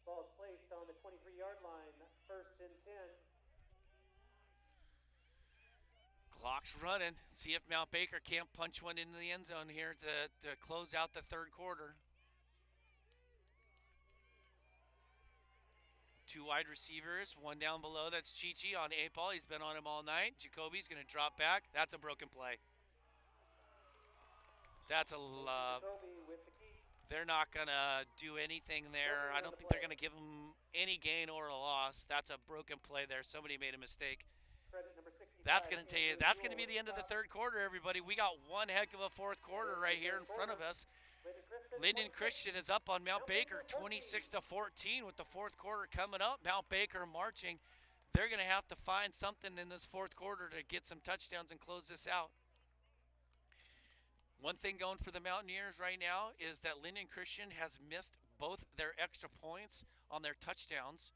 Ball is placed on the 23-yard line. First and 10. Clock's running. See if Mount Baker can't punch one into the end zone here to close out the third quarter. Two wide receivers, one down below. That's Chi-Chi on 8-ball. He's been on him all night. Jacoby's going to drop back. That's a broken play. That's a they're not going to do anything there. I don't think they're going to give him any gain or a loss. That's a broken play there. Somebody made a mistake. That's going to tell you, that's going to be the end of the third quarter, everybody. We got one heck of a fourth quarter right here in front of us. Lynden Christian is up on Mount Baker 26-14 with the fourth quarter coming up. Mount Baker marching. They're going to have to find something in this fourth quarter to get some touchdowns and close this out. One thing going for the Mountaineers right now is that Lynden Christian has missed both their extra points on their touchdowns.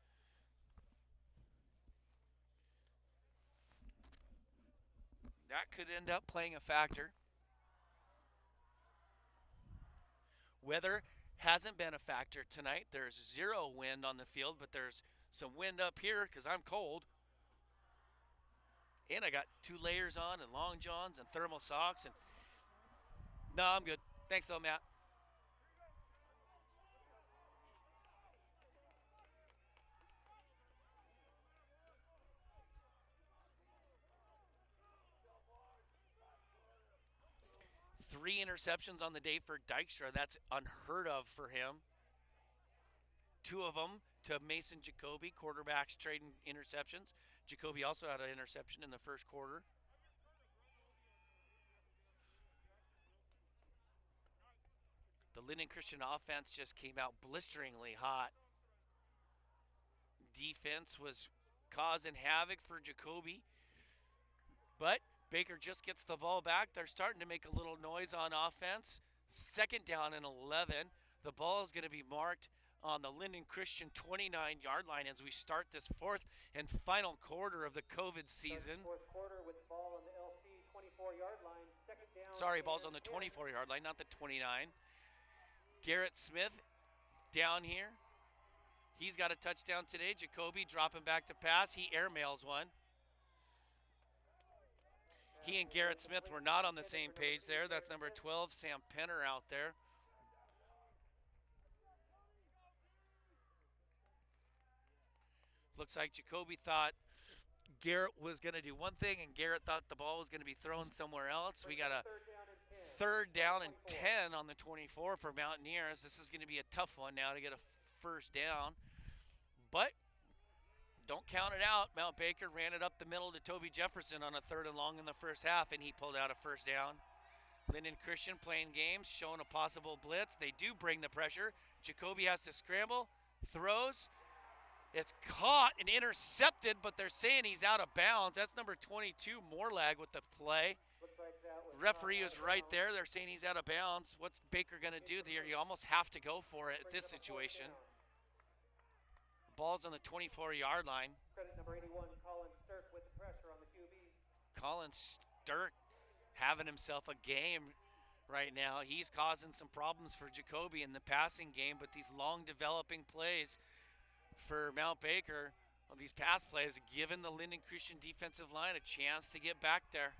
That could end up playing a factor. Weather hasn't been a factor tonight. There's zero wind on the field, but there's some wind up here because I'm cold. And I got 2 layers on and long johns and thermal socks. And no, I'm good. Thanks though, Matt. Three interceptions on the day for Dykstra. That's unheard of for him. 2 of them to Mason Jacoby. Quarterbacks trading interceptions. Jacoby also had an interception in the first quarter. The Lynden Christian offense just came out blisteringly hot. Defense was causing havoc for Jacoby. But Baker just gets the ball back. They're starting to make a little noise on offense. 2nd down and 11. The ball is going to be marked on the Lynden Christian 29-yard line as we start this fourth and final quarter of the COVID season. Fourth quarter with the ball on the LC 24-yard line. 2nd down. Sorry, ball's on the 24-yard line, not the 29. Garrett Smith down here. He's got a touchdown today. Jacoby dropping back to pass. He airmails one. He and Garrett Smith were not on the same page there. That's number 12, Sam Penner out there. Looks like Jacoby thought Garrett was going to do one thing, and Garrett thought the ball was going to be thrown somewhere else. We got a 3rd down and 10 on the 24 for Mountaineers. This is going to be a tough one now to get a first down. But don't count it out. Mount Baker ran it up the middle to Toby Jefferson on a 3rd and long in the first half, and he pulled out a first down. Lynden Christian playing games, showing a possible blitz. They do bring the pressure. Jacoby has to scramble, throws. It's caught and intercepted, but they're saying he's out of bounds. That's number 22, Morlag, with the play. Referee was right there. They're saying he's out of bounds. What's Baker going to do there? You almost have to go for it at this situation. Ball's on the 24-yard line. Credit number 81, Colin Sturk with the pressure on the QB. Colin Sturk having himself a game right now. He's causing some problems for Jacoby in the passing game, but these long developing plays for Mount Baker, well, these pass plays are giving the Lynden Christian defensive line a chance to get back there.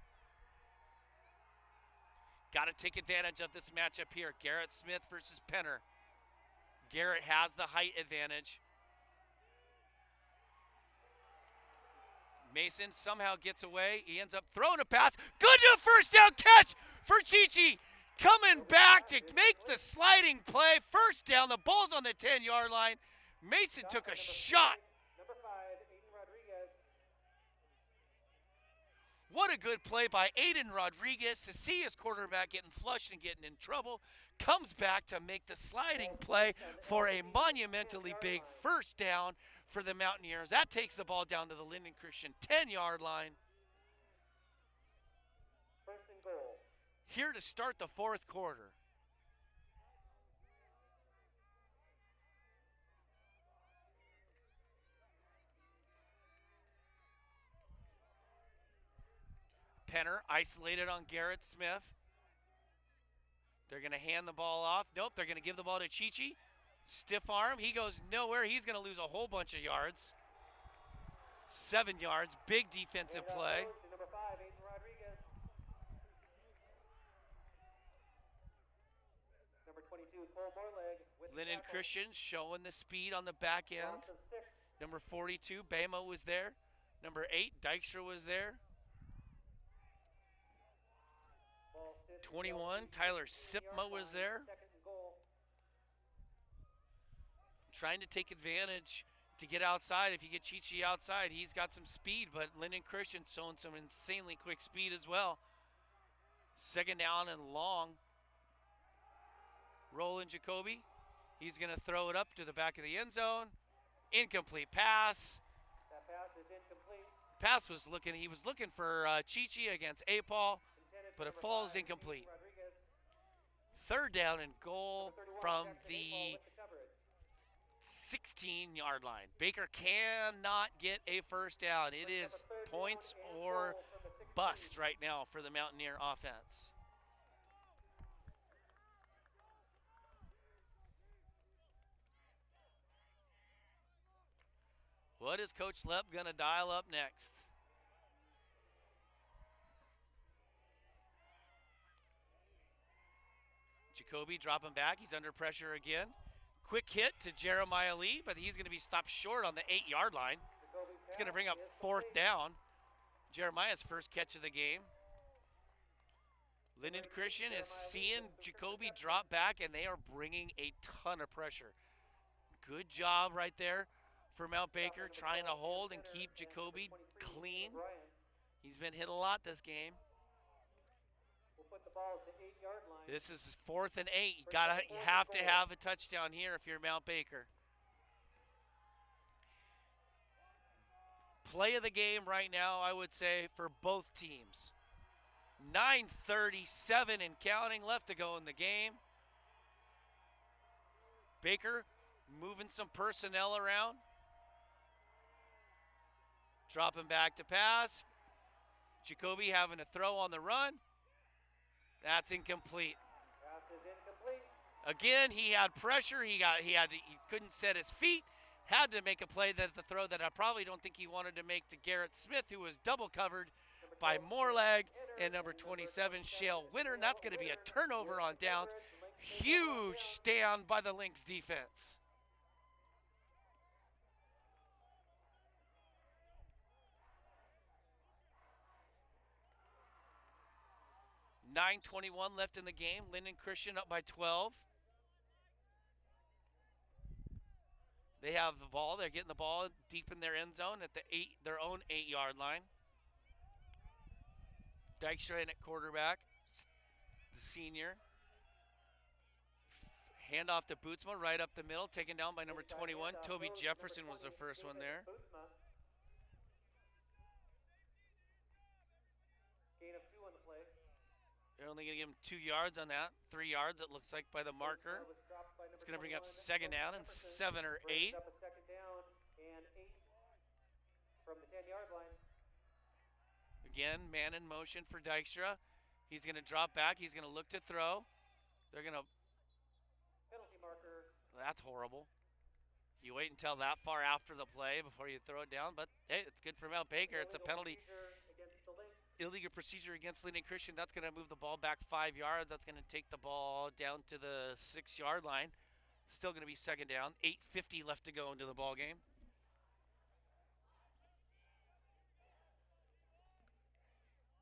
Got to take advantage of this matchup here. Garrett Smith versus Penner. Garrett has the height advantage. Mason somehow gets away. He ends up throwing a pass. Good to a first down catch for Chi-Chi. Coming back to make the sliding play. First down. The ball's on the 10-yard line. Mason took a shot. Number 5, Aiden Rodriguez. What a good play by Aiden Rodriguez to see his quarterback getting flushed and getting in trouble. Comes back to make the sliding play for a monumentally big first down for the Mountaineers. That takes the ball down to the Lynden Christian 10-yard line. First and goal. Here to start the fourth quarter. Penner isolated on Garrett Smith. They're going to hand the ball off. Nope, they're going to give the ball to Chi-Chi. Stiff arm. He goes nowhere. He's going to lose a whole bunch of yards. 7 yards. Big defensive play. Number 5, Aiden Rodriguez. Number 22, Cole Morleg. Lynden Christian showing the speed on the back end. Number 42, Bama was there. Number 8, Dykstra was there. 21, Tyler Sipma was there. Trying to take advantage to get outside. If you get Chichi outside, he's got some speed, but Lynden Christian showing some insanely quick speed as well. Second down and long. Roland Jacoby. He's going to throw it up to the back of the end zone. Incomplete pass. That pass is incomplete. Pass was looking, he was looking for Chichi against A-Paul, but it falls incomplete. Third down and goal from the 16-yard line. Baker cannot get a first down. It is points or bust right now for the Mountaineer offense. What is Coach Lepp going to dial up next? Jacoby dropping back. He's under pressure again. Quick hit to Jeremiah Lee, but he's going to be stopped short on the 8-yard line. It's going to bring up fourth down. Jeremiah's first catch of the game. Lynden Christian is seeing Jacoby drop back, and they are bringing a ton of pressure. Good job right there for Mount Baker, trying to hold and keep Jacoby clean. He's been hit a lot this game. This is 4th and 8. You have to have a touchdown here if you're Mount Baker. Play of the game right now, I would say, for both teams. 9:37 and counting left to go in the game. Baker moving some personnel around. Dropping back to pass. Jacoby having to throw on the run. That's incomplete. Pass is incomplete. Again, he had pressure. He couldn't set his feet. Had to make a play that the throw that I probably don't think he wanted to make to Garrett Smith, who was double covered by Moreleg and number 27, Shale Winter. And that's going to be a turnover on downs. Huge stand by the Lynx defense. .9:21 left in the game. Lynden Christian up by 12. They have the ball. They're getting the ball deep in their end zone at their own 8-yard line. Dykstra in at quarterback, the senior. Hand off to Bootsma right up the middle, taken down by number 21. Toby Jefferson was the first one there. Gain of 2 on the play. They're only going to give him 2 yards on that. 3 yards, it looks like, by the marker. It's going to bring up second down and 7 or 8. Up a second down and 8 from the 10-yard line. Again, man in motion for Dykstra. He's going to drop back. He's going to look to throw. They're going to... Penalty marker. That's horrible. You wait until that far after the play before you throw it down. But, hey, it's good for Mount Baker. It's a penalty. Illegal procedure against Lynden Christian. That's going to move the ball back 5 yards. That's going to take the ball down to the 6-yard line. Still going to be second down. 8:50 left to go into the ball game.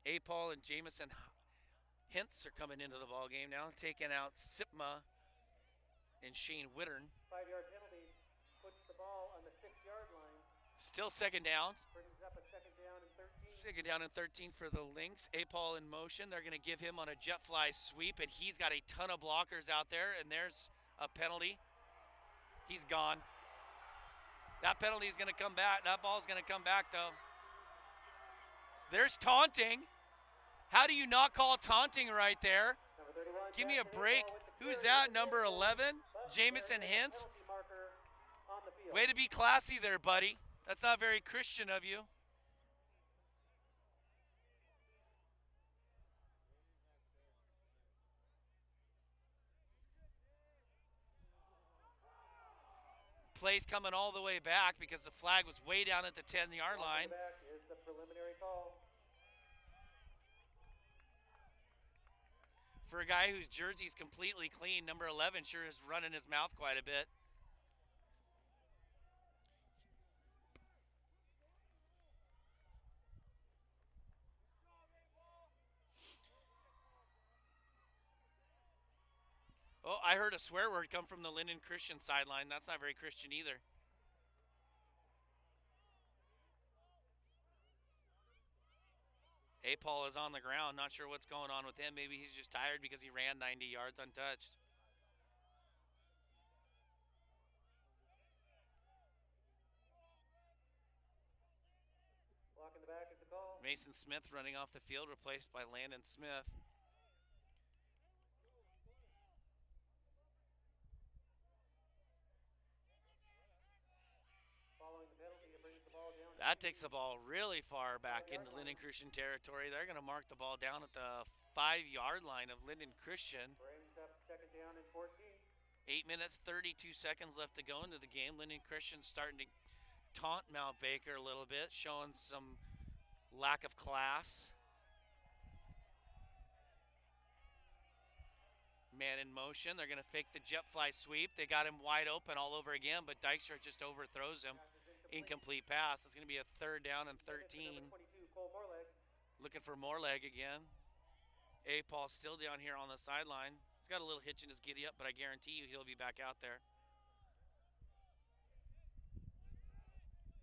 A-Paul and Jamison Hintz are coming into the ball game now, taking out Sipma and Shane Wittern. 5-yard penalty puts the ball on the 6-yard line. Still second down. Brings up a second down and 13. Second down and 13 for the Lynx. A-Paul in motion. They're going to give him on a jet fly sweep, and he's got a ton of blockers out there, and there's a penalty. He's gone. That penalty is going to come back. That ball is going to come back, though. There's taunting. How do you not call taunting right there? Give me a break. Who's that? Number 11? Jamison Hintz. Way to be classy there, buddy. That's not very Christian of you. Play's coming all the way back because the flag was way down at the 10-yard line. Is the preliminary call. For a guy whose jersey's completely clean, number 11 sure is running his mouth quite a bit. Oh, I heard a swear word come from the Lynden Christian sideline. That's not very Christian either. Paul is on the ground. Not sure what's going on with him. Maybe he's just tired because he ran 90 yards untouched. Block in the back is the call. Mason Smith running off the field, replaced by Landon Smith. Following the penalty, it brings the ball down. That takes the ball really far back into Lynden Christian territory. They're going to mark the ball down at the 5-yard line of Lynden Christian. Brings up second down and 14. 8 minutes, 32 seconds left to go into the game. Lynden Christian starting to taunt Mount Baker a little bit, showing some lack of class. Man in motion. They're going to fake the jet fly sweep. They got him wide open all over again, but Dykstra just overthrows him. Incomplete pass. It's going to be a 3rd down and 13. Looking for Moreleg again. Paul still down here on the sideline. He's got a little hitch in his giddy up, but I guarantee you he'll be back out there.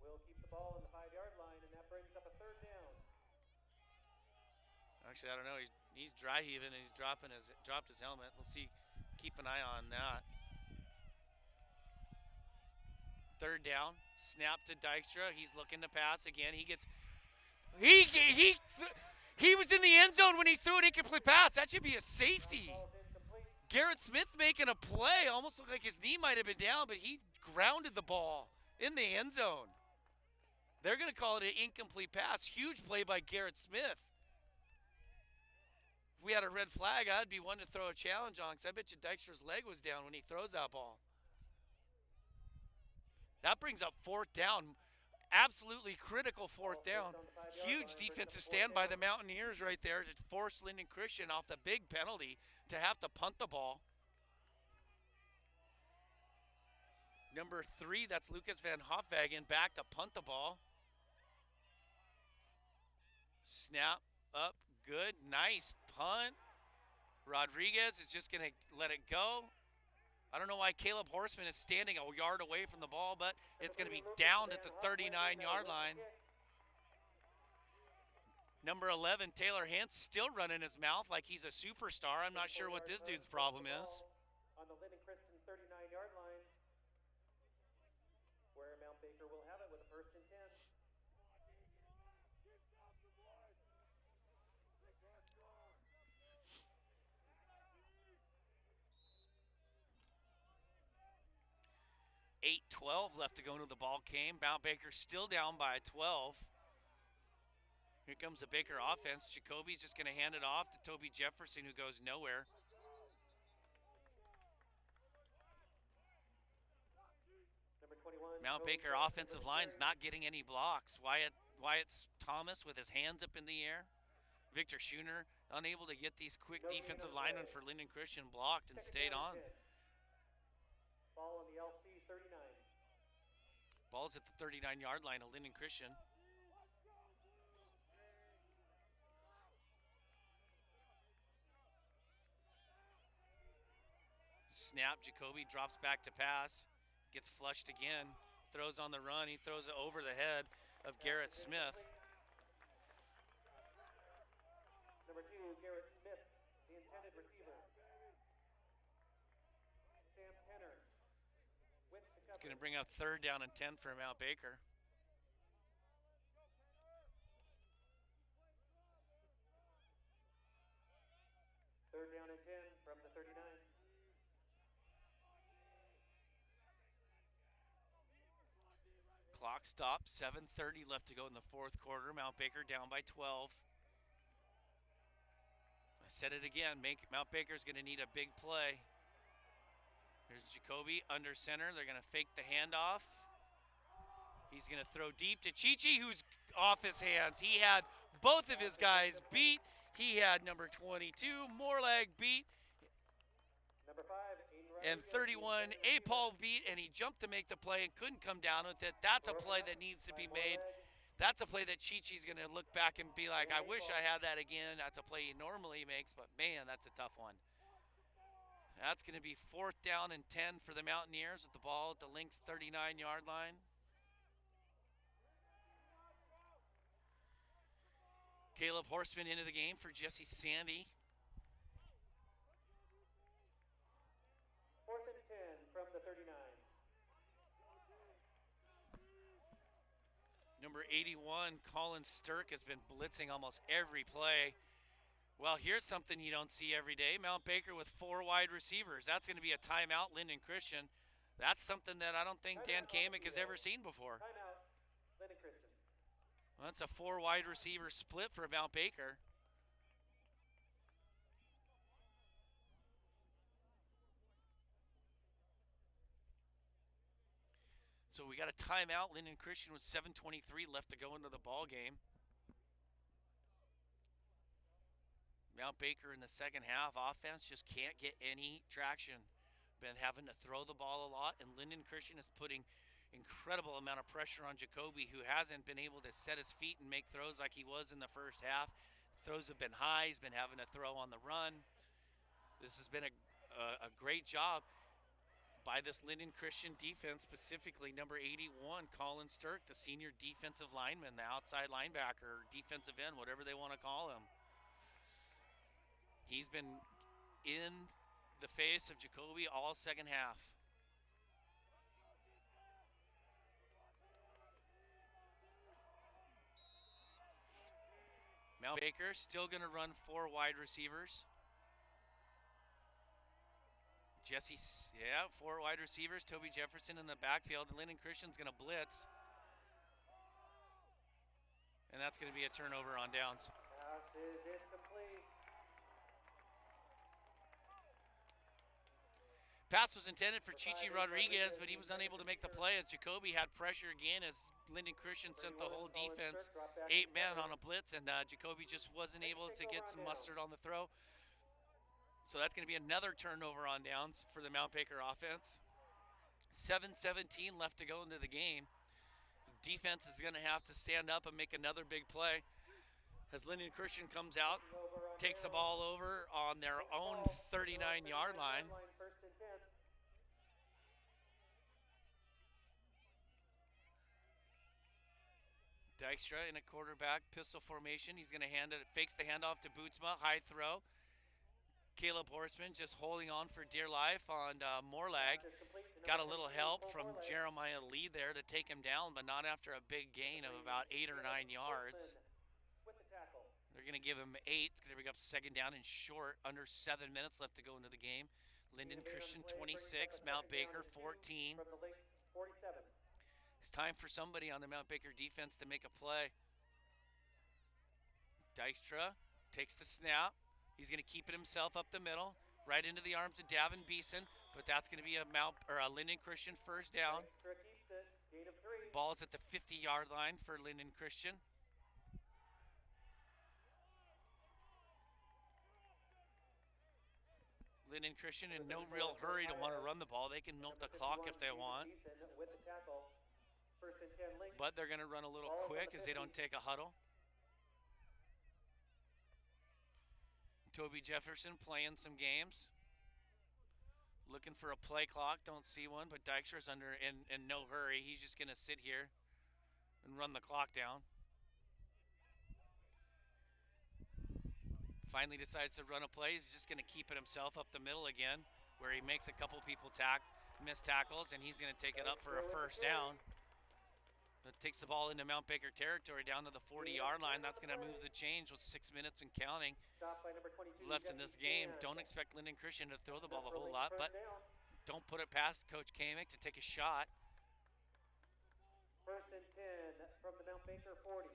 We'll keep the ball on the 5-yard line, and that brings up a 3rd down. Actually, I don't know. He's dry heaving and he's dropped his helmet. Let's see. Keep an eye on that. 3rd down. Snap to Dykstra. He's looking to pass again. He was in the end zone when he threw an incomplete pass. That should be a safety. Garrett Smith making a play. Almost looked like his knee might have been down, but he grounded the ball in the end zone. They're going to call it an incomplete pass. Huge play by Garrett Smith. If we had a red flag, I'd be one to throw a challenge on, because I bet you Dykstra's leg was down when he throws that ball. That brings up 4th down. Absolutely critical 4th down. Huge defensive stand by the Mountaineers right there to force Lynden Christian off the big penalty to have to punt the ball. Number 3, that's Lucas Van Hofwagen, back to punt the ball. Snap up, good, nice punt. Rodriguez is just going to let it go. I don't know why Caleb Horseman is standing a yard away from the ball, but it's going to be down at the 39-yard line. Number 11, Taylor Hance, still running his mouth like he's a superstar. I'm not sure what this dude's problem is. On the Lynden Christian 39-yard line, where Mount Baker will have it with a 1st and 10. .12 left to go into the ball game. Mount Baker still down by 12. Here comes the Baker offense. Jacoby's just going to hand it off to Toby Jefferson, who goes nowhere. Mount Baker offensive line's not getting any blocks. Wyatt Thomas with his hands up in the air. Victor Schooner unable to get these quick defensive linemen for Lynden Christian blocked and stayed on. Ball on the LC 39. Ball's at the 39-yard line of Lynden Christian. Snap, Jacoby drops back to pass. Gets flushed again. Throws on the run. He throws it over the head of Garrett Smith. Number 2, Garrett Smith, the intended receiver. Sam Penner. It's going to bring up 3rd down and 10 for Mount Baker. Third down and 10 from the 39. Clock stopped. 7:30 left to go in the 4th quarter. Mount Baker down by 12. I said it again. Mount Baker's going to need a big play. Here's Jacoby under center. They're going to fake the handoff. He's going to throw deep to Chichi, who's off his hands. He had both of his guys beat. He had number 22, Moreleg, beat. Number 5, and 31, Paul beat, and he jumped to make the play and couldn't come down with it. That's a play that needs to be made. That's a play that Chichi's going to look back and be like, I wish I had that again. That's a play he normally makes, but man, that's a tough one. That's going to be 4th down and 10 for the Mountaineers with the ball at the Lynx 39-yard line. Caleb Horseman into the game for Jesse Sandy. 4th and 10 from the 39. Number 81, Colin Sturck, has been blitzing almost every play. Well, here's something you don't see every day. Mount Baker with 4 wide receivers. That's going to be a timeout, Lynden Christian. That's something that I don't think Dan Kamick has ever seen before. Timeout, Lynden Christian. Well, that's a 4 wide receiver split for Mount Baker. So we got a timeout. Lynden Christian with 7:23 left to go into the ball game. Mount Baker in the second half offense just can't get any traction. Been having to throw the ball a lot, and Lynden Christian is putting incredible amount of pressure on Jacoby, who hasn't been able to set his feet and make throws like he was in the first half. Throws have been high. He's been having to throw on the run. This has been a great job by this Lynden Christian defense, specifically number 81, Colin Sturck, the senior defensive lineman, the outside linebacker, defensive end, whatever they want to call him. He's been in the face of Jacoby all second half. Mount Baker still going to run 4 wide receivers. Jesse, 4 wide receivers. Toby Jefferson in the backfield. Lynden Christian's going to blitz. And that's going to be a turnover on downs. Pass is incomplete. Pass was intended for Chichi Rodriguez, but he was unable to make the play as Jacoby had pressure again as Lynden Christian sent the whole defense 8 men on a blitz, and Jacoby just wasn't able to get some mustard on the throw. So that's going to be another turnover on downs for the Mount Baker offense. 7:17 left to go into the game. The defense is going to have to stand up and make another big play as Lynden Christian comes out, takes the ball over on their own 39-yard line. Dykstra in a quarterback pistol formation. He's going to hand it, fakes the handoff to Bootsma, high throw. Caleb Horseman just holding on for dear life on Morlag. Got a little help from Jeremiah Lee there to take him down, but not after a big gain of about 8 or 9 yards. They're going to give him 8. It's going to bring up second down and short. Under 7 minutes left to go into the game. Lynden Christian 26, Mount Baker 14. It's time for somebody on the Mount Baker defense to make a play. Dykstra takes the snap. He's going to keep it himself up the middle, right into the arms of Davin Beeson, but that's going to be a Lynden Christian first down. Ball is at the 50-yard line for Lynden Christian. Lynden Christian in no real hurry to want to run the ball. They can milk the clock if they want. But they're going to run a little quick as they don't take a huddle. Toby Jefferson playing some games. Looking for a play clock. Don't see one, but Dykstra's under in no hurry. He's just going to sit here and run the clock down. Finally decides to run a play. He's just going to keep it himself up the middle again, where he makes a couple people miss tackles, and he's going to take it up for a first down. But takes the ball into Mount Baker territory down to the 40-yard line. That's going to move the change with 6 minutes and counting left in this game. Don't expect Lynden Christian to throw the ball a whole lot, but don't put it past Coach Kamick to take a shot. 1st and 10 from the Mount Baker 40.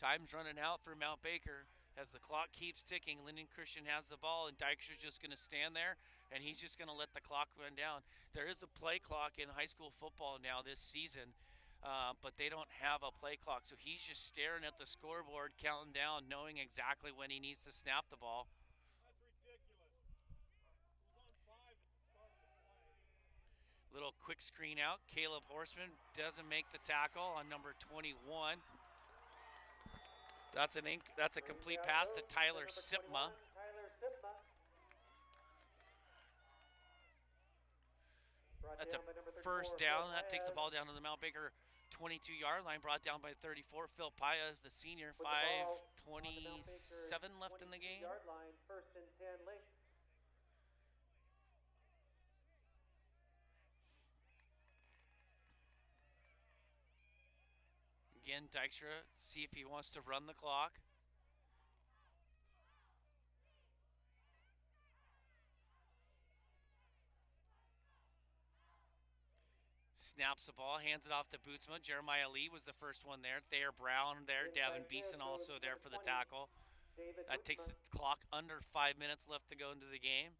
Time's running out for Mount Baker. As the clock keeps ticking, Lynden Christian has the ball, and Dykstra's just going to stand there, and he's just going to let the clock run down. There is a play clock in high school football now this season, but they don't have a play clock. So he's just staring at the scoreboard, counting down, knowing exactly when he needs to snap the ball. That's ridiculous. It was on 5 at the start of the play. Little quick screen out. Caleb Horseman doesn't make the tackle on number 21. That's a complete pass to Tyler Sipma. That's a down by number 34, first Phil down. That takes the Paez. ball down to the Mount Baker 22-yard line. Brought down by 34. Phil Paez, the senior. With the ball on the Mount 5:27 Baker left in the game. 22-yard line, 1st and 10 Lynx. Again, Dykstra, see if he wants to run the clock. Snaps the ball, hands it off to Bootsma. Jeremiah Lee was the first one there. Thayer Brown there. Davin Beeson also there for the tackle. That takes the clock under 5 minutes left to go into the game.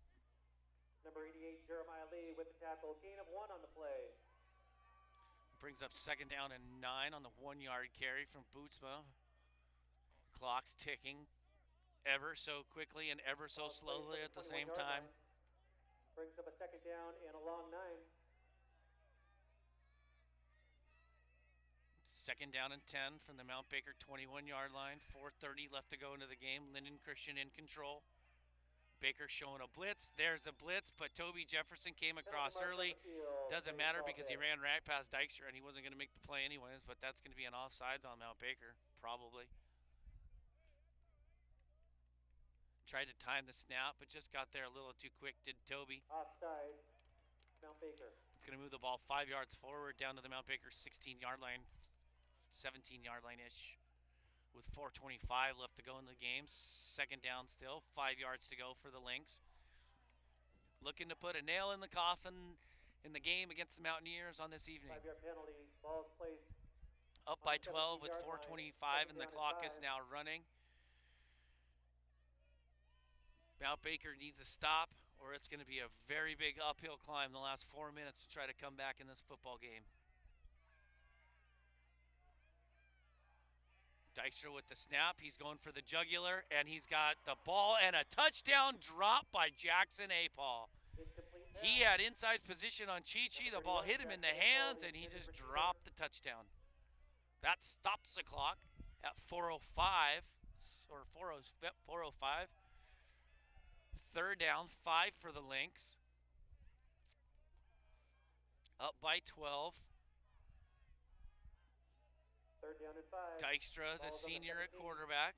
Number 88, Jeremiah Lee with the tackle. Gain of 1 on the play. Brings up 2nd down and 9 on the 1-yard carry from Bootsma. Clock's ticking ever so quickly and ever so slowly at the same time. Brings up a 2nd down and a long 9. 2nd down and 10 from the Mount Baker 21-yard line. 4:30 left to go into the game. Lynden Christian in control. Baker showing a blitz. There's a blitz, but Toby Jefferson came across early. Doesn't matter because he ran right past Dykstra and he wasn't going to make the play anyways, but that's going to be an offsides on Mount Baker, probably. Tried to time the snap, but just got there a little too quick, did Toby. Offside, Mount Baker. It's going to move the ball 5 yards forward down to the Mount Baker 16-yard line, 17-yard line-ish. With 4:25 left to go in the game. 2nd down still, 5 yards to go for the Lynx. Looking to put a nail in the coffin in the game against the Mountaineers on this evening. 5-yard penalty, ball's placed. Up by 12 with 4:25 and the clock is now running. Mount Baker needs a stop or it's going to be a very big uphill climb the last 4 minutes to try to come back in this football game. Dykstra with the snap. He's going for the jugular, and he's got the ball and a touchdown drop by Jackson Apal. He had inside position on Chi-Chi. The ball hit him in the hands, and he just dropped the touchdown. That stops the clock at 4:05, or 4:05. 3rd down, 5 for the Lynx. Up by 12. 3rd down and 5. Dykstra, the senior at quarterback.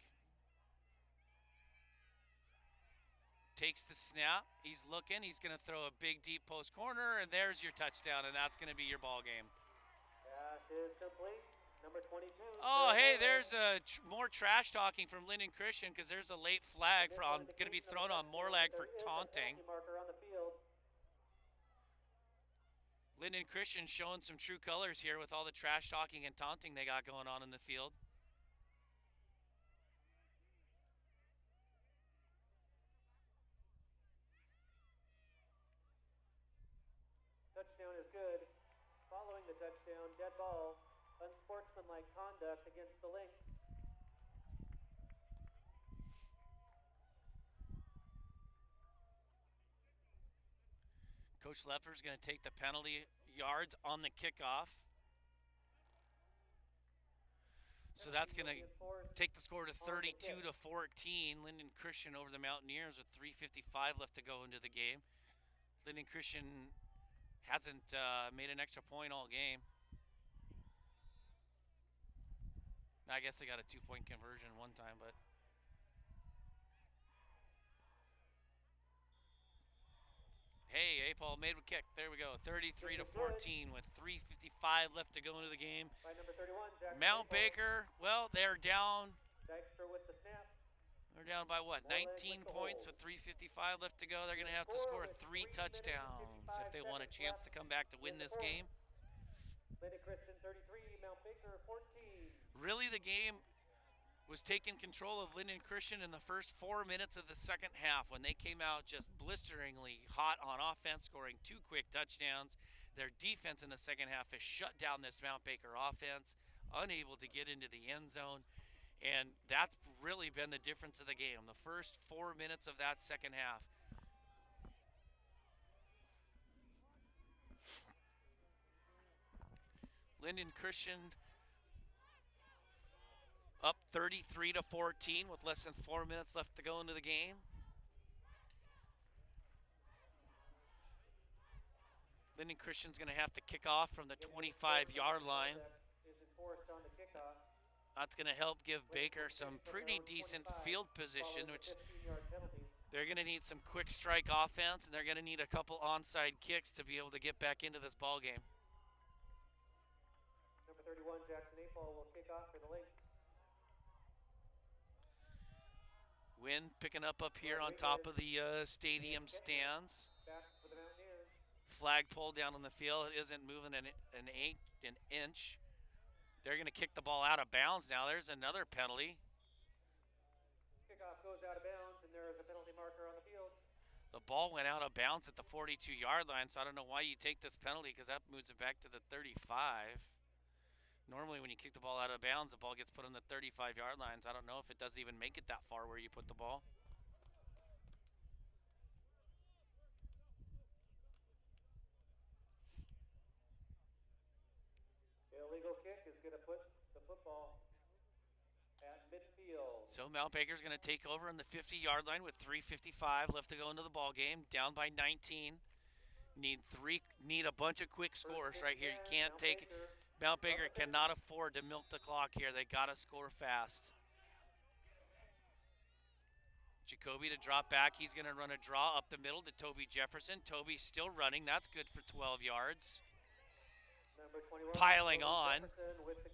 Takes the snap. He's looking. He's going to throw a big deep post corner, and there's your touchdown, and that's going to be your ball game. Pass is complete. Number 22. Oh, hey, there's more trash talking from Lynden Christian because there's a late flag going to be thrown on Morlag for taunting. Marker on the field. Lynden Christian showing some true colors here with all the trash talking and taunting they got going on in the field. Touchdown is good. Following the touchdown, dead ball. Unsportsmanlike conduct against the Lynx. Coach Lepper's going to take the penalty yards on the kickoff. So that's going to take the score to 32-14. Lynden Christian over the Mountaineers with 3:55 left to go into the game. Lynden Christian hasn't made an extra point all game. I guess they got a 2-point conversion one time, but hey, Apal made a kick. There we go. 33-14 with 3:55 left to go into the game. By number 31, Jackson Mount Apal. Baker, well, they're down. Dykstra with the snap. They're down by what? 19 points with 3:55 left to go. They're going to have to score 3 touchdowns if they want a chance to come back to win this game. Lynden Christian 33, Mount Baker 14. Really, the game was taking control of Lynden Christian in the first 4 minutes of the second half when they came out just blisteringly hot on offense, scoring 2 quick touchdowns. Their defense in the second half has shut down this Mount Baker offense, unable to get into the end zone, and that's really been the difference of the game. The first 4 minutes of that second half. Lynden Christian up 33-14 with less than 4 minutes left to go into the game. Lynden Christian's going to have to kick off from the 25-yard line. Is enforced on the kickoff. That's going to help give Lynden Baker will some kick from pretty their own decent 25, field position, following the which 15-yard penalty. they're going to need some quick strike offense, and they're going to need a couple onside kicks to be able to get back into this ball game. Number 31, Jackson Apol will kick off for the Lynx. Wind picking up here on top of the stadium stands. Back for the Mountaineers. Flagpole down on the field. It isn't moving an inch. They're going to kick the ball out of bounds now. There's another penalty. Kickoff goes out of bounds, and there is a penalty marker on the field. The ball went out of bounds at the 42-yard line, so I don't know why you take this penalty because that moves it back to the 35. Normally when you kick the ball out of bounds, the ball gets put on the 35-yard lines. I don't know if it doesn't even make it that far where you put the ball. Illegal kick is going to put the football at midfield. So Mount Baker's going to take over on the 50-yard line with 3:55 left to go into the ball game. Down by 19. Need a bunch of quick scores right here. You can't take Mount Baker cannot afford to milk the clock here. They got to score fast. Jacoby to drop back. He's going to run a draw up the middle to Toby Jefferson. Toby's still running. That's good for 12 yards. Piling on.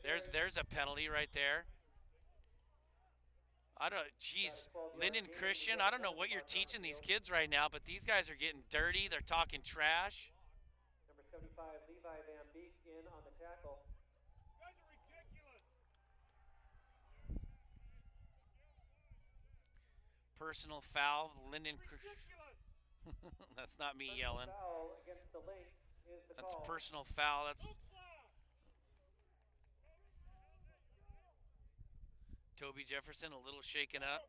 There's a penalty right there. Lynden Christian, I don't know what you're teaching these kids right now, but these guys are getting dirty. They're talking trash. Number 75, Levi Van Beek in on the tackle. You guys are ridiculous. Personal foul, Lynden Christian. Ridiculous. That's not me yelling. Foul against the Lynx is the That's call. personal foul. That's Toby Jefferson a little shaken up.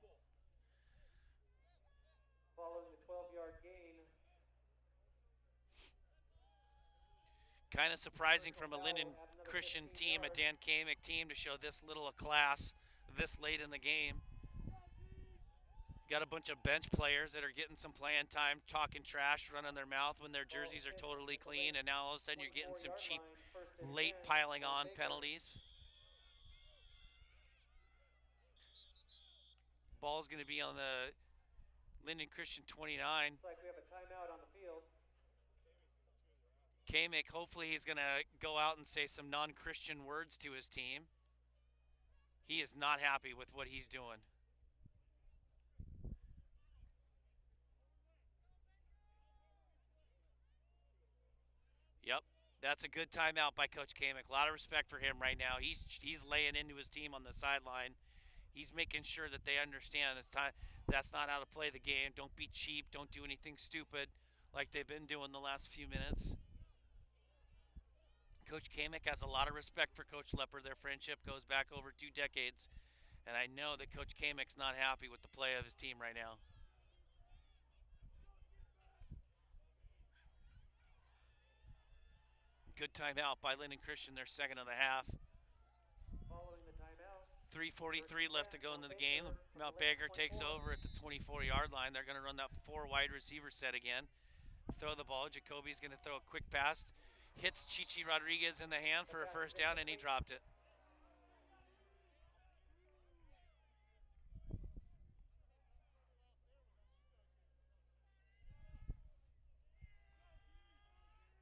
Following the 12-yard gain. Kind of surprising from a Lynden Christian team, a Dan Kamick team, to show this little a class this late in the game. Got a bunch of bench players that are getting some playing time, talking trash, running their mouth when their jerseys are totally clean, and now all of a sudden you're getting some cheap, late piling on penalties. Ball's going to be on the Lynden Christian 29. Looks like we have a timeout on the field. Kamick, hopefully he's going to go out and say some non-Christian words to his team. He is not happy with what he's doing. Yep, that's a good timeout by Coach Kamick. A lot of respect for him right now. He's laying into his team on the sideline. He's making sure that they understand it's time. That's not how to play the game. Don't be cheap. Don't do anything stupid like they've been doing the last few minutes. Coach Kamick has a lot of respect for Coach Lepper. Their friendship goes back over 2 decades, and I know that Coach Kamick's not happy with the play of his team right now. Good timeout by Lynden Christian, their second of the half. Following the timeout. 3:43 left to go into the game. Mount Baker takes over at the 24-yard line. They're going to run that 4 wide receiver set again. Throw the ball. Jacoby's going to throw a quick pass. Hits Chichi Rodriguez in the hand for a first down, and he dropped it.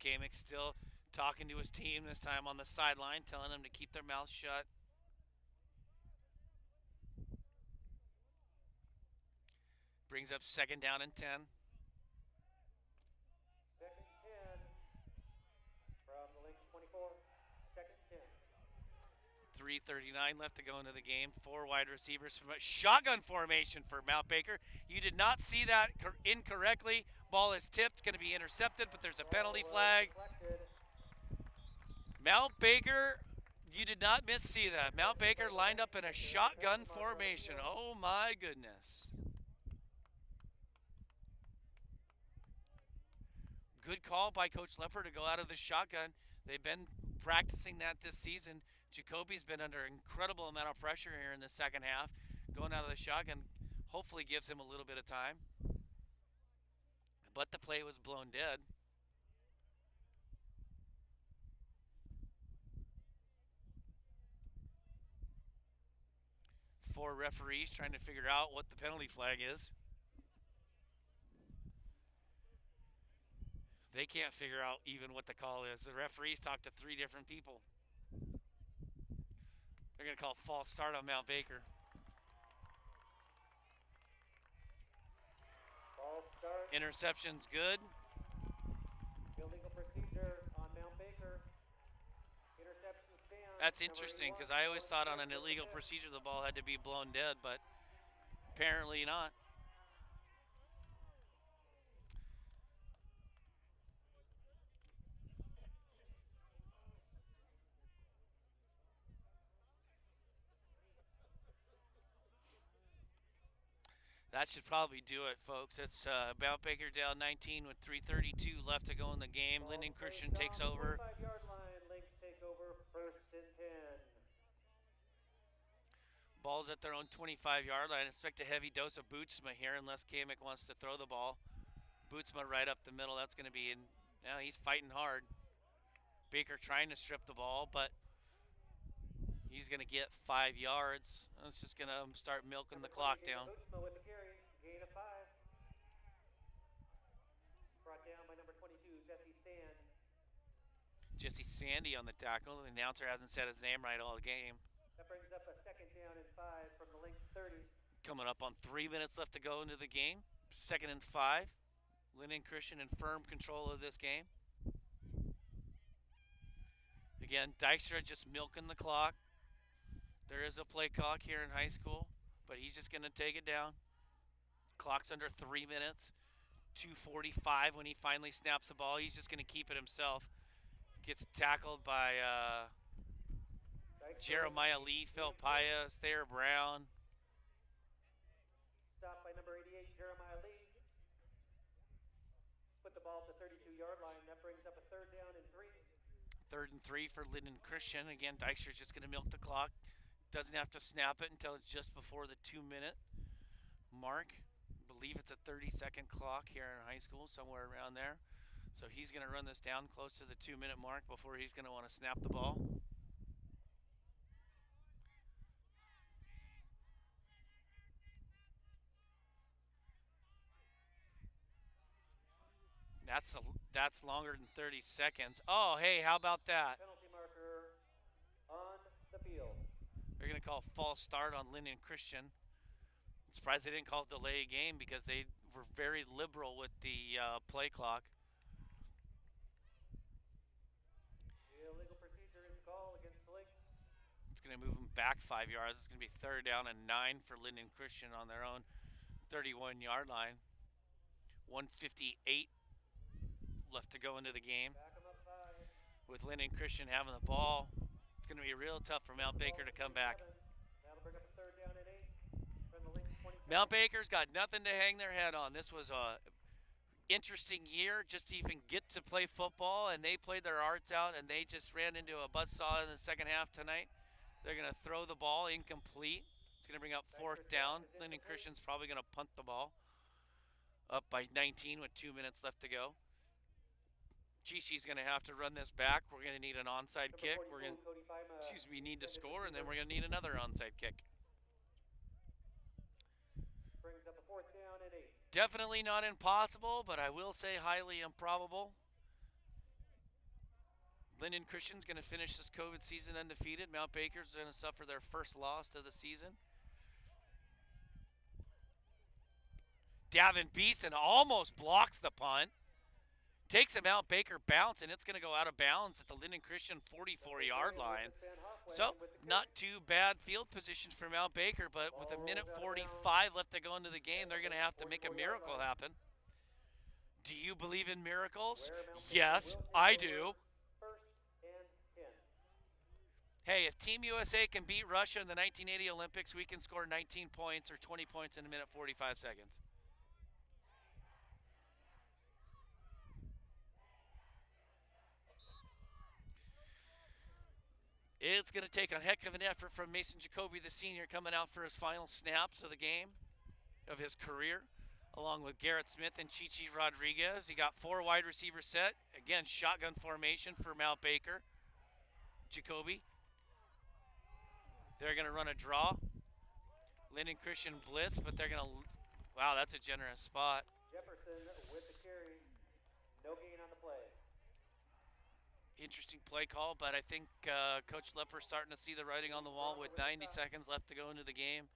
Kamick still talking to his team, this time on the sideline, telling them to keep their mouths shut. Brings up second down and 10. Second 10 from the Lynx 24. Second 10. 3:39 left to go into the game. 4 wide receivers from a shotgun formation for Mount Baker. You did not see that incorrectly. Ball is tipped, going to be intercepted, but there's a penalty flag. Mount Baker, you did not see that. Mount Baker lined up in a shotgun formation. Oh my goodness. Good call by Coach Lepper to go out of the shotgun. They've been practicing that this season. Jacoby's been under an incredible amount of pressure here in the second half. Going out of the shotgun hopefully gives him a little bit of time. But the play was blown dead. 4 referees trying to figure out what the penalty flag is. They can't figure out even what the call is. The referees talked to 3 different people. They're going to call false start on Mount Baker. False start. Interception's good. Illegal procedure on Mount Baker. Interception stands. That's interesting because I always thought on an illegal procedure the ball had to be blown dead, but apparently not. That should probably do it, folks. It's Mount Baker down 19 with 3:32 left to go in the game. Lynden Christian takes over. 25-yard line. Lynx take over 1st and 10. Ball's at their own 25-yard line. Expect a heavy dose of Bootsma here unless Kamek wants to throw the ball. Bootsma right up the middle. That's going to be in. Now he's fighting hard. Baker trying to strip the ball, but he's going to get 5 yards. It's just going to start milking the clock down. Bootsma with the carry. Gain of 5. Brought down by number 22, Jesse Sand. Jesse Sandy on the tackle. The announcer hasn't said his name right all game. That brings up a 2nd down and 5 from the Lynx 30. Coming up on 3 minutes left to go into the game. 2nd and 5. Lynden Christian in firm control of this game. Again, Dykstra just milking the clock. There is a play clock here in high school, but he's just going to take it down. Clock's under 3 minutes. 2:45 when he finally snaps the ball. He's just going to keep it himself. Gets tackled by Jeremiah Lee, Phil Pius, Thayer Brown. Stopped by number 88, Jeremiah Lee. Put the ball at the 32-yard line. That brings up a 3rd down and 3. 3rd and 3 for Lynden Christian. Again, Dykstra's just going to milk the clock. Doesn't have to snap it until it's just before the 2-minute mark. I believe it's a 30-second clock here in high school, somewhere around there. So he's going to run this down close to the 2-minute mark before he's going to want to snap the ball. That's longer than 30 seconds. Oh, hey, how about that? Penalty marker on the field. They're going to call false start on Lynden Christian. I'm surprised they didn't call it delay game because they were very liberal with the play clock. The illegal procedure is called against the Lynx. It's going to move them back 5 yards. It's going to be 3rd down and 9 for Lynden Christian on their own 31-yard line. 1:58 left to go into the game. Back 'em up 5. With Lynden Christian having the ball, it's going to be real tough for Mount Baker to come back. That'll bring up a 3rd down and 8 from the Lynx 27. Mount Baker's got nothing to hang their head on. This was a interesting year just to even get to play football, and they played their hearts out, and they just ran into a buzzsaw in the second half tonight. They're going to throw the ball incomplete. It's going to bring up 4th down. Lynden Christian's probably going to punt the ball. Up by 19 with 2 minutes left to go. Chichi's going to have to run this back. We're going to need an onside kick. We're going to, need to score, and then we're going to need another onside kick. Brings up a 4th down and 8. Definitely not impossible, but I will say highly improbable. Lynden Christian's going to finish this COVID season undefeated. Mount Baker's going to suffer their first loss of the season. Davin Beeson almost blocks the punt. Takes a Mount Baker bounce, and it's going to go out of bounds at the Lynden Christian 44-yard line. So, not too bad field positions for Mount Baker, but with 1:45 left to go into the game, they're going to have to make a miracle happen. Do you believe in miracles? Yes, I do. 1st and 10. Hey, if Team USA can beat Russia in the 1980 Olympics, we can score 19 points or 20 points in 1:45 seconds. It's going to take a heck of an effort from Mason Jacoby, the senior, coming out for his final snaps of the game, of his career, along with Garrett Smith and Chichi Rodriguez. He got 4 wide receiver set. Again, shotgun formation for Mount Baker. Jacoby. They're going to run a draw. Lynden Christian blitz, but they're going to. Wow, that's a generous spot. Jefferson with the carry. No gain on the play. Interesting play call, but I think Coach Lepper's starting to see the writing on the wall with 90 seconds left to go into the game.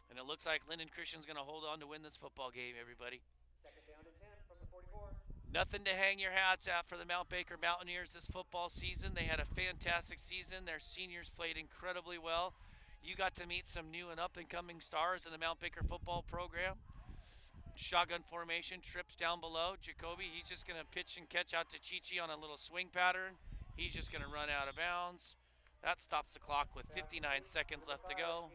And it looks like Lynden Christian's going to hold on to win this football game, everybody. Second down and 10 from the 44. Nothing to hang your hats at for the Mount Baker Mountaineers this football season. They had a fantastic season. Their seniors played incredibly well. You got to meet some new and up-and-coming stars in the Mount Baker football program. Shotgun formation, trips down below. Jacoby, he's just going to pitch and catch out to Chichi on a little swing pattern. He's just going to run out of bounds. That stops the clock with 59 seconds left to go.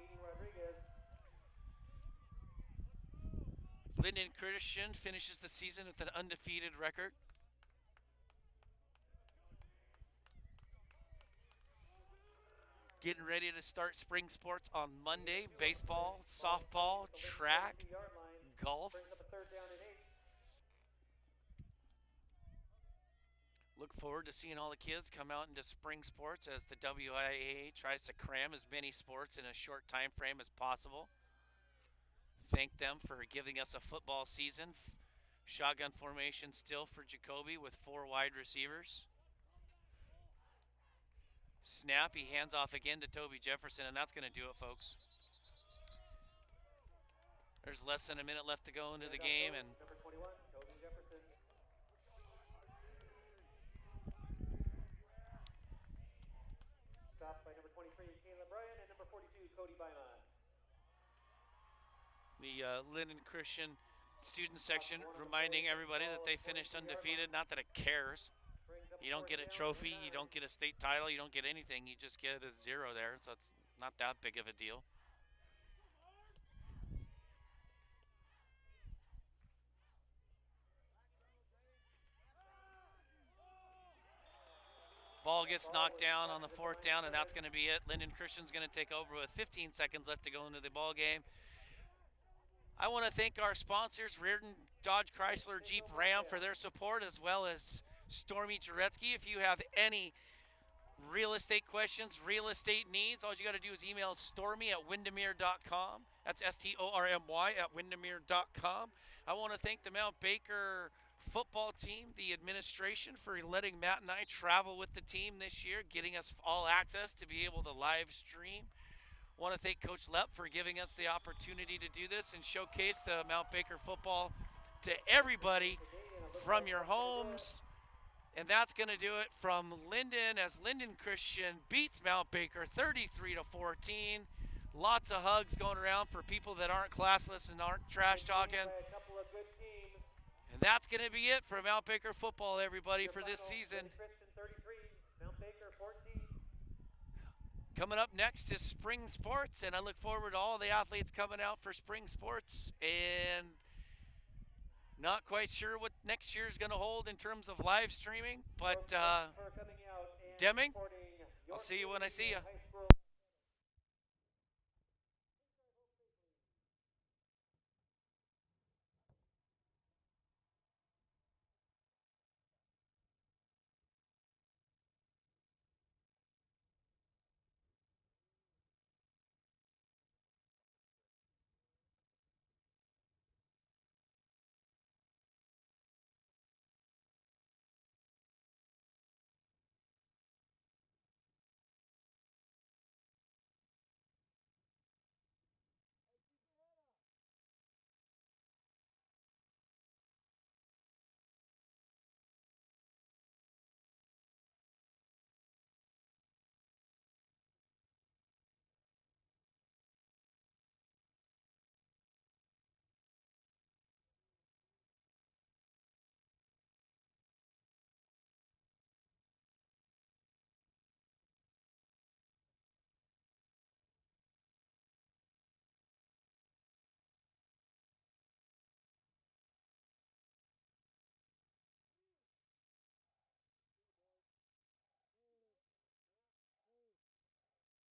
Lynden Christian finishes the season with an undefeated record. Getting ready to start spring sports on Monday. Baseball, softball, track, golf. Look forward to seeing all the kids come out into spring sports as the WIAA tries to cram as many sports in a short time frame as possible. Thank them for giving us a football season. Shotgun formation still for Jacoby with 4 wide receivers. Snap, he hands off again to Toby Jefferson, and that's going to do it, folks. There's less than a minute left to go into the game, and number 21, Toby Jefferson. Stopped by number 23, Caleb Bryan, and number 42, Cody Bymont. The Lynden Christian student section reminding everybody that they finished undefeated. Not that it cares. You don't get a trophy, you don't get a state title, you don't get anything. You just get a 0 there, so it's not that big of a deal. Ball gets knocked down on the 4th down, and that's going to be it. Lynden Christian's going to take over with 15 seconds left to go into the ball game. I want to thank our sponsors, Reardon Dodge Chrysler Jeep Ram, for their support, as well as Stormy Jaretsky. If you have any real estate questions, real estate needs, all you got to do is email stormy@windermere.com. That's STORMY at windermere.com. I want to thank the Mount Baker football team, the administration, for letting Matt and I travel with the team this year, getting us all access to be able to live stream. I want to thank Coach Lepp for giving us the opportunity to do this and showcase the Mount Baker football to everybody from your homes. And that's going to do it from Lynden as Lynden Christian beats Mount Baker 33-14. Lots of hugs going around for people that aren't classless and aren't trash talking. And that's going to be it for Mount Baker football, everybody, for this season. Coming up next is spring sports, and I look forward to all the athletes coming out for spring sports. And not quite sure what next year is going to hold in terms of live streaming, but Deming, I'll see you when I see you.